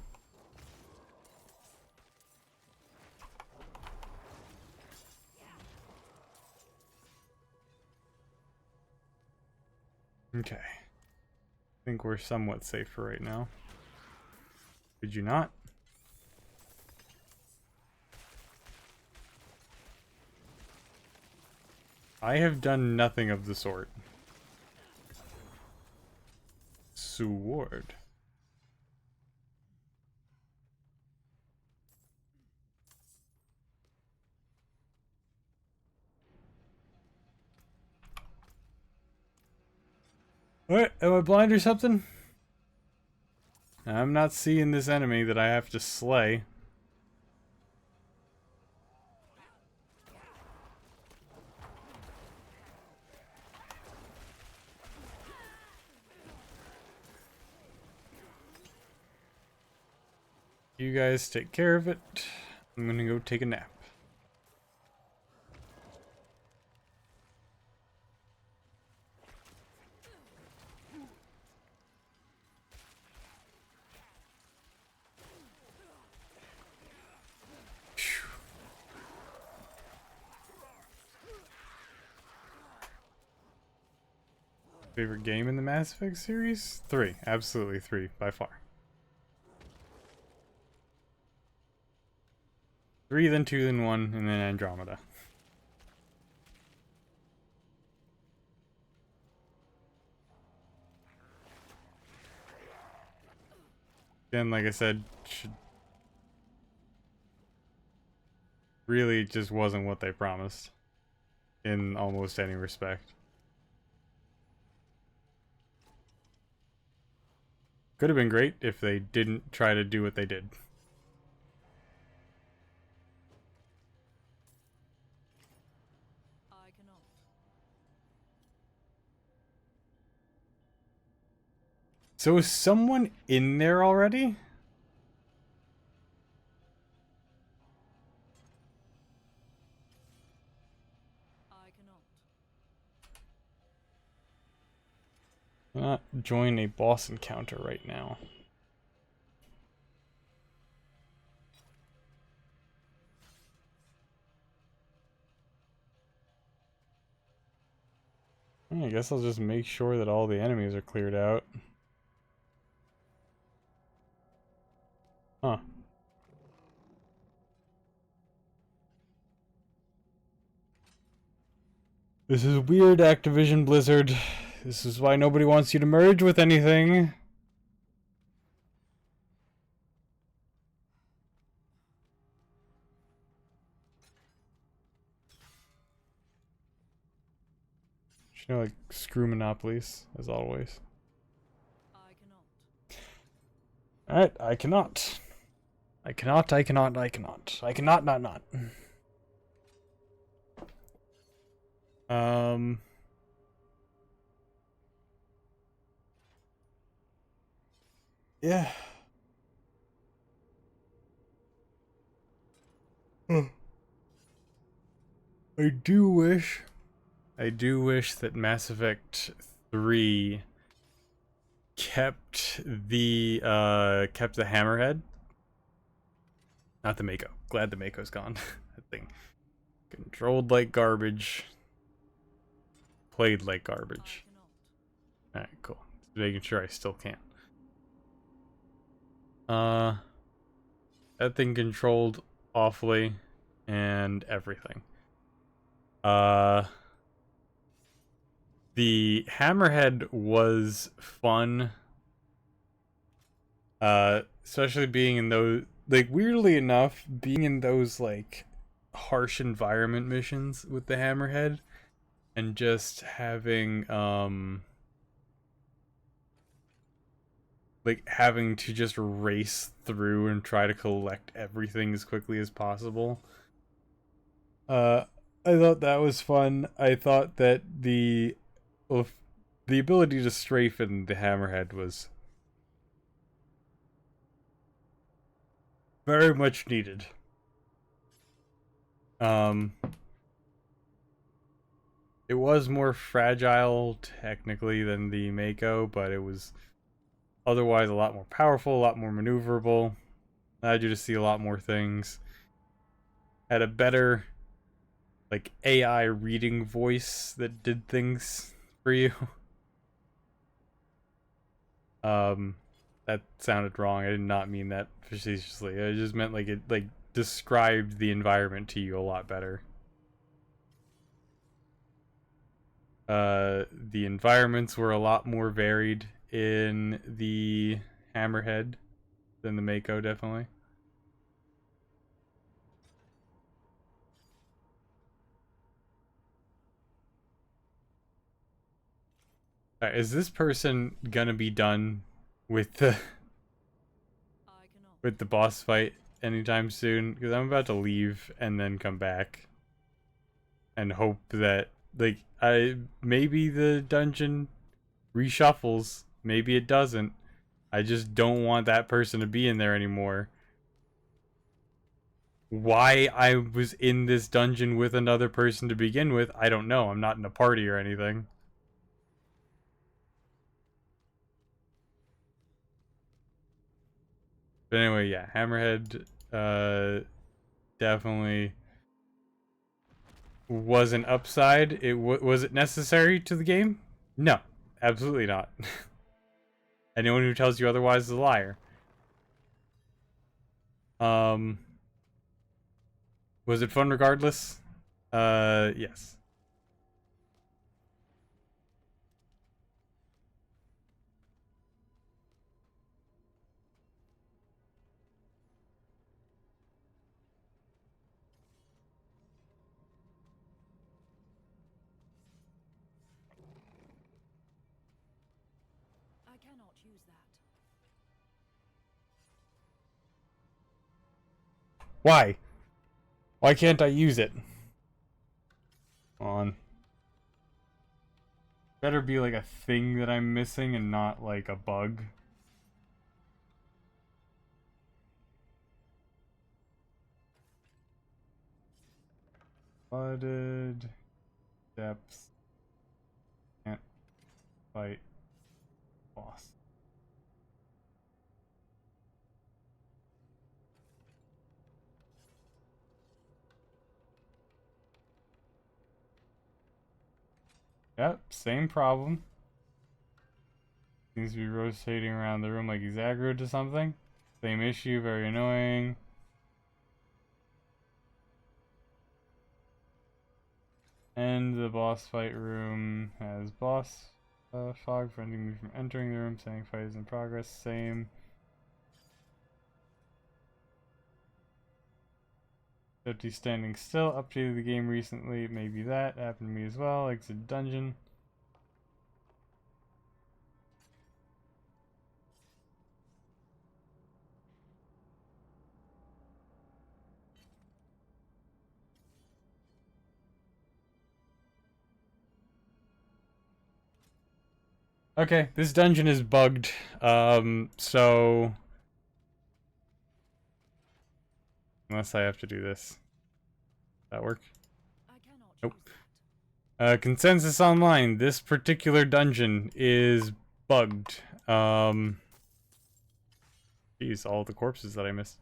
Okay. I think we're somewhat safe for right now. Did you not? I have done nothing of the sort. Sword. What? Am I blind or something? I'm not seeing this enemy that I have to slay. You guys take care of it. I'm gonna go take a nap. Favorite game in the Mass Effect series? 3. Absolutely 3, by far. 3, then 2, then 1, and then Andromeda. Again, like I said, really just wasn't what they promised in almost any respect. Could have been great if they didn't try to do what they did. I cannot. So is someone in there already? I cannot. Not join a boss encounter right now. I guess I'll just make sure that all the enemies are cleared out. Huh. This is weird, Activision Blizzard. This is why nobody wants you to merge with anything. You know, like, screw monopolies, as always. I cannot. Alright, I cannot. I cannot, I cannot, I cannot. I cannot, not. Yeah. I do wish that Mass Effect 3 kept the hammerhead. Not the Mako. Glad the Mako's gone. That thing controlled like garbage. Played like garbage. Alright, cool. Just making sure I still can. That thing controlled awfully and everything. The hammerhead was fun. Especially being in those, like, weirdly enough, being in those, like, harsh environment missions with the hammerhead and just having, like, having to just race through and try to collect everything as quickly as possible. I thought that was fun. I thought that the ability to strafe in the hammerhead was very much needed. It was more fragile technically than the Mako, but it was otherwise a lot more powerful, a lot more maneuverable. Allowed you to see a lot more things. Had a better, like, AI reading voice that did things for you. That sounded wrong. I did not mean that facetiously. I just meant, like, it, like, described the environment to you a lot better. The environments were a lot more varied in the Hammerhead than the Mako, definitely. Is this person gonna be done with the with the boss fight anytime soon, because I'm about to leave and then come back and hope that, like, maybe the dungeon reshuffles, maybe it doesn't. I just don't want that person to be in there anymore. Why I was in this dungeon with another person to begin with, I don't know. I'm not in a party or anything. But anyway, yeah, Hammerhead definitely was an upside. Was it necessary to the game? No, absolutely not. Anyone who tells you otherwise is a liar. Um, was it fun regardless? Yes. I cannot use that. Why? Why can't I use it? On. Better be like a thing that I'm missing and not like a bug. Flooded. Depths. Can't fight boss. Yep, same problem. Seems to be rotating around the room like he's aggroed to something. Same issue, very annoying. And the boss fight room has boss fog preventing me from entering the room, saying fight is in progress. Same. 50 standing still. Updated the game recently. Maybe that happened to me as well. Exit dungeon. Okay, this dungeon is bugged. So unless I have to do this. That work? I cannot Nope. use that. Consensus online. This particular dungeon is bugged. Geez, all the corpses that I missed.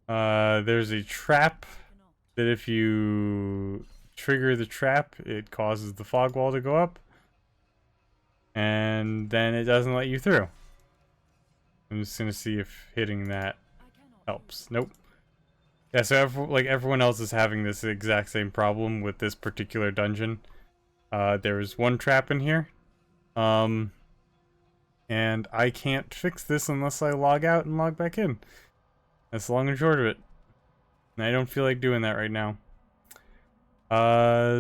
There's a trap Cannot. that if you trigger the trap, it causes the fog wall to go up. And then it doesn't let you through. I'm just gonna see if hitting that I cannot helps. use that. Nope. Yeah, so like everyone else is having this exact same problem with this particular dungeon. There's one trap in here. And I can't fix this unless I log out and log back in. That's the long and short of it. And I don't feel like doing that right now.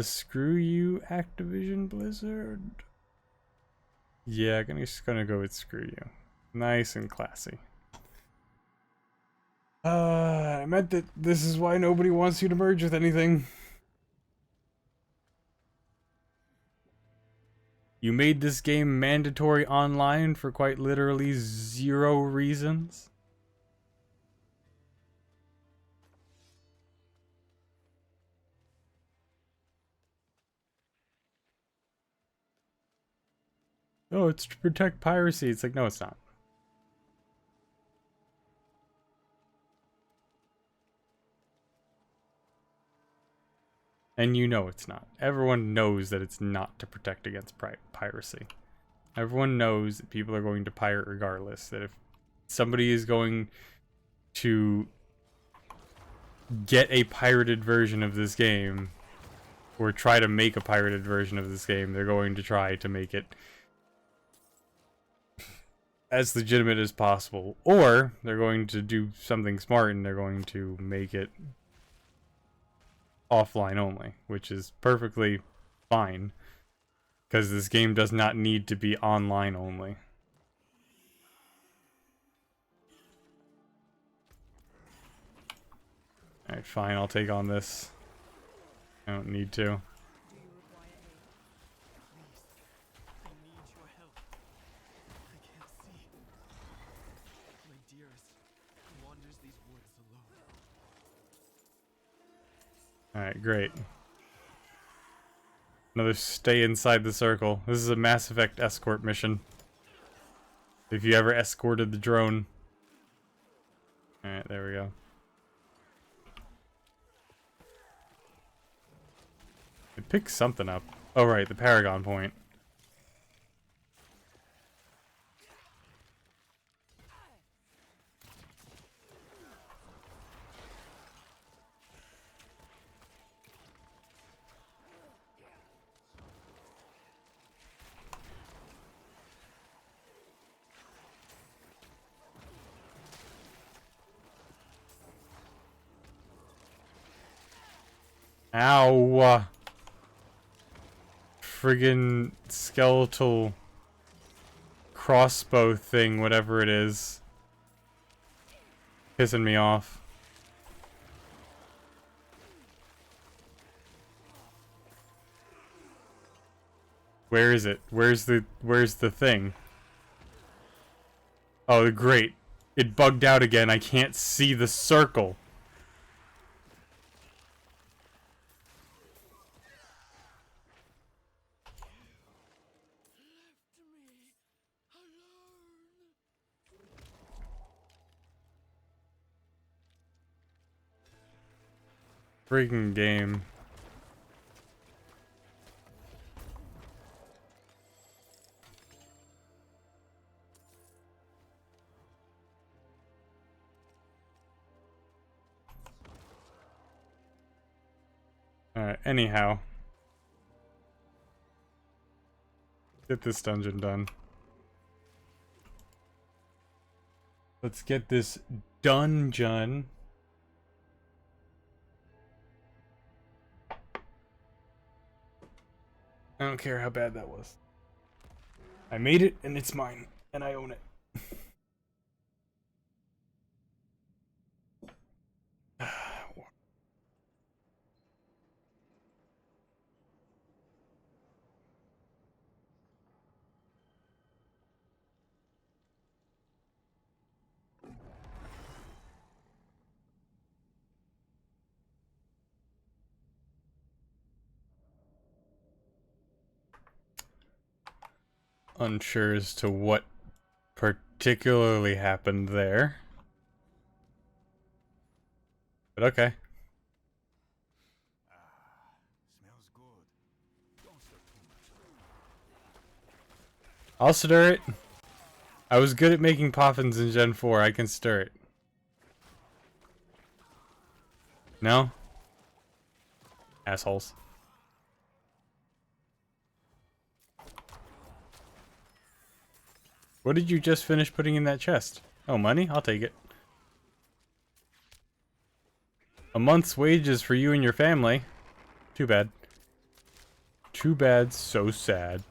Screw you, Activision Blizzard. Yeah, I'm just gonna go with screw you. Nice and classy. I meant that this is why nobody wants you to merge with anything. You made this game mandatory online for quite literally 0 reasons. Oh, it's to protect piracy. It's like, no, it's not. And you know it's not. Everyone knows that it's not to protect against piracy. Everyone knows that people are going to pirate regardless. That if somebody is going to get a pirated version of this game, or try to make a pirated version of this game, they're going to try to make it as legitimate as possible. Or they're going to do something smart and they're going to make it offline only, which is perfectly fine, because this game does not need to be online only. Alright, fine, I'll take on this. I don't need to. Do you require aid? Please, I need your help. I can't see. My dearest wanders these woods alone. Alright, great. Another stay inside the circle. This is a Mass Effect escort mission. If you ever escorted the drone. Alright, there we go. It picks something up. Oh right, the Paragon point. Ow! Friggin' skeletal crossbow thing, whatever it is. Pissing me off. Where is it? Where's the thing? Oh, great. It bugged out again. I can't see the circle. Freaking game. Alright, anyhow. Get this dungeon done. Let's get this dungeon. I don't care how bad that was. I made it, and it's mine, and I own it. Unsure as to what particularly happened there. But okay. Smells good. Don't stir too much. I'll stir it. I was good at making poffins in Gen 4. I can stir it. No? Assholes. What did you just finish putting in that chest? Oh, money? I'll take it. A month's wages for you and your family. Too bad. Too bad, so sad.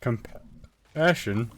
Compassion?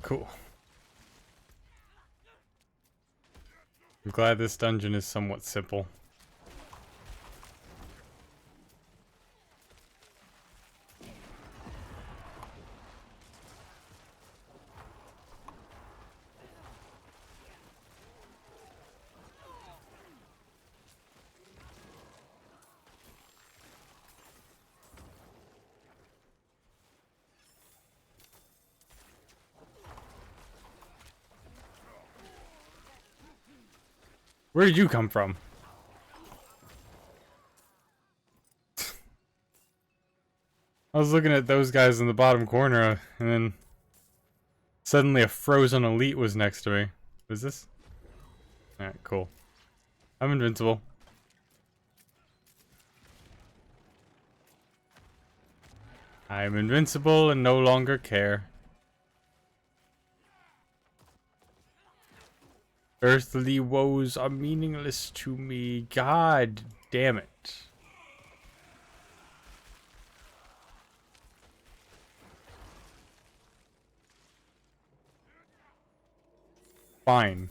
Cool. I'm glad this dungeon is somewhat simple. Where did you come from? I was looking at those guys in the bottom corner, and then suddenly a frozen elite was next to me. What is this? Alright, cool. I'm invincible. I'm invincible and no longer care. Earthly woes are meaningless to me. God damn it. Fine.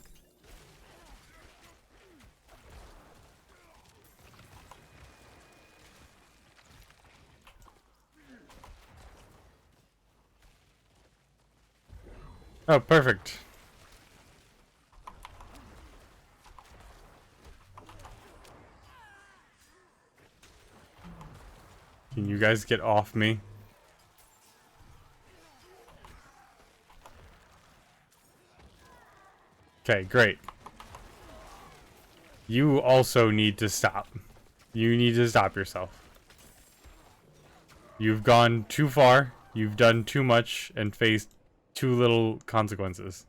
Oh, perfect. Can you guys get off me? Okay, great. You also need to stop. You need to stop yourself. You've gone too far, you've done too much, and faced too little consequences.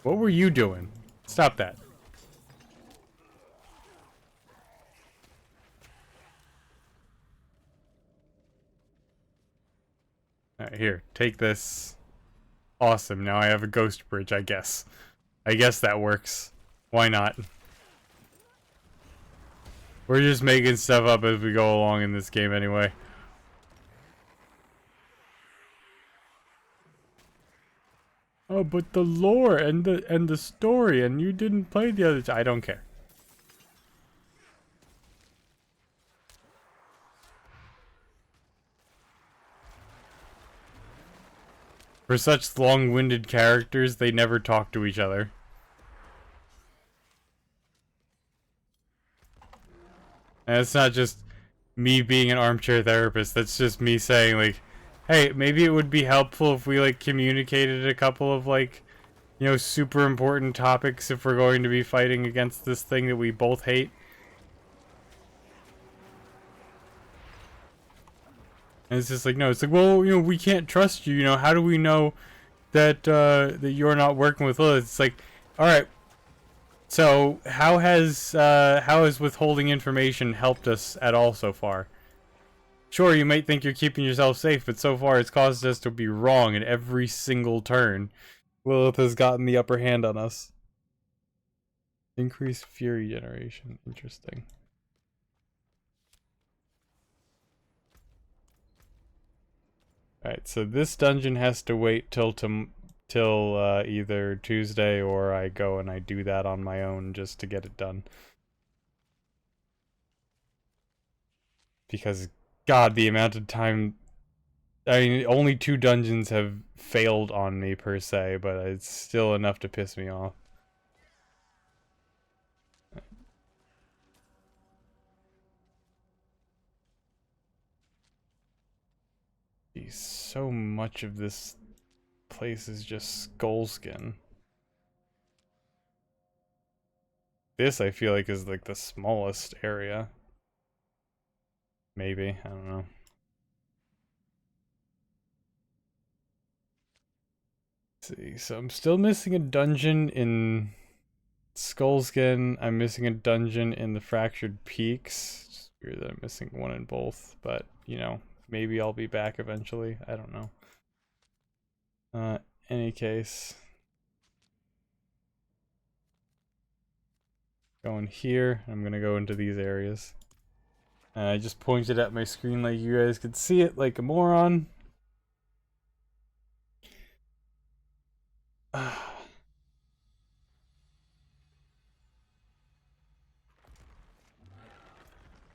What were you doing? Stop that. Alright, here, take this. Awesome, now I have a ghost bridge, I guess. I guess that works. Why not? We're just making stuff up as we go along in this game anyway. Oh, but the lore and the story, and you didn't play the other. I don't care. For such long-winded characters, they never talk to each other. And it's not just me being an armchair therapist. That's just me saying, like, hey, maybe it would be helpful if we, like, communicated a couple of, like, you know, super important topics if we're going to be fighting against this thing that we both hate. And it's just like, no, it's like, well, you know, we can't trust you, you know, how do we know that, that you're not working with Lilith? It's like, alright, so how has withholding information helped us at all so far? Sure, you might think you're keeping yourself safe, but so far it's caused us to be wrong in every single turn. Lilith has gotten the upper hand on us. Increased fury generation. Interesting. Alright, so this dungeon has to wait till either Tuesday or I go and I do that on my own just to get it done. Because, God, the amount of time... I mean, only 2 dungeons have failed on me per se, but it's still enough to piss me off. Jeez, so much of this place is just skull skin. This, I feel like, is like the smallest area. Maybe, I don't know. Let's see, so I'm still missing a dungeon in Skullskin. I'm missing a dungeon in the Fractured Peaks. It's weird that I'm missing one in both, but, you know, maybe I'll be back eventually. I don't know. Any case. Going here, I'm gonna go into these areas. I just pointed at my screen like you guys could see it like a moron.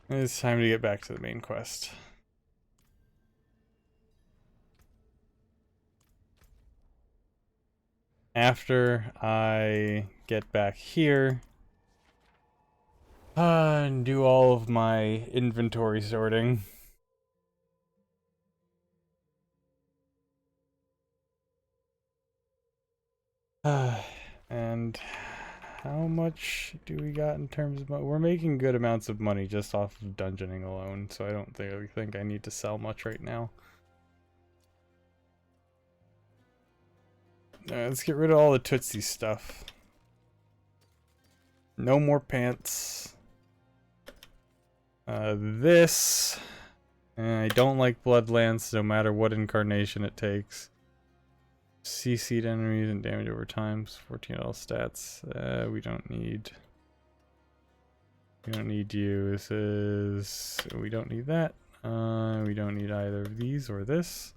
It's time to get back to the main quest. After I get back here and do all of my inventory sorting. And how much do we got in terms of money? We're making good amounts of money just off of dungeoning alone, so I don't think I need to sell much right now. Alright, let's get rid of all the Tootsie stuff. No more pants. This. I don't like Bloodlance no matter what incarnation it takes. CC'd enemies and damage over time. 14 all stats. We don't need. We don't need you. This is. We don't need that. We don't need either of these or this.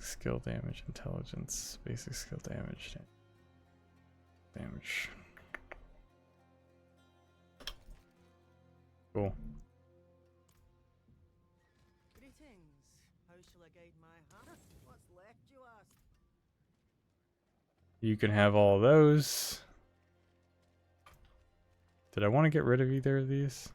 Skill damage, intelligence, basic skill damage. Damage. Cool. Greetings. How shall I guide my hand? What's left, you ask? You can have all those. Did I want to get rid of either of these?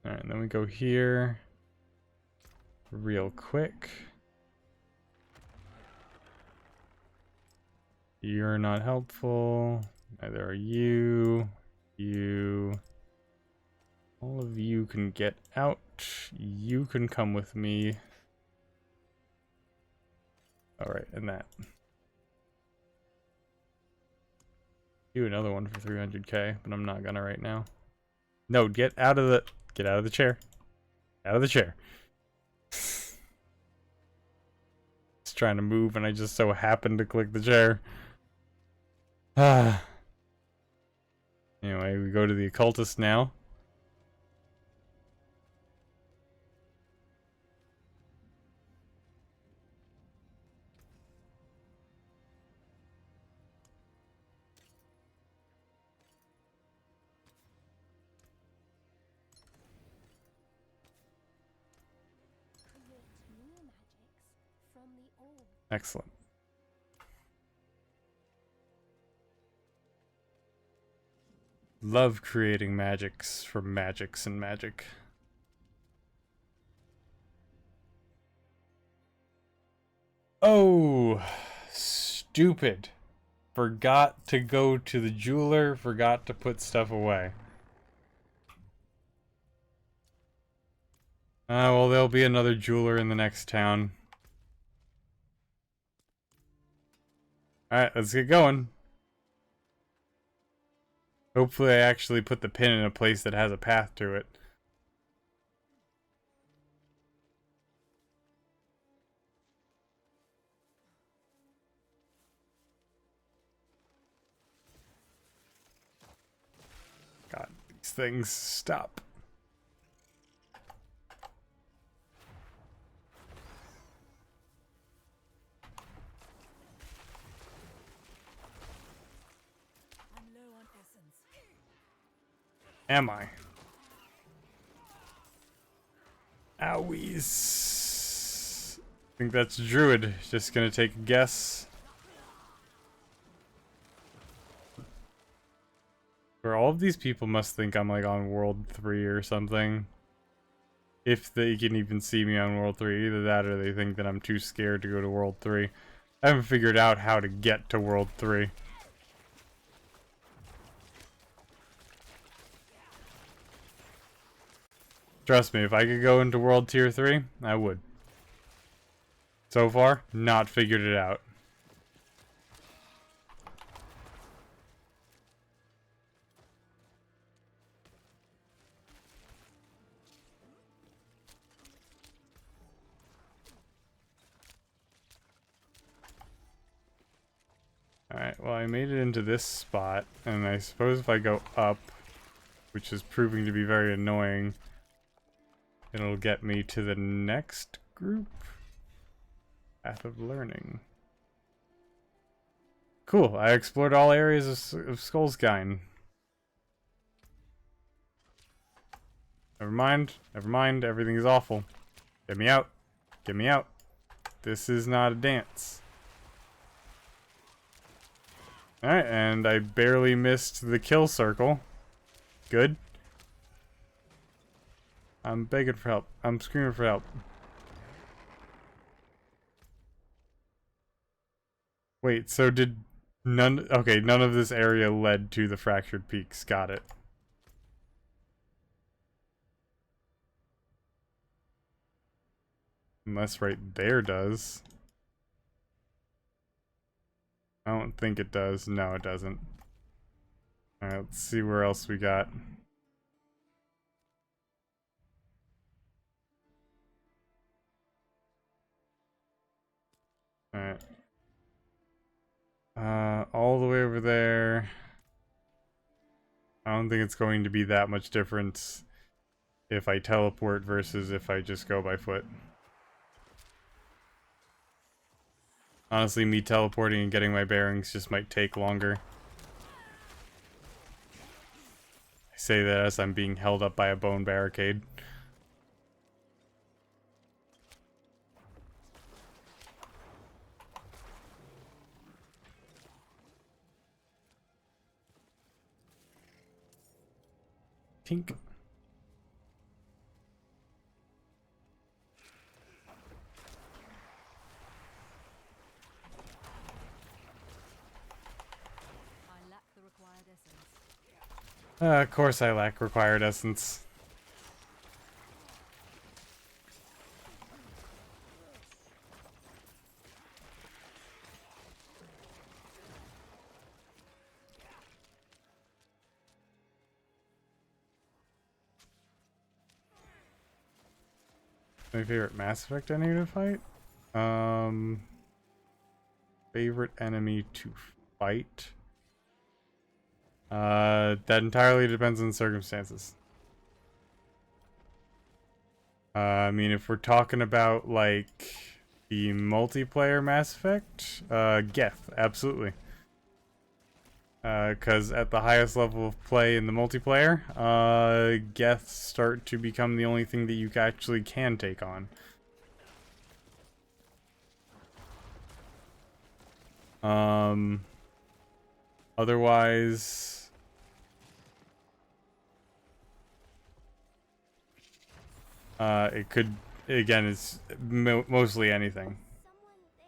Alright, and then we go here real quick. You're not helpful. Neither are you. You. All of you can get out. You can come with me. Alright, and that. Do another one for 300k, but I'm not gonna right now. No, get out of the chair. Out of the chair. It's trying to move and I just so happened to click the chair. Anyway, we go to the occultist now. Create new magics from the old. Excellent. Love creating magics from magics and magic. Oh, stupid. Forgot to go to the jeweler, forgot to put stuff away. Well, there'll be another jeweler in the next town. Alright, let's get going. Hopefully I actually put the pin in a place that has a path to it. God, these things stop. I'm low on essence. Am I? Owies. I think that's Druid. Just gonna take a guess. Or all of these people must think I'm like on World 3 or something. If they can even see me on World 3. Either that or they think that I'm too scared to go to World 3. I haven't figured out how to get to World 3. Trust me, if I could go into World Tier 3, I would. So far, not figured it out. Alright, well I made it into this spot, and I suppose if I go up, which is proving to be very annoying, it'll get me to the next group? Path of Learning. Cool, I explored all areas of Skullskyne. Never mind, everything is awful. Get me out, get me out. This is not a dance. Alright, and I barely missed the kill circle. Good. I'm begging for help. I'm screaming for help. Wait, so did none... Okay, none of this area led to the Fractured Peaks. Got it. Unless right there does. I don't think it does. No, it doesn't. Alright, let's see where else we got. Alright. All the way over there. I don't think it's going to be that much difference if I teleport versus if I just go by foot. Honestly, me teleporting and getting my bearings just might take longer. I say that as I'm being held up by a bone barricade. Tink. I lack the required essence. Of course I lack required essence. My favorite Mass Effect enemy to fight? Favorite enemy to fight? That entirely depends on circumstances. I mean, if we're talking about, like, the multiplayer Mass Effect, Geth, absolutely. Because at the highest level of play in the multiplayer, Geth start to become the only thing that you actually can take on. Otherwise, it could, again, it's mostly anything. Someone there?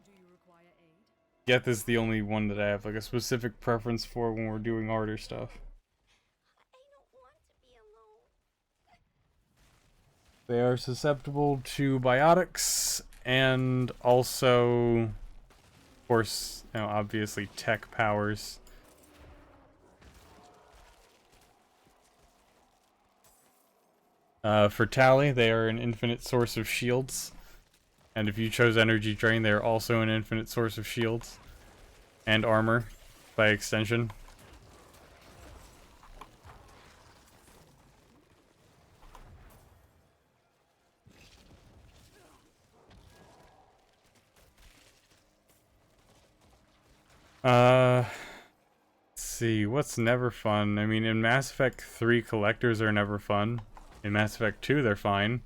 Do you require aid? Geth is the only one that I have like a specific preference for when we're doing harder stuff. I don't want to be alone. They are susceptible to biotics and also, of course, you know, obviously tech powers. For Tally, they are an infinite source of shields. And if you chose Energy Drain, they are also an infinite source of shields. And armor, by extension. Let's see, what's never fun? I mean, in Mass Effect 3, collectors are never fun. In Mass Effect 2, they're fine.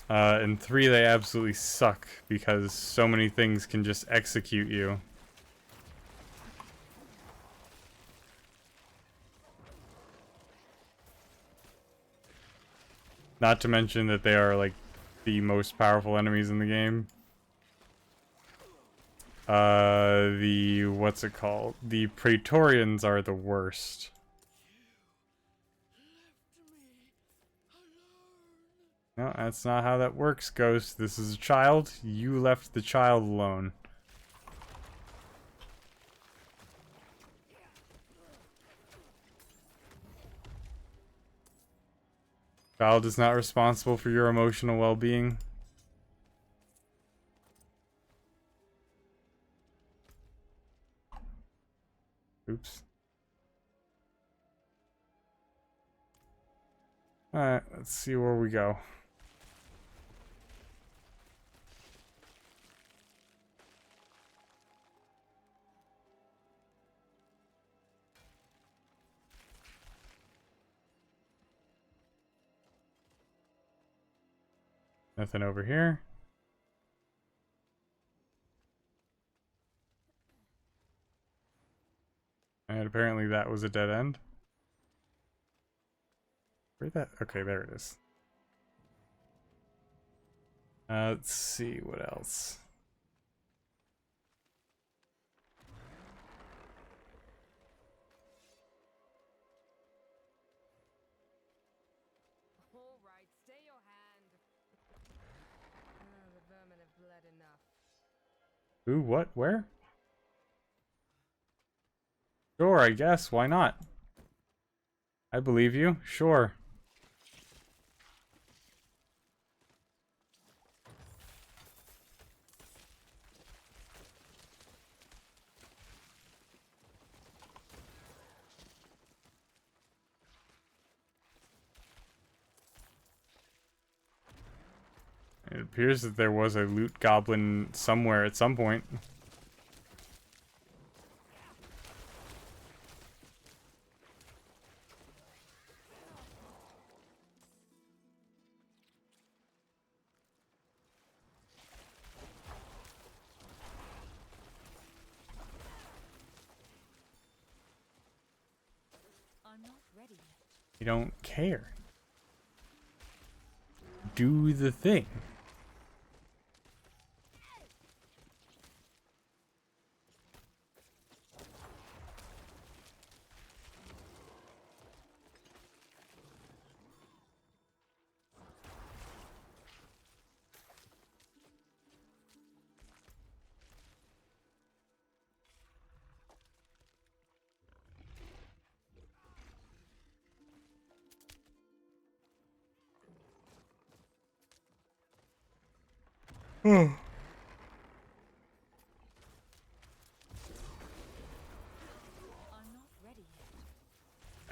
In 3, they absolutely suck, because so many things can just execute you. Not to mention that they are, like, the most powerful enemies in the game. What's it called? The Praetorians are the worst. No, that's not how that works, Ghost. This is a child. You left the child alone. Child is not responsible for your emotional well-being. Oops. Alright, let's see where we go. Nothing over here. And apparently that was a dead end. Where'd that? Okay, there it is. Let's see what else. All right, stay your hand. The vermin have bled enough. Ooh, what? Where? Sure, I guess. Why not? I believe you. Sure. It appears that there was a loot goblin somewhere at some point. I'm not ready yet. You don't care. Do the thing. I'm not ready yet.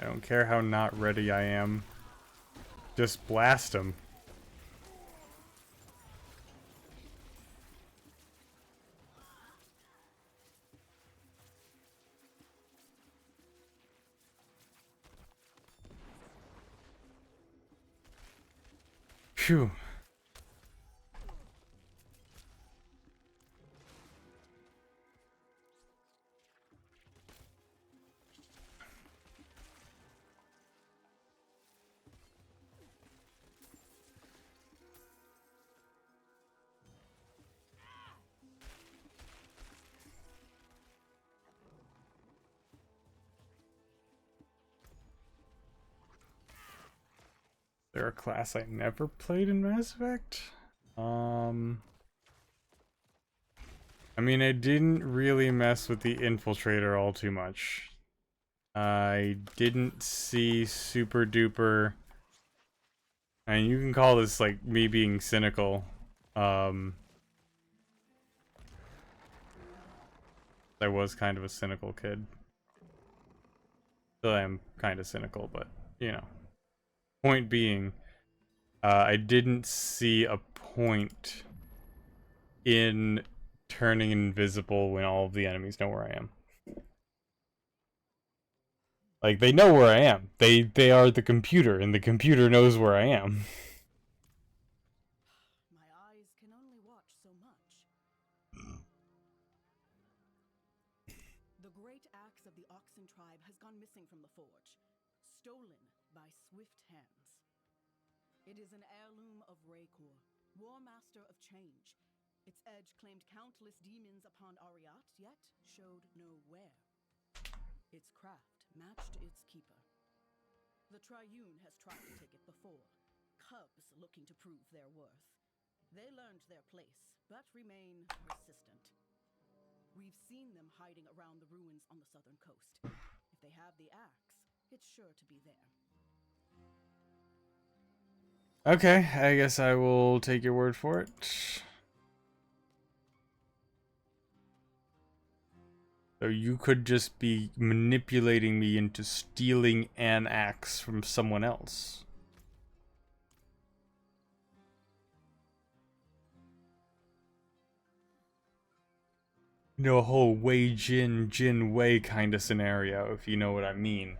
I don't care how not ready I am. Just blast him. Phew. They're a class I never played in Mass Effect? I mean, I didn't really mess with the Infiltrator all too much. I didn't see super duper... And you can call this, like, me being cynical. I was kind of a cynical kid. Still am kind of cynical, but, you know. Point being, I didn't see a point in turning invisible when all of the enemies know where I am. Like, they know where I am. They are the computer, and the computer knows where I am. My eyes can only watch so much. The great axe of the Oxen tribe has gone missing from the forge, stolen by swift hands. It is an heirloom of Raykor, War Master of Change. Its edge claimed countless demons upon Ariat, yet showed no wear. Its craft matched its keeper. The Triune has tried to take it before, cubs looking to prove their worth. They learned their place, but remain persistent. We've seen them hiding around the ruins on the southern coast. If they have the axe, it's sure to be there. Okay, I guess I will take your word for it. So you could just be manipulating me into stealing an axe from someone else. You know, a whole Wei Jin, Jin Wei kind of scenario, if you know what I mean.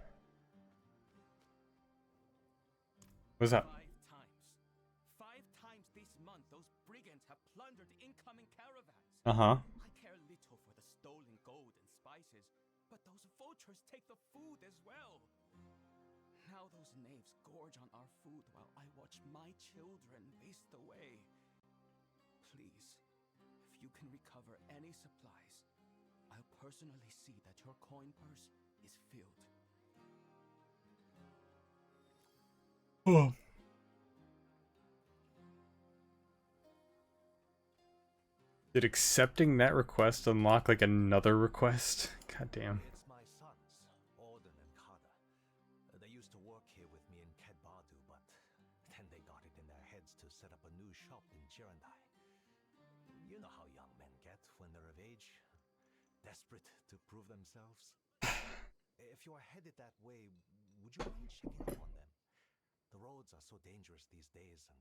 What's up? 5 times. 5 times this month incoming caravans. Uh-huh. I care little for the stolen gold and spices, but those vultures take the food as well. Now those knaves gorge on our food while I watch my children waste away. Please, if you can recover any supplies, I'll personally see that your coin purse is filled. Oh. Did accepting that request unlock like another request? God damn. It's my sons, Auden and Kada. They used to work here with me in Kedbadu, but then they got it in their heads to set up a new shop in Jirandai. You know how young men get when they're of age, desperate to prove themselves. If you are headed that way, would you mind checking up on them? The roads are so dangerous these days, and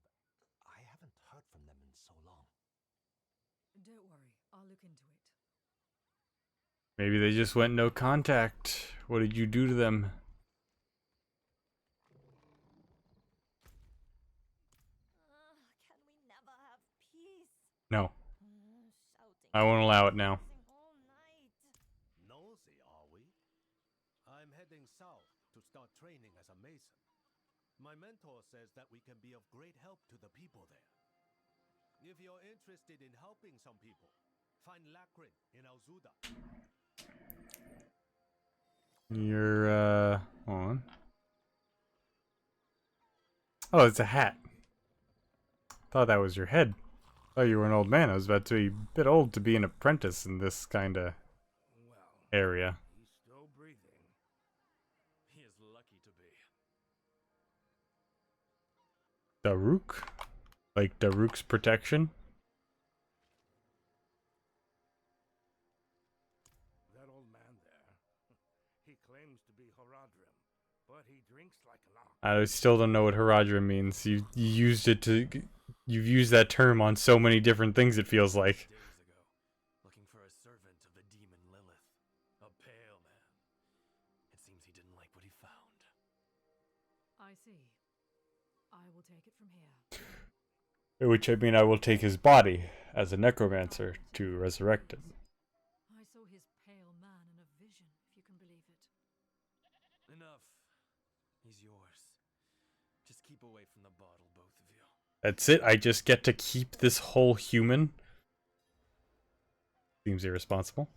I haven't heard from them in so long. Don't worry, I'll look into it. Maybe they just went no contact. What did you do to them? Can we never have peace? No. Shouting I won't allow it now. all night. Nosy, are we? I'm heading south to start training as a mason. My mentor says that we can be of great help to the people there. If you're interested in helping some people, find Lakrin in Alzuda. You're, hold on. Oh, it's a hat. Thought that was your head. Thought you were an old man. I was about to be a bit old to be an apprentice in this kind of Well, area. he's still breathing. He is lucky to be. Daruk? Like Daruk's protection? That old man there, he claims to be Horadrim, but he drinks like an ox. I still don't know what Haradrim means. You used it to... You've used that term on so many different things, it feels like. Days ago, looking for a servant of the demon Lilith, a pale man. It seems he didn't like what he found. I see. I will take it from here. Which I mean, I will take his body as a necromancer to resurrect it. I saw his pale man in a vision, if you can believe it. Enough. He's yours. Just keep away from the bottle, both of you. That's it? I just get to keep this whole human? Seems irresponsible.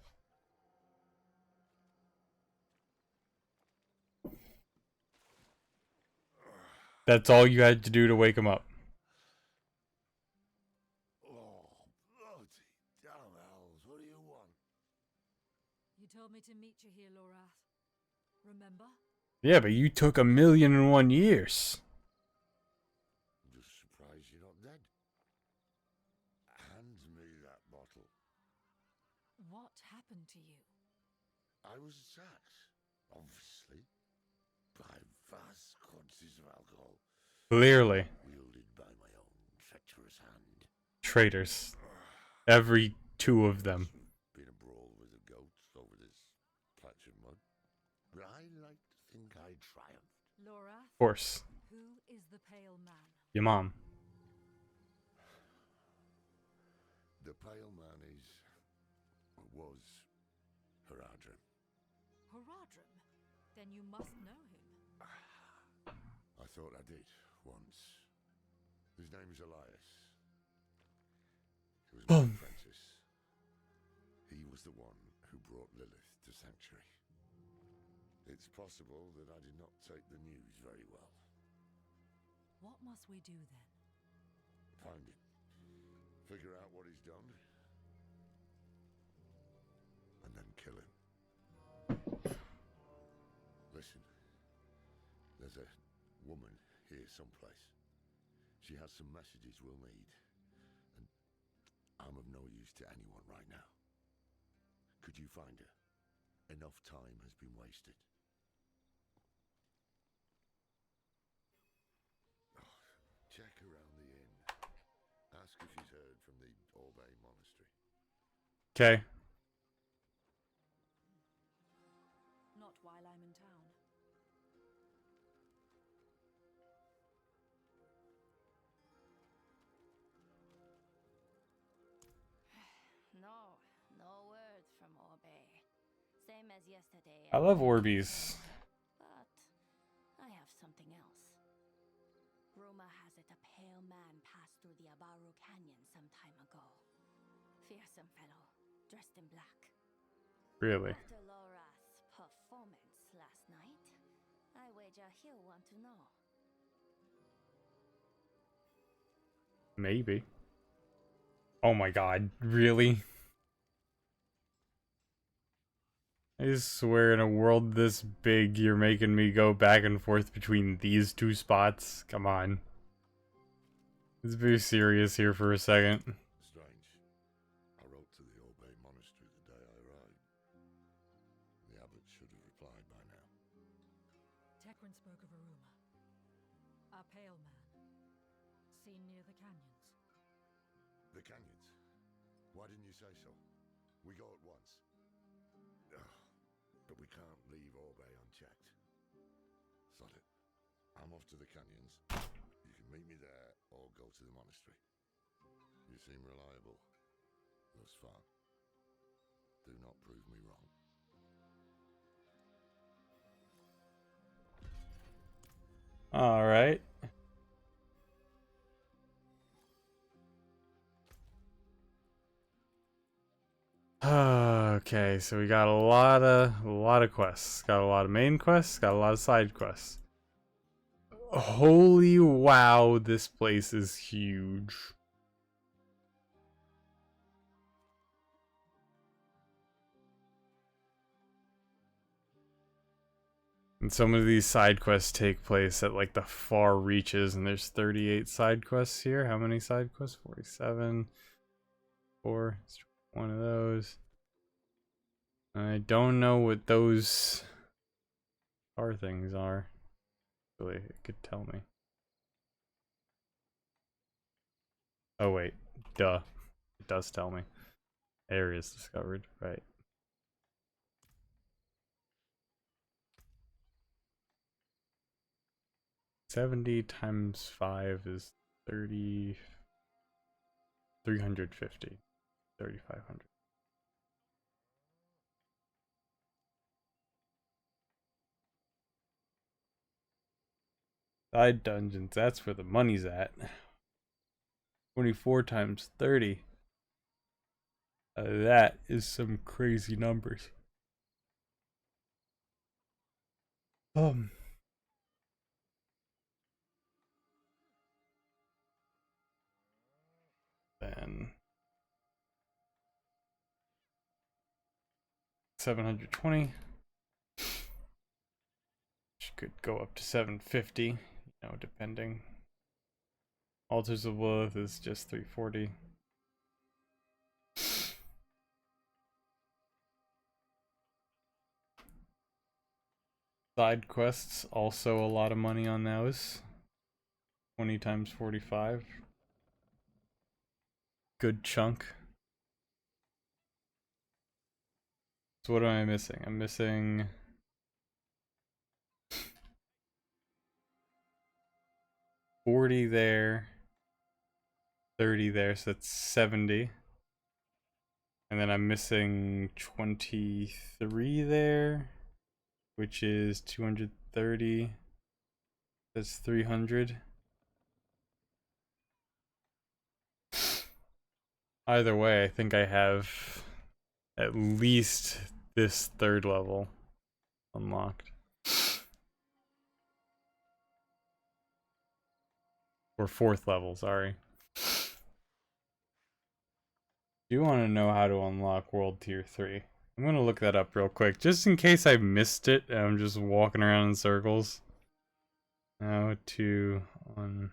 That's all you had to do to wake him up. Oh, bloody damn hells, what do you want? You told me to meet you here, Lorath. Remember? Yeah, but you took 1,000,001 years. I'm just surprised you're not dead. Hand me that bottle. What happened to you? I was attacked, obviously, by vast quantities of alcohol, Clearly. wielded by my own treacherous hand. Traitors. Every two of them. Been a brawl with the goats over this patch of mud, but I like to think I triumphed. Lorath? Of course. Who is the pale man? Your mom. The pale man was Haradrim. Horadrim? Then you must know him. I thought I did once. His name's Elias. He was my apprentice. He was the one who brought Lilith to Sanctuary. It's possible that I did not take the news very well. What must we do then? Find him. Figure out what he's done. And then kill him. Listen. There's a woman here someplace. She has some messages we'll need. And I'm of no use to anyone right now. Could you find her? Enough time has been wasted. Oh, check around the inn. Ask if she's heard from the Orbay Monastery. Okay. Not while I'm in town. same as yesterday. I love Orbeez. But I have something else. Rumor has it a pale man passed through the Abaru Canyon some time ago. Fearsome fellow, dressed in black. Really? After Laura's performance last night, I wager he'll want to know. Maybe. Oh my god, really? I swear in a world this big, you're making me go back and forth between these two spots? Come on. Let's be serious here for a second. Strange. I wrote to the Obey Monastery the day I arrived. The abbot should have replied by now. Tekrin spoke of a rumor. A pale man. Seen near the canyons. The canyons? Why didn't you say so? We go at once. Ugh, but we can't leave Obey unchecked. Sod it. I'm off to the canyons. You can meet me there or go to the monastery. You seem reliable thus far. Do not prove me wrong. Alright. Okay, so we got a lot of quests. Got a lot of main quests, got a lot of side quests. Holy wow, this place is huge. And some of these side quests take place at like the far reaches, and there's 38 side quests here. How many side quests? 47. 4. One of those. I don't know what those star things are. Really, it could tell me. Oh wait, duh. It does tell me. Areas discovered, right. $70 times 5 is 30. 350. 3,500. Side dungeons, that's where the money's at. 24 times 30. That is some crazy numbers. Then 720. Which could go up to 750, you know, depending. Altars of Lilith is just 340. Side quests, also a lot of money on those. 20 times 45. Good chunk. So what am I missing? I'm missing 40 there, 30 there, so that's 70. And then I'm missing 23 there, which is 230. That's 300. Either way, I think I have at least this third level unlocked. Or fourth level, sorry. Do you want to know how to unlock World Tier 3? I'm going to look that up real quick, just in case I missed it and I'm just walking around in circles. How to on...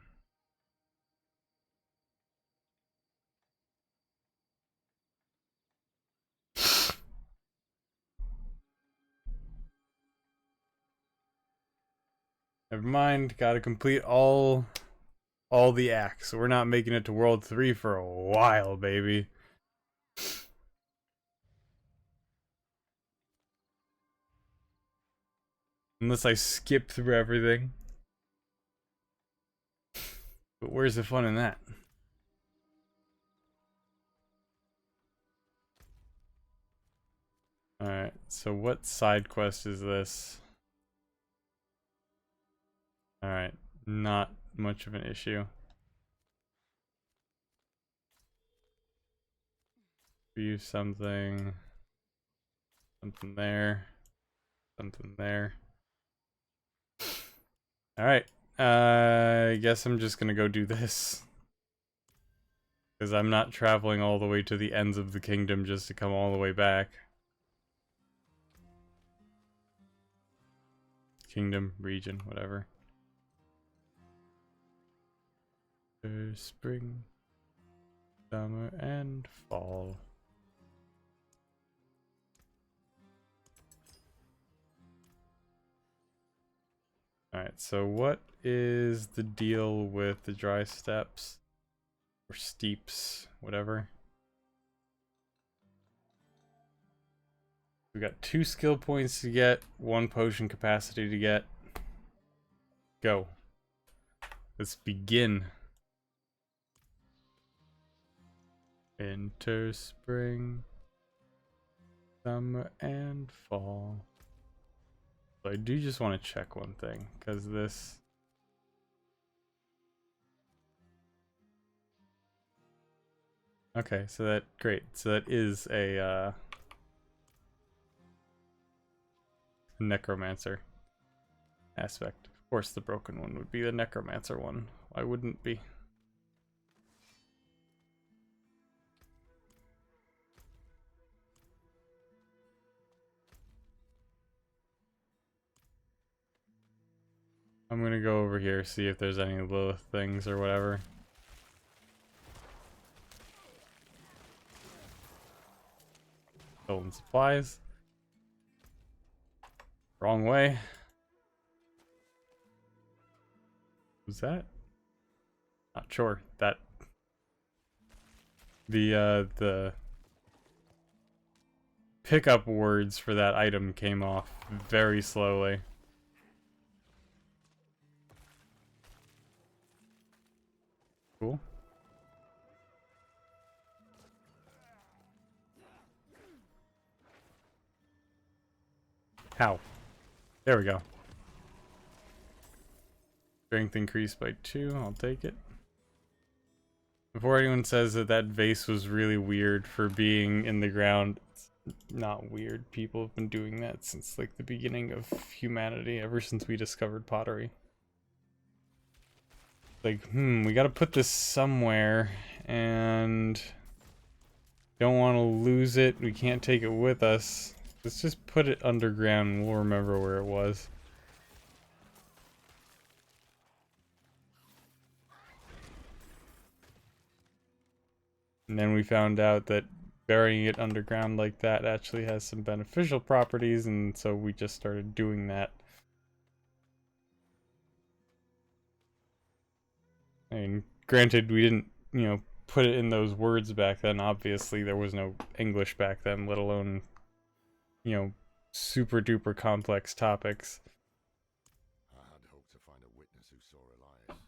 Never mind, gotta complete all the acts. We're not making it to World 3 for a while, baby. Unless I skip through everything. But where's the fun in that? Alright, so what side quest is this? Alright, not much of an issue. View something. Something there. Something there. Alright. I guess I'm just gonna go do this. Because I'm not traveling all the way to the ends of the kingdom just to come all the way back. Kingdom, region, whatever. Spring, summer, and fall. Alright, so what is the deal with the dry steppes? Or steeps, whatever. We got 2 skill points to get, 1 potion capacity to get. Go. Let's begin. Winter, spring, summer, and fall. So I do just want to check one thing, because this... Okay, so that, great. So that is a, necromancer aspect. Of course the broken one would be the necromancer one. Why wouldn't be? I'm gonna go over here, see if there's any little things or whatever. Stolen supplies. Wrong way. Who's that? Not sure. That the pickup words for that item came off very slowly. Cool. How? There we go. Strength increased by 2. I'll take it. Before anyone says that that vase was really weird for being in the ground, it's not weird. People have been doing that since like the beginning of humanity, ever since we discovered pottery. Like, we gotta put this somewhere, and don't want to lose it. We can't take it with us. Let's just put it underground and we'll remember where it was. And then we found out that burying it underground like that actually has some beneficial properties, and so we just started doing that. I mean, granted, we didn't, put it in those words back then. Obviously, there was no English back then, let alone, super duper complex topics. I had hoped to find a witness who saw Elias.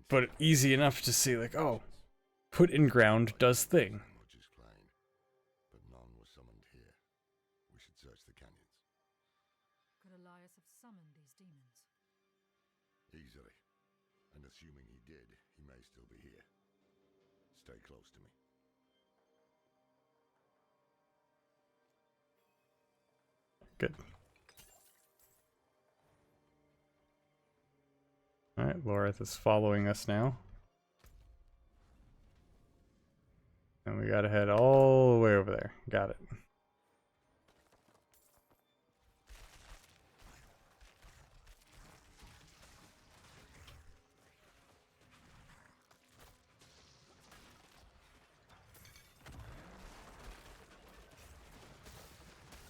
But easy enough to see, like, oh, put in ground does thing. Much is plain, but none was summoned here. We should search the canyons. Could Elias have summoned these demons? Easily. And assuming he did, he may still be here. Stay close to me. Good. Alright, Loreth is following us now. And we gotta head all the way over there. Got it.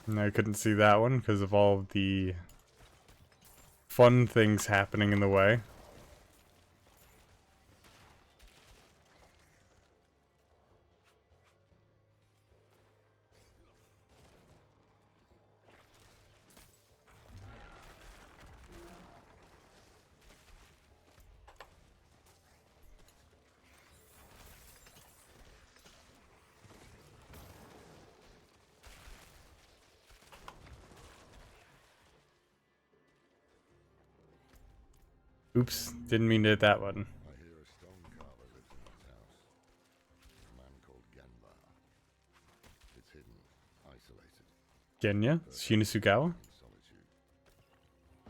And I couldn't see that one because of all of the fun things happening in the way. Oops, didn't mean to hit that button. I hear a stone carver lives in this house. A man called Genbar. It's hidden, isolated. Genya? Shinasugawa? In solitude.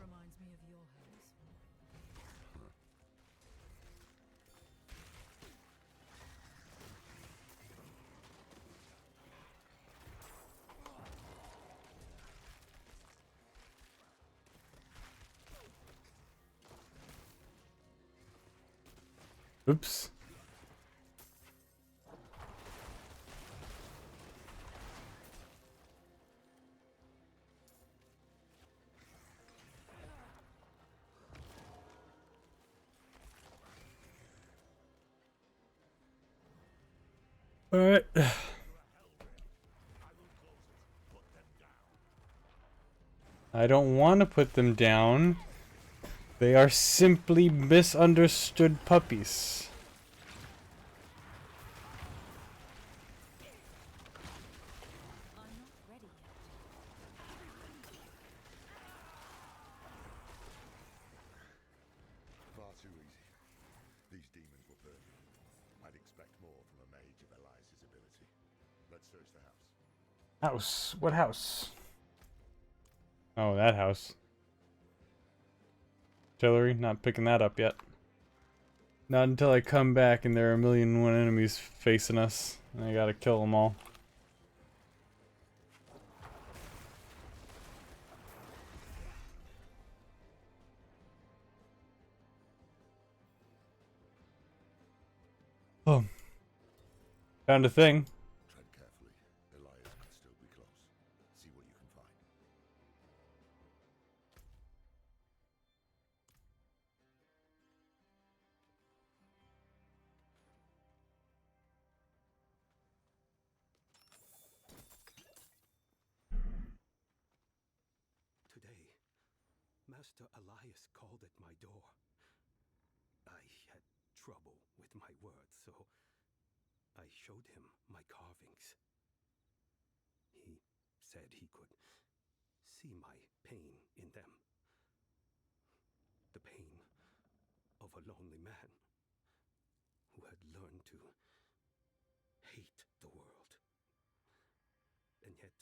Reminds me of your house. Oops. Alright. I don't want to put them down. They are simply misunderstood puppies. I'm not ready yet. Far too easy. These demons were perfect. I'd expect more from a mage of Elias's ability. Let's search the house. House? What house? Oh, that house. Artillery, not picking that up yet. Not until I come back and there are 1,000,001 enemies facing us. And I gotta kill them all. Oh. Found a thing. Tread carefully. Elias could still be close. See what you can find. Today, Master Elias called at my door. I had trouble with my words, so I showed him my carvings. He said he could see my pain in them. The pain of a lonely man who had learned to hate the world. And yet,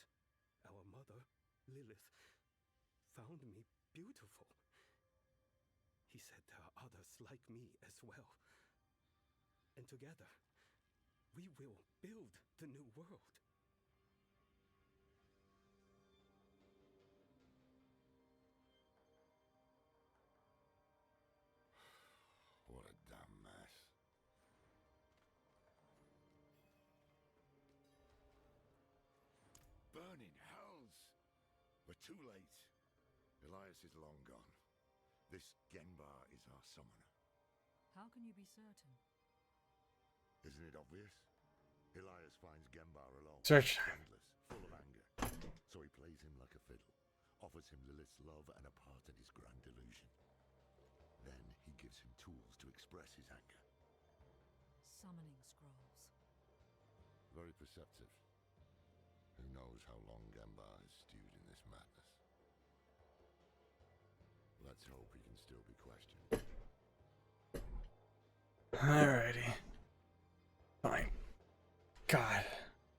our mother, Lilith, found me beautiful. He said there are others like me as well. And together, we will build the new world. What a damn mess. Burning hells! We're too late. Elias is long gone. This Genbar is our summoner. How can you be certain? Isn't it obvious? Elias finds Genbar alone. Search. Friendless, full of anger. So he plays him like a fiddle, offers him Lilith's love and a part in his grand illusion. Then he gives him tools to express his anger. Summoning scrolls. Very perceptive. Who knows how long Genbar has stewed in this madness? Let's hope he can still be questioned. Alrighty. Fine. God,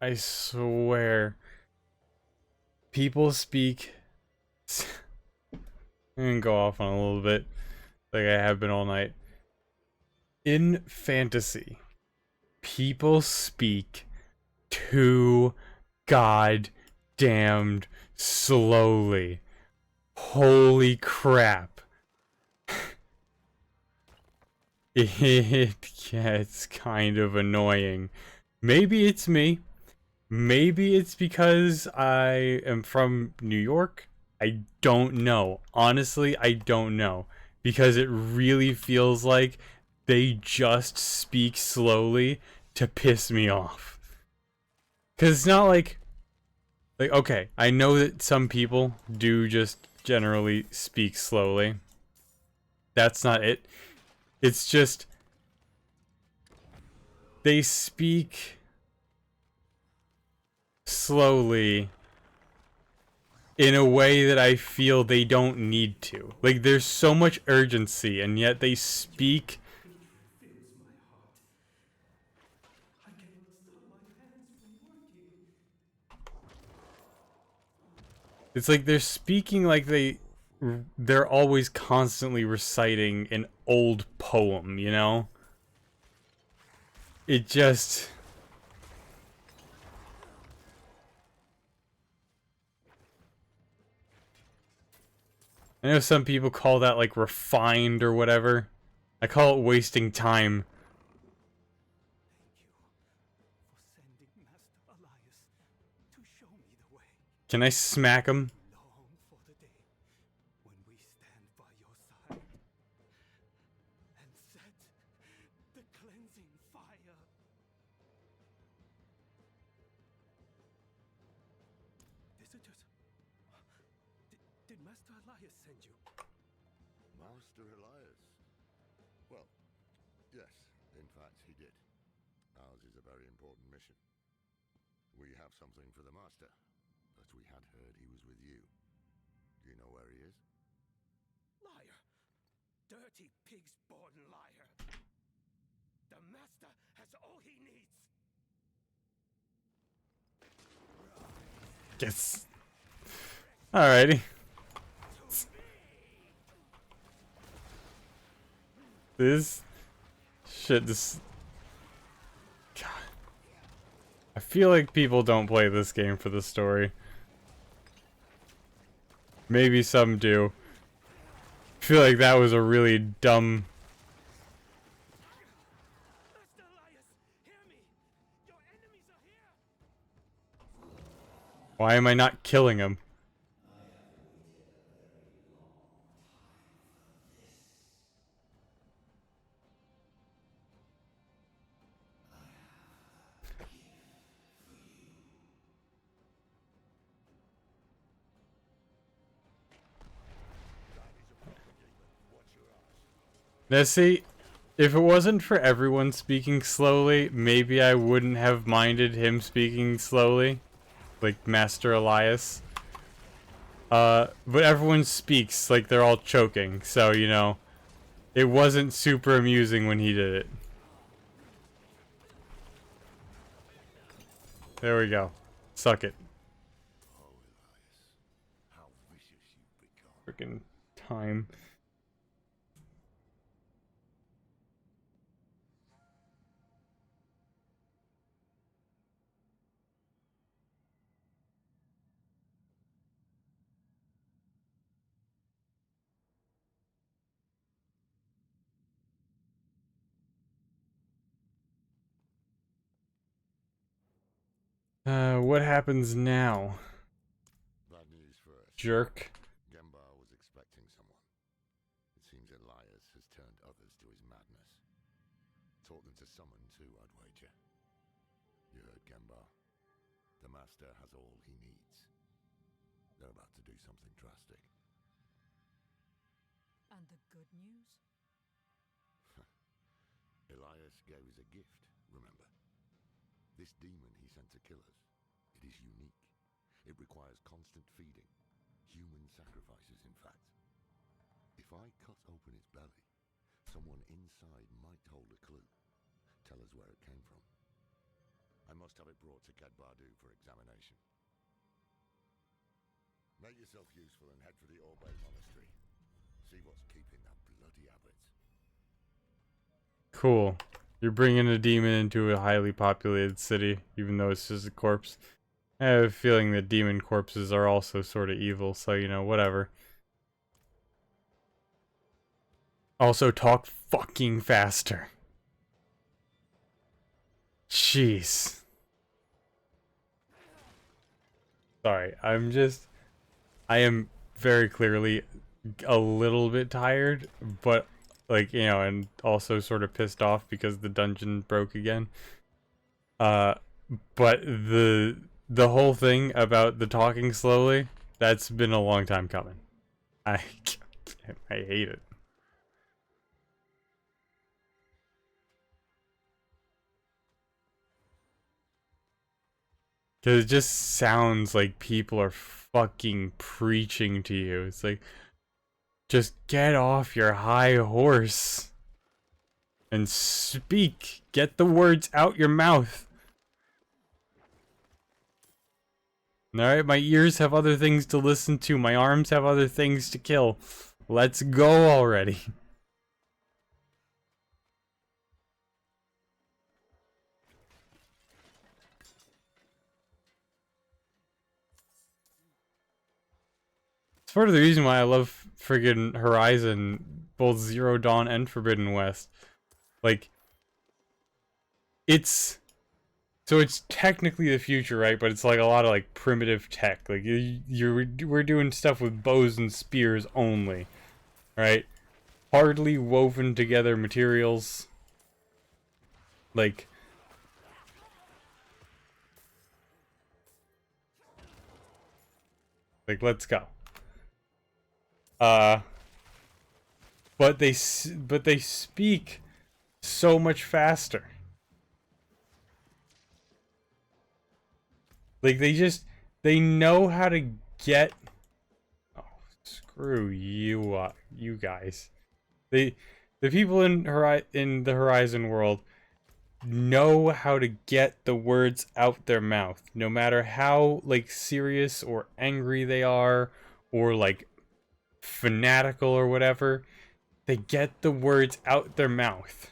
I swear. People speak. I'm gonna go off on a little bit, like I have been all night. In fantasy, people speak too goddamned slowly. Holy crap. It gets kind of annoying. Maybe it's me. Maybe it's because I am from New York. I don't know. Honestly, I don't know. Because it really feels like they just speak slowly to piss me off. Because it's not like, okay, I know that some people do just generally speak slowly. That's not it. It's just they speak slowly in a way that I feel they don't need to. Like, there's so much urgency, and yet they speak. Hatred fills my heart. I cannot stop my hands from working. It's like they're speaking like they're always constantly reciting an old poem, you know? It just... I know some people call that like refined or whatever. I call it wasting time. Thank you for sending Master Elias to show me the way. Can I smack him? Long for the day when we stand by your side and set the cleansing fire. Visitors, did Master Elias send you? Master Elias? Well, yes, in fact, he did. Ours is a very important mission. We have something for the Master, but we had heard he was with you. Do you know where he is? Liar! Dirty pig's-born liar! The Master has all he needs! Yes. Alrighty. This shit just... God. I feel like people don't play this game for the story. Maybe some do. I feel like that was a really dumb... Master Elias, hear me! Your enemies are here! Why am I not killing him? Now see, if it wasn't for everyone speaking slowly, maybe I wouldn't have minded him speaking slowly. Like Master Elias. But everyone speaks like they're all choking, so, you know, it wasn't super amusing when he did it. There we go. Suck it. Oh, Elias, how vicious you've become. Freaking time. What happens now? Bad news first. Jerk. Gembar was expecting someone. It seems Elias has turned others to his madness. Taught them to summon too, I'd wager. You heard Gembar. The Master has all he needs. They're about to do something drastic. And the good news? Elias gave us a gift, remember? This demon he sent to kill us. It is unique. It requires constant feeding. Human sacrifices, in fact. If I cut open its belly, someone inside might hold a clue. Tell us where it came from. I must have it brought to Kedbardu for examination. Make yourself useful and head for the Orbe Monastery. See what's keeping that bloody abbot. Cool. You're bringing a demon into a highly populated city, even though it's just a corpse. I have a feeling that demon corpses are also sort of evil, so, you know, whatever. Also, talk fucking faster. Jeez. Sorry, I am very clearly a little bit tired, but, like, you know, and also sort of pissed off because the dungeon broke again. But the whole thing about the talking slowly, that's been a long time coming. I hate it. Because it just sounds like people are fucking preaching to you. It's like, just get off your high horse and speak. Get the words out your mouth. Alright, my ears have other things to listen to. My arms have other things to kill. Let's go already. It's part of the reason why I love friggin' Horizon, both Zero Dawn and Forbidden West. Like, it's... So it's technically the future, right? But it's like a lot of like primitive tech. Like we're doing stuff with bows and spears only, right? Hardly woven together materials. Like let's go. But they speak so much faster. Like they know how to get. Oh, screw you, you guys. The people in the Horizon world know how to get the words out their mouth, no matter how like serious or angry they are, or like fanatical or whatever. They get the words out their mouth.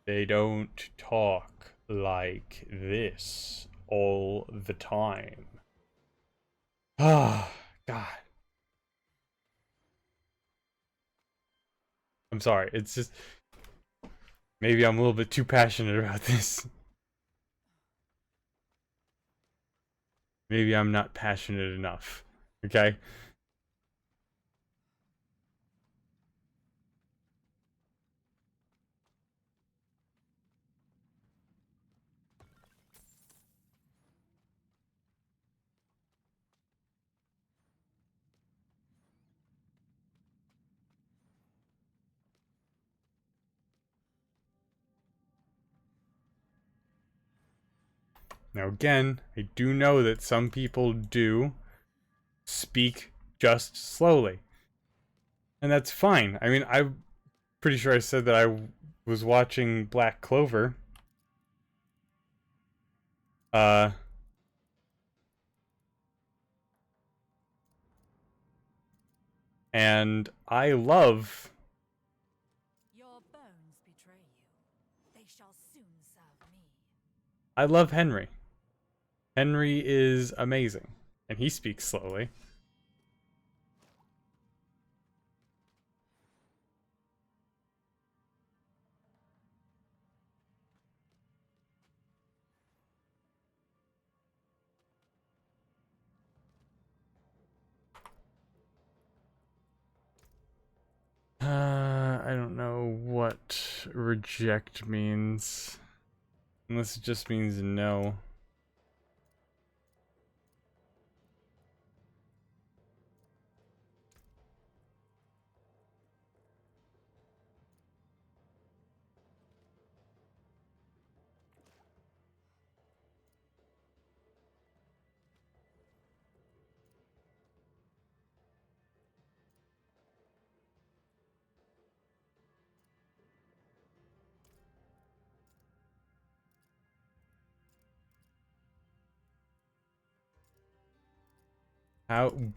They don't talk like this all the time. Ah, God. I'm sorry. It's just maybe I'm a little bit too passionate about this. Maybe I'm not passionate enough. Okay? Now again, I do know that some people do speak just slowly. And that's fine. I mean, I'm pretty sure I said that I was watching Black Clover. And I love... Your bones betray you. They shall soon serve me. I love Henry. Henry is amazing. And he speaks slowly. I don't know what reject means. Unless it just means no.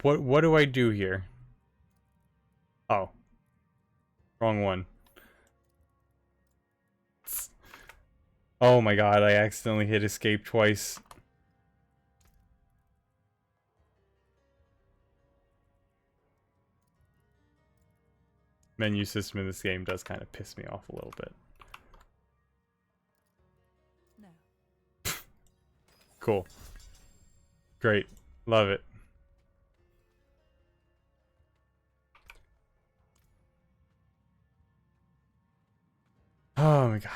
What do I do here? Oh. Wrong one. Oh my god, I accidentally hit escape twice. Menu system in this game does kind of piss me off a little bit. No. Cool. Great. Love it. Oh my god.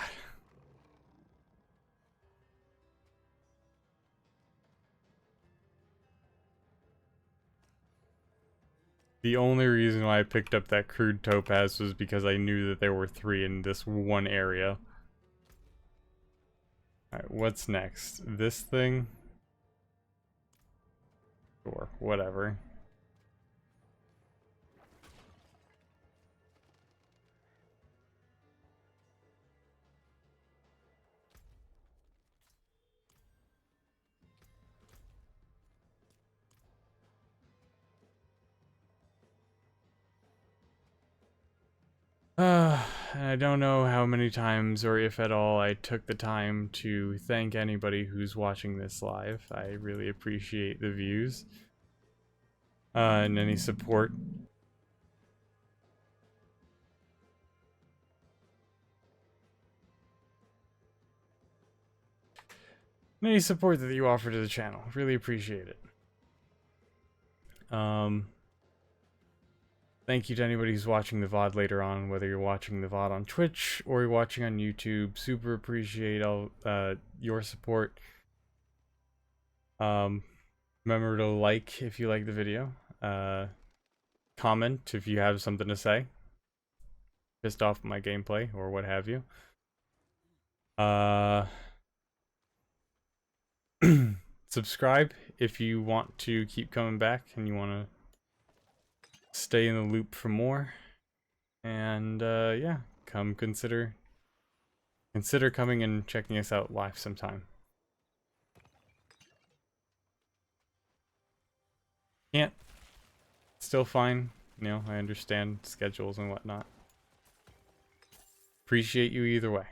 The only reason why I picked up that crude topaz was because I knew that there were 3 in this one area. Alright, what's next? This thing? Sure, whatever. I don't know how many times or if at all I took the time to thank anybody who's watching this live. I really appreciate the views and any support. Any support that you offer to the channel. Really appreciate it. Thank you to anybody who's watching the VOD later on, whether you're watching the VOD on Twitch or you're watching on YouTube. Super appreciate all your support. Remember to like if you like the video. Comment if you have something to say. Pissed off at my gameplay or what have you. Subscribe if you want to keep coming back and you want to stay in the loop for more. And yeah, consider coming and checking us out live sometime. Can't. Still fine. You know, I understand schedules and whatnot. Appreciate you either way.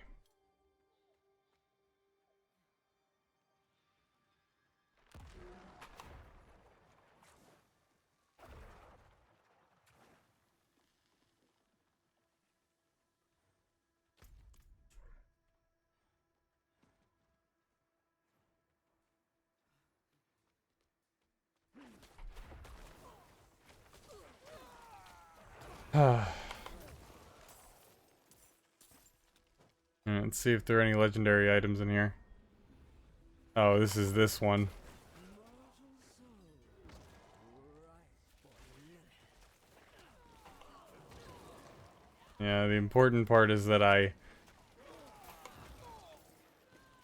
Let's see if there are any legendary items in here. Oh, this is this one. Yeah, the important part is that I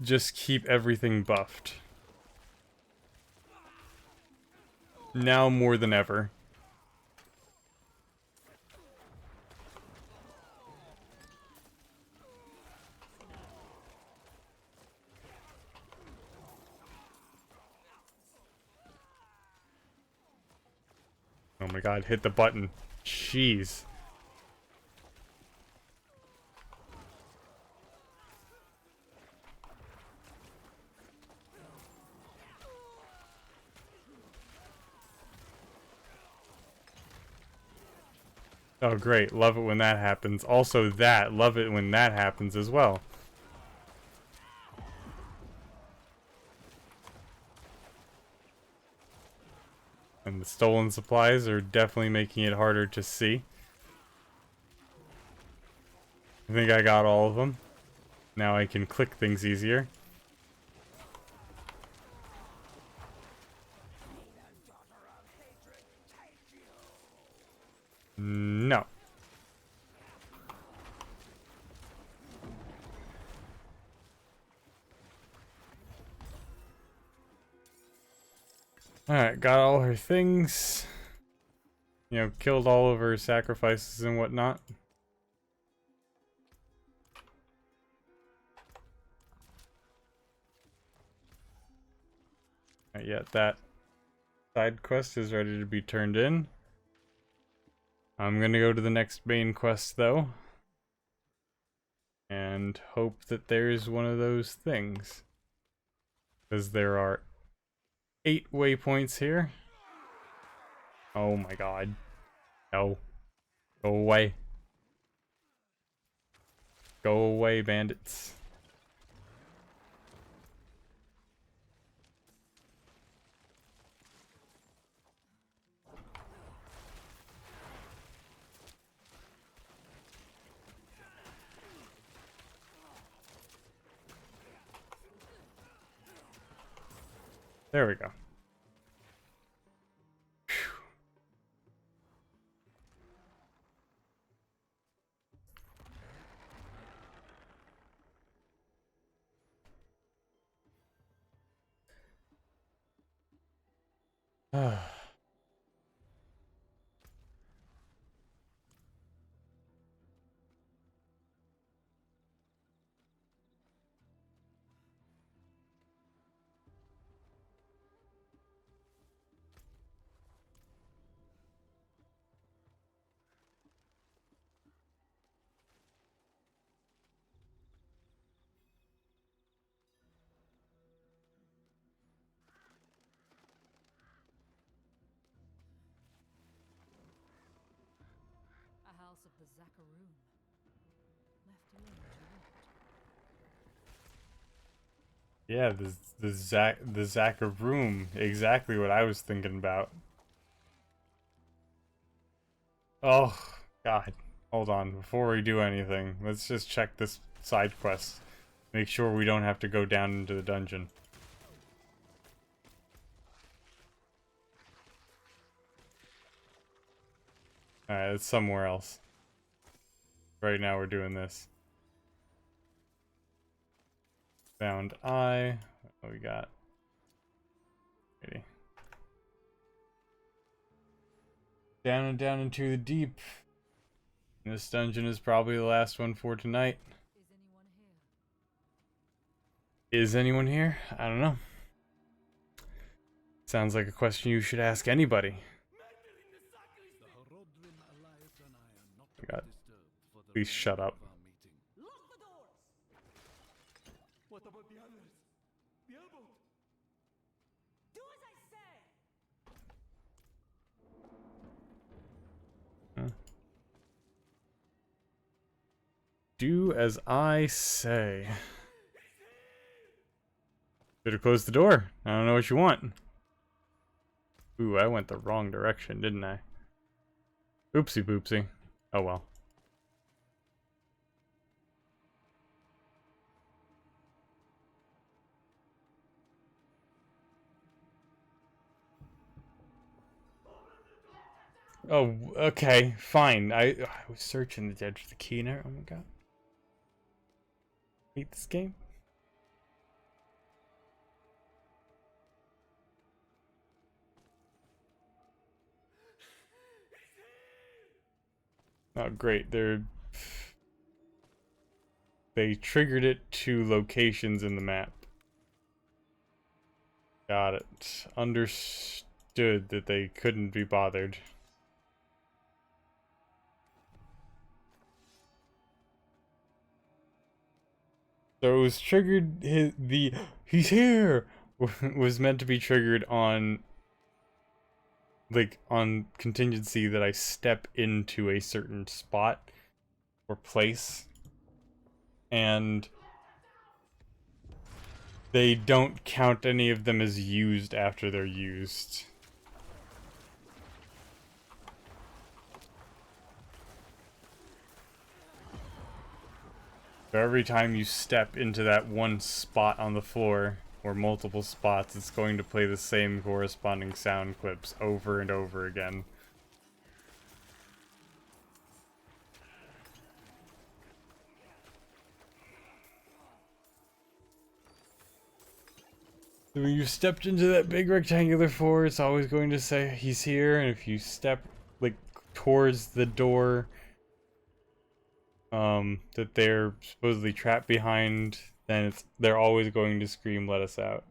just keep everything buffed. Now more than ever. Oh my god, hit the button. Jeez. Oh great, love it when that happens. Also that, love it when that happens as well. And the stolen supplies are definitely making it harder to see. I think I got all of them. Now I can click things easier. No. Alright, got all her things. You know, killed all of her sacrifices and whatnot. Not yet, that side quest is ready to be turned in. I'm gonna go to the next main quest though. And hope that there's one of those things. Because there are 8 waypoints here. Oh my god. No. Go away. Go away, bandits. There we go. A house of the Zakaroom. Left alone to rot. Yeah, the Zakaroom, exactly what I was thinking about. Oh God, hold on. Before we do anything, let's just check this side quest. Make sure we don't have to go down into the dungeon. Alright, it's somewhere else. Right now we're doing this. Found eye. What we got? Ready. Down and down into the deep. This dungeon is probably the last one for tonight. Is anyone here? Is anyone here? I don't know. Sounds like a question you should ask anybody. God. Please shut up. Lock the doors! What about the others? Diablo! Do as I say! Huh. Do as I say. Should have closed the door. I don't know what you want. Ooh, I went the wrong direction, didn't I? Oopsie boopsie. Oh well. Oh, okay, fine. I was searching the dead for the key now. Oh my god. Hate this game. Oh great, they triggered it to locations in the map. Got it. Understood that they couldn't be bothered. So it was triggered. He's here was meant to be triggered on, like, on contingency that I step into a certain spot or place, and they don't count any of them as used after they're used. So every time you step into that one spot on the floor, or multiple spots, it's going to play the same corresponding sound clips over and over again. So when you stepped into that big rectangular floor, it's always going to say he's here, and if you step, like, towards the door that they're supposedly trapped behind, then they're always going to scream, "Let us out."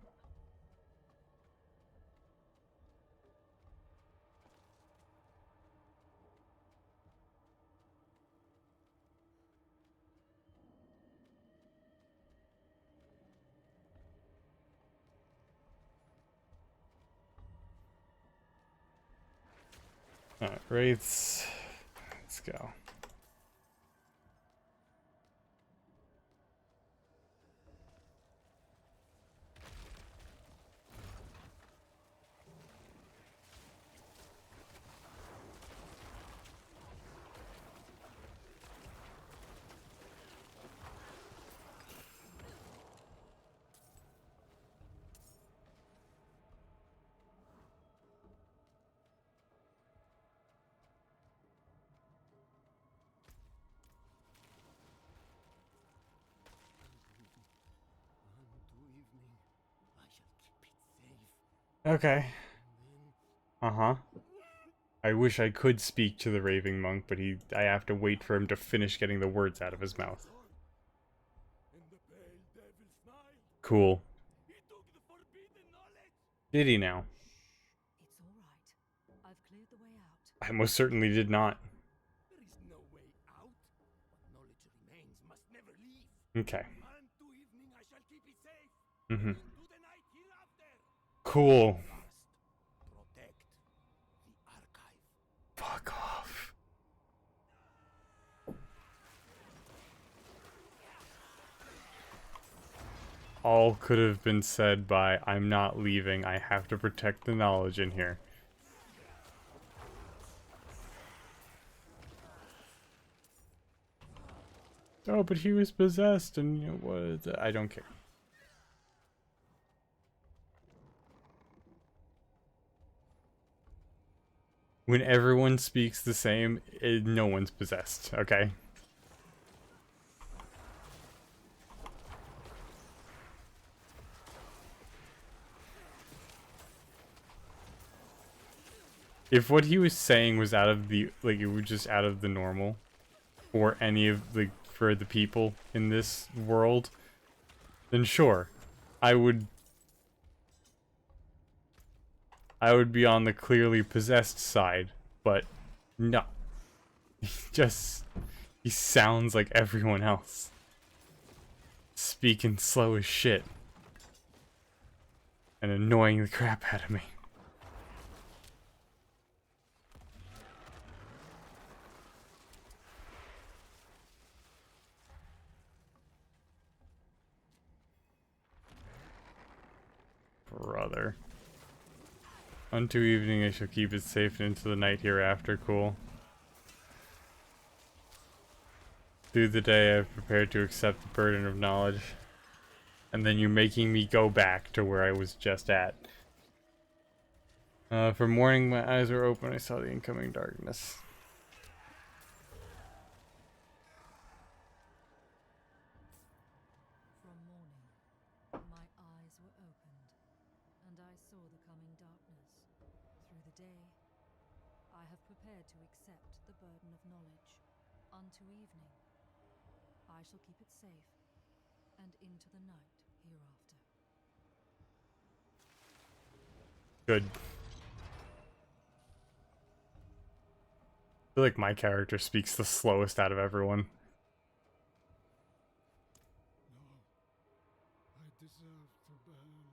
Alright, wraiths. Let's go. Unto evening, I shall keep it safe. Okay. And then Uh-huh. I wish I could speak to the raving monk, but I have to wait for him to finish getting the words out of his mouth. Cool. Did he now? It's all right. I've cleared the way out. I most certainly did not. There is no way out. What knowledge remains must never leave. Okay. Unto evening I shall keep it safe. Mm-hmm. Into the night hereafter. Cool. Must protect the archive. Fuck off. All could have been said by, I'm not leaving, I have to protect the knowledge in here. Oh, but he was possessed and you know, what? I don't care. When everyone speaks the same, no one's possessed, okay? If what he was saying was out of the, like, it was just out of the normal, for any of, like, for the people in this world, then sure, I would be on the clearly possessed side, but no. He sounds like everyone else. Speaking slow as shit. And annoying the crap out of me. Brother. Unto evening I shall keep it safe and into the night hereafter. Cool. Through the day I've prepared to accept the burden of knowledge. And then you're making me go back to where I was just at. From morning my eyes were open, I saw the incoming darkness. From morning, my eyes were opened, and I saw the coming darkness. Through the day, I have prepared to accept the burden of knowledge. Unto evening, I shall keep it safe, and into the night hereafter. Good. I feel like my character speaks the slowest out of everyone. No. I deserve to burn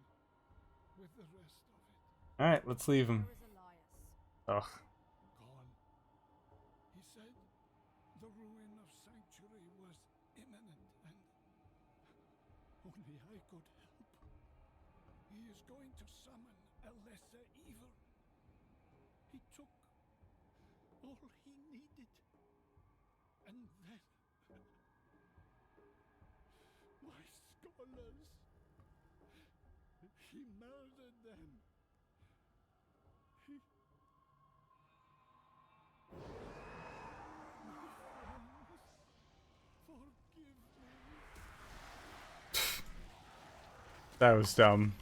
with the rest of it. Alright, let's leave him. Ugh. Gone. He said the ruin of Sanctuary was imminent and only I could help. He is going to summon a lesser evil. He took all he needed. And then my scholars. He murdered them. He... My friends, forgive me. That was dumb.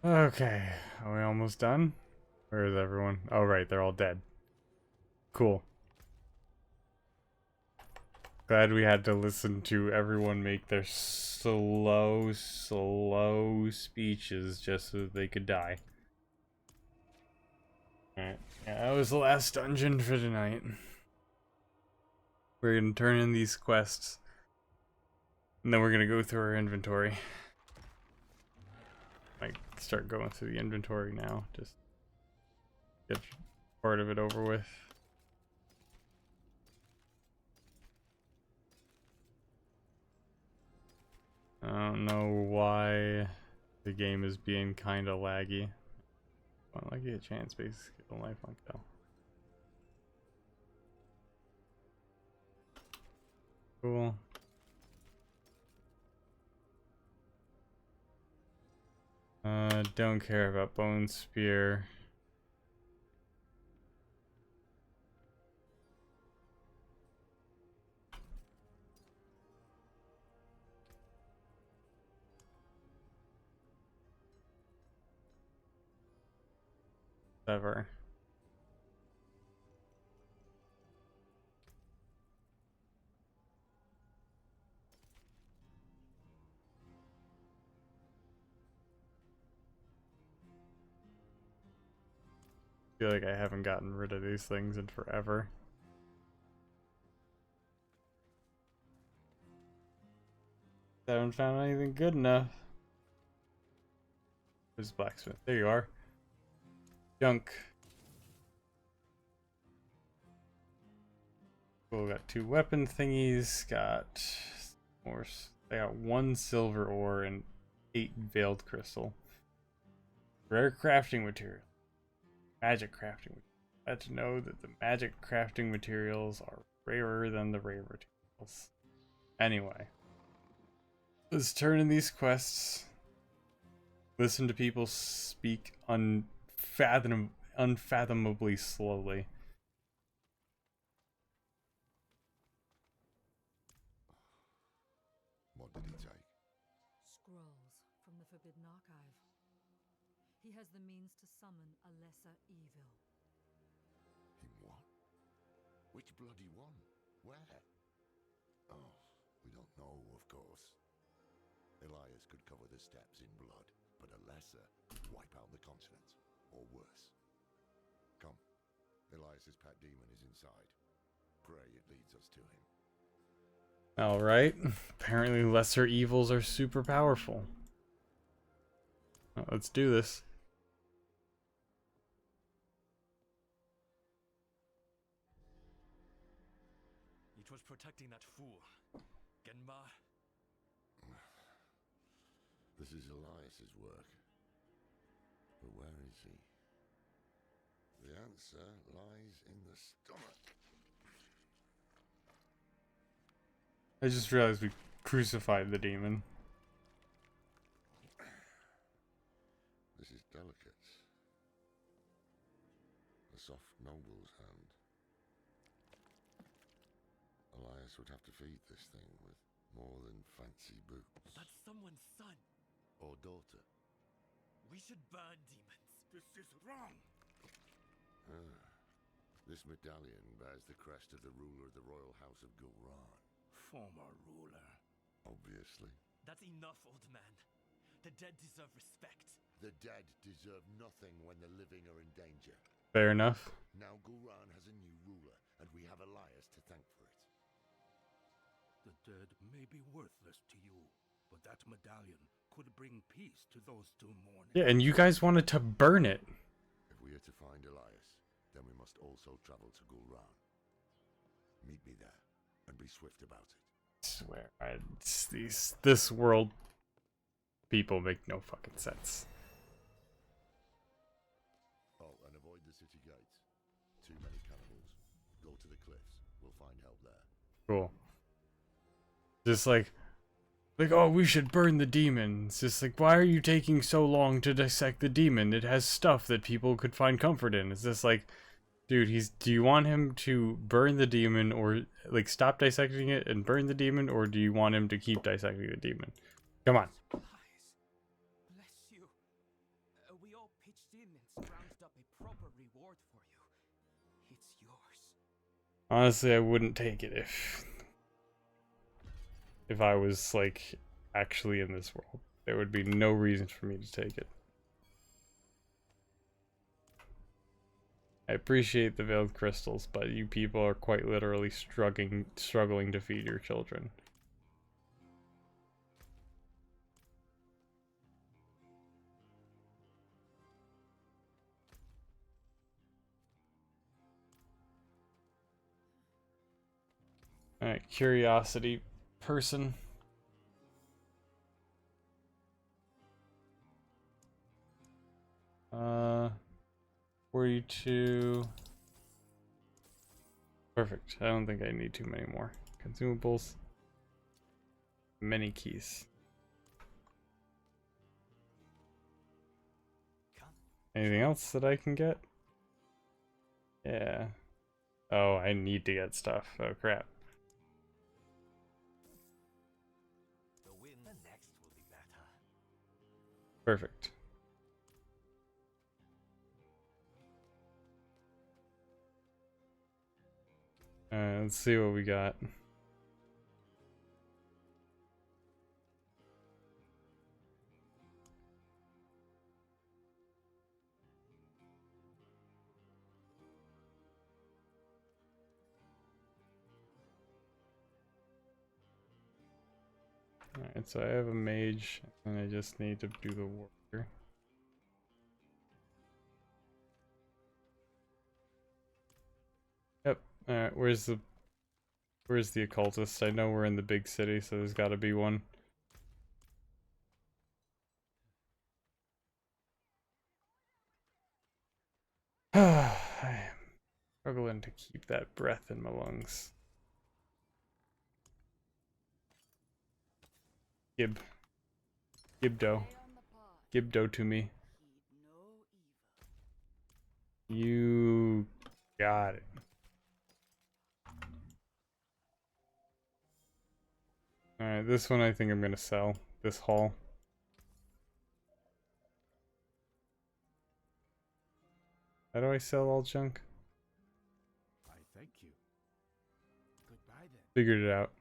Okay, are we almost done? Where is everyone? Oh right, they're all dead. Cool. Glad we had to listen to everyone make their slow speeches just so that they could die. Alright, yeah, that was the last dungeon for tonight. We're gonna turn in these quests. And then we're gonna go through our inventory. Like, start going through the inventory now. Just get part of it over with. I don't know why The game is being kind of laggy. Unlucky a chance based skill life on kill. Cool. Don't care about Bone Spear. Ever. Feel like I haven't gotten rid of these things in forever. I haven't found anything good enough. Where's blacksmith? There you are. Junk. Cool, got 2 weapon thingies, got more. I got 1 silver ore and 8 veiled crystal. Rare crafting material. Magic crafting. Glad to know that the magic crafting materials are rarer than the rare materials. Anyway, let's turn in these quests. Listen to people speak unfathomably slowly. What did he take? Scrolls from the Forbidden Archive. He has the means to summon a lesser evil. Him what? Which bloody one? Where? Oh, we don't know, of course. Elias could cover the steppes in blood, but a lesser could wipe out the continent, or worse. Come, Elias's pet demon is inside. Pray it leads us to him. Alright, apparently lesser evils are super powerful. Well, let's do this. It was protecting that fool. Genma. This is Elias's work. But where is he? The answer lies in the stomach. I just realized we crucified the demon. This is delicate. A soft noble's hand. Elias would have to feed this thing with more than fancy boots. That's someone's son. Or daughter. We should burn demons. This is wrong. This medallion bears the crest of the ruler of the royal house of Gulran. Former ruler. Obviously. That's enough, old man. The dead deserve respect. The dead deserve nothing when the living are in danger. Fair enough. Now Gulran has a new ruler, and we have Elias to thank for it. The dead may be worthless to you, but that medallion could bring peace to those two mourning. Yeah, and you guys wanted to burn it. If we are to find Elias, then we must also travel to Gulran. Meet me there, and be swift about it. I swear, this world people make no fucking sense. Oh, and avoid the city gates. Too many cannibals. Go to the cliffs. We'll find help there. Cool. Just like, oh, we should burn the demon. It's just like, why are you taking so long to dissect the demon? It has stuff that people could find comfort in. It's just like, dude, do you want him to burn the demon, or like stop dissecting it and burn the demon, or do you want him to keep dissecting the demon? Come on. Bless you. We all pitched in and scrounged up a proper reward for you. It's yours. Honestly, I wouldn't take it if I was like actually in this world. There would be no reason for me to take it. I appreciate the veiled crystals, but you people are quite literally struggling to feed your children. Alright, curiosity person. 42. Perfect. I don't think I need too many more. Consumables. Many keys. Anything else that I can get? Yeah. Oh, I need to get stuff. Oh, crap. The win next will be better. Perfect. Let's see what we got. Alright, so I have a mage, and I just need to do the warrior. Yep. Alright, where's the occultist? I know we're in the big city, so there's gotta be one. I am struggling to keep that breath in my lungs. Gibdo. Gibdo to me. You got it. Alright, this one I think I'm gonna sell. This haul. How do I sell all junk? I thank you. Goodbye then. Figured it out.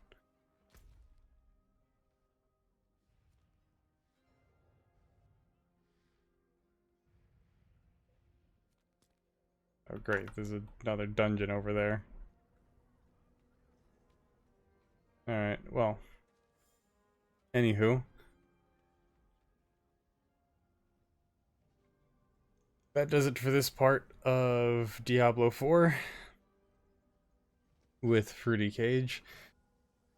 Oh great, there's another dungeon over there. Alright, well. Anywho. That does it for this part of Diablo 4 with Fruity Cage.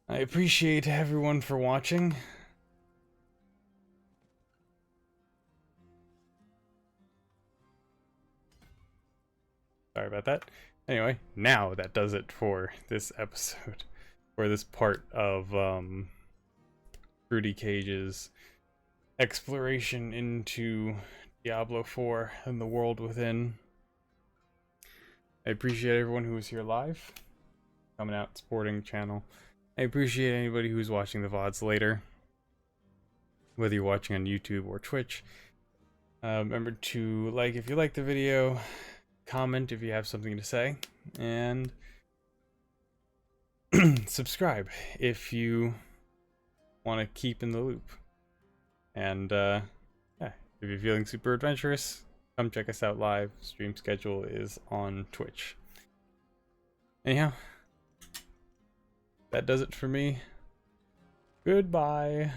I appreciate everyone for watching. Sorry about that. Anyway, now that does it for this episode, or this part of Fruity Cage's exploration into Diablo 4 and the world within. I appreciate everyone who was here live, coming out, supporting the channel. I appreciate anybody who's watching the VODs later, whether you're watching on YouTube or Twitch. Remember to like if you like the video, comment if you have something to say, and subscribe if you want to keep in the loop. And yeah, if you're feeling super adventurous, come check us out live. Stream schedule is on Twitch. Anyhow, that does it for me. Goodbye.